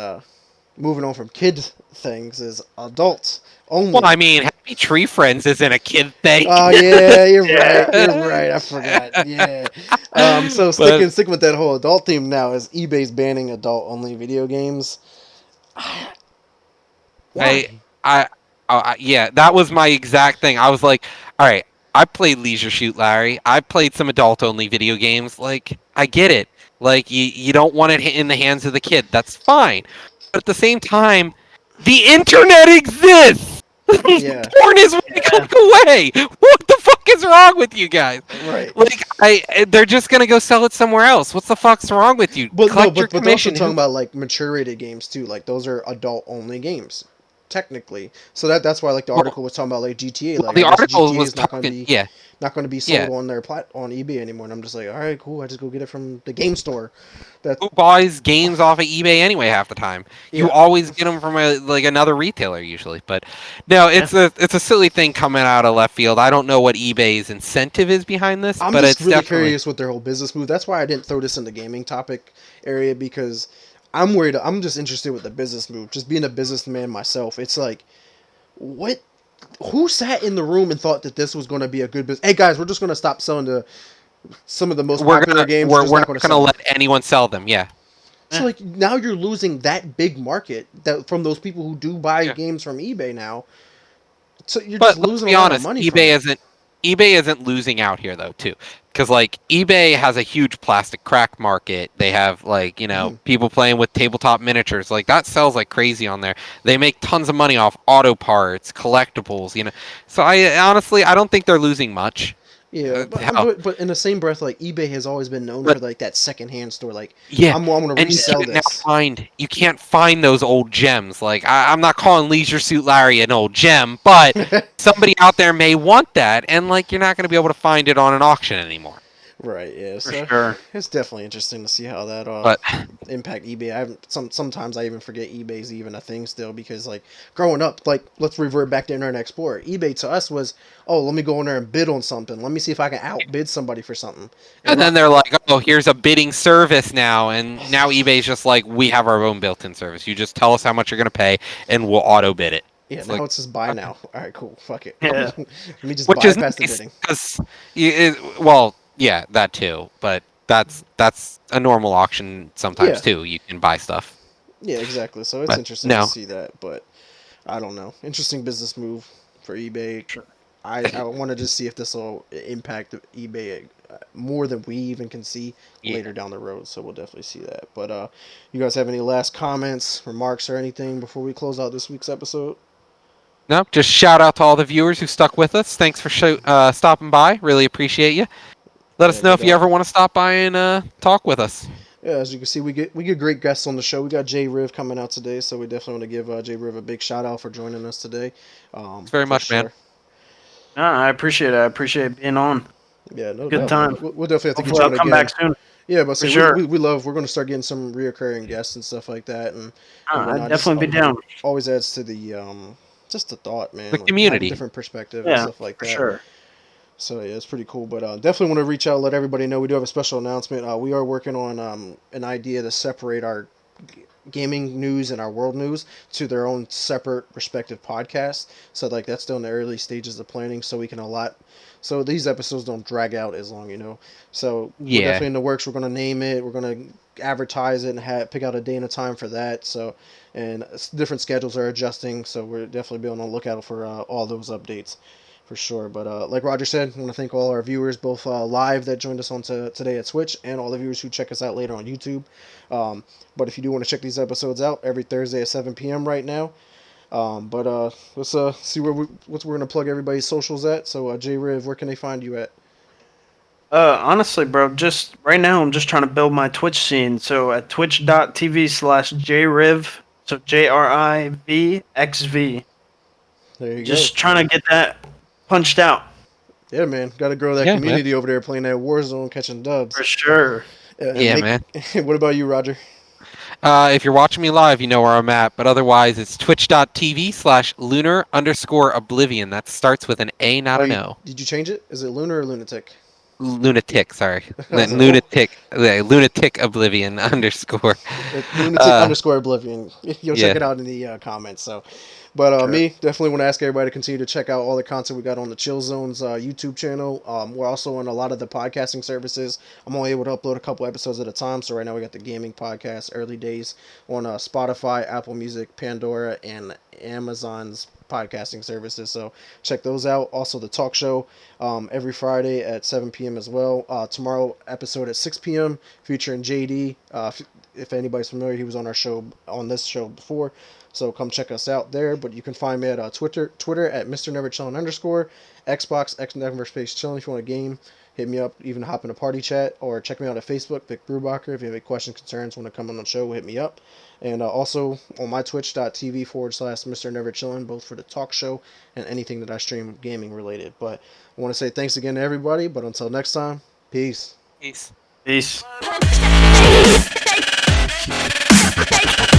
S1: moving on from kid things is adults only.
S2: Well, I mean, Happy Tree Friends isn't a kid thing.
S1: Oh yeah, you're right. You're right. I forgot. Yeah. So sticking with that whole adult theme now is eBay's banning adult only video games. Why?
S2: Yeah, that was my exact thing. I was like, all right, I played Leisure Shoot Larry. I played some adult only video games. Like, I get it. Like, you don't want it in the hands of the kid. That's fine. But at the same time, the internet exists.
S1: Yeah.
S2: Porn is one click away. What the fuck is wrong with you guys?
S1: Right.
S2: Like, they're just gonna go sell it somewhere else. What the fuck's wrong with you?
S1: But
S2: Collect
S1: no,
S2: your
S1: but they're also
S2: commission.
S1: talking about like mature rated games too. Like those are adult only games, technically. So that's why like the article was talking about like GTA. Like
S2: the
S1: I guess
S2: article
S1: GTA
S2: was
S1: is not going to
S2: talking.
S1: be
S2: Yeah.
S1: not going to be sold on their on eBay anymore. And I'm just like, all right, cool. I just go get it from the game store.
S2: Who buys games off of eBay anyway half the time?
S1: Yeah.
S2: You always get them from another retailer usually. But no, it's a silly thing coming out of left field. I don't know what eBay's incentive is behind this,
S1: I'm
S2: but
S1: just
S2: it's
S1: really
S2: definitely
S1: curious with their whole business move. That's why I didn't throw this in the gaming topic area because I'm worried. I'm just interested with the business move. Just being a businessman myself, it's like, what? Who sat in the room and thought that this was going to be a good business? Hey guys, we're just going to stop selling some of the most popular games.
S2: We're not
S1: going
S2: to let anyone sell them. Yeah.
S1: So like now you're losing that big market that from those people who do buy games from eBay now. So you're just losing a lot of money.
S2: eBay isn't losing out here though too, because like eBay has a huge plastic crack market. They have people playing with tabletop miniatures. Like that sells like crazy on there. They make tons of money off auto parts, collectibles. So I honestly don't think they're losing much.
S1: Yeah, but in the same breath, like eBay has always been known for like that secondhand store. Like,
S2: yeah,
S1: I'm going to resell this.
S2: You can't find those old gems. Like, I'm not calling Leisure Suit Larry an old gem, but somebody out there may want that, and like you're not going to be able to find it on an auction anymore.
S1: Right. Yeah. So
S3: sure.
S1: It's definitely interesting to see how that impact eBay. Sometimes I even forget eBay's even a thing still because like growing up, like let's revert back to Internet Explorer. eBay to us was, oh, let me go in there and bid on something. Let me see if I can outbid somebody for something.
S2: And then they're like, oh, here's a bidding service now, and now eBay's just like, we have our own built-in service. You just tell us how much you're gonna pay, and we'll auto bid it.
S1: Yeah,
S2: it's
S1: now
S2: like,
S1: it's just buy now. All right, cool. Fuck it.
S3: Yeah.
S1: Let me just
S2: Which is
S1: bypass
S2: nice,
S1: the bidding.
S2: well, yeah, that too. But that's a normal auction sometimes too. You can buy stuff.
S1: Yeah, exactly. So it's interesting to see that, but I don't know. Interesting business move for eBay.
S3: Sure.
S1: I wanted to see if this will impact eBay more than we even can see later down the road. So we'll definitely see that. But you guys have any last comments, remarks, or anything before we close out this week's episode?
S2: No, just shout out to all the viewers who stuck with us. Thanks for stopping by. Really appreciate you. Let us know if you ever want to stop by and talk with us.
S1: Yeah, as you can see, we get great guests on the show. We got J Riv coming out today, so we definitely want to give J Riv a big shout out for joining us today.
S2: Thanks very much, man.
S3: No, I appreciate it. I appreciate being on.
S1: Yeah, no
S3: good
S1: doubt.
S3: time.
S1: We'll definitely have to
S3: Hopefully
S1: get you
S3: I'll
S1: on
S3: come
S1: again.
S3: back soon.
S1: Yeah, but
S3: sure.
S1: we're going to start getting some reoccurring guests and stuff like that, and
S3: I'd definitely be down.
S1: Always adds to the just the thought, man.
S2: The community,
S1: different perspective, and stuff like that.
S3: Sure.
S1: So yeah, it's pretty cool. But definitely want to reach out, let everybody know we do have a special announcement. We are working on an idea to separate our gaming news and our world news to their own separate respective podcasts. So like that's still in the early stages of planning, so we can so these episodes don't drag out as long, So we're definitely in the works. We're gonna name it. We're gonna advertise it and pick out a day and a time for that. So and different schedules are adjusting. So we're definitely be on the lookout for all those updates. For sure, but like Roger said, I want to thank all our viewers, both live that joined us on today at Twitch, and all the viewers who check us out later on YouTube. But if you do want to check these episodes out, every Thursday at 7 p.m. right now. Let's see where we're gonna plug everybody's socials at. So J Riv, where can they find you at?
S3: Honestly, bro, just right now I'm just trying to build my Twitch scene. So at twitch.tv/jriv, so JRIVXV.
S1: There you go.
S3: Just trying to get that punched out
S1: Yeah, man. Got to grow that
S2: Yeah, man.
S1: community over there playing that Warzone, catching dubs.
S3: for sure.
S2: Yeah, man.
S1: What about you, Roger?
S2: If you're watching me live, you know where I'm at. But otherwise, it's twitch.tv/lunar_oblivion. That starts with an A, not an O.
S1: Did you change it? Is it Lunar or Lunatic?
S2: Lunatic, sorry.
S1: Was like,
S2: Lunatic oblivion underscore.
S1: Lunatic_Oblivion. You'll check
S2: Yeah.
S1: it out in the comments. So, but me definitely want to ask everybody to continue to check out all the content we got on the Chill Zones YouTube channel. We're also on a lot of the podcasting services. I'm only able to upload a couple episodes at a time. So right now we got the gaming podcast, Early Days, on Spotify, Apple Music, Pandora, and Amazon's podcasting services. So check those out. Also the talk show every Friday at 7 p.m. as well. Tomorrow episode at 6 p.m. featuring JD. If anybody's familiar, he was on this show before. So come check us out there. But you can find me at Twitter at Mr. Never Chillin _, Xbox X Never Space Chillin. If you want a game, hit me up. Even hop in a party chat, or check me out at Facebook, Vic Brubacher. If you have any questions, concerns, want to come on the show, hit me up. And also on my twitch.tv/Mr. Never Chillin, both for the talk show and anything that I stream gaming related. But I want to say thanks again to everybody. But until next time, peace.
S2: Peace.
S3: Peace.
S4: Take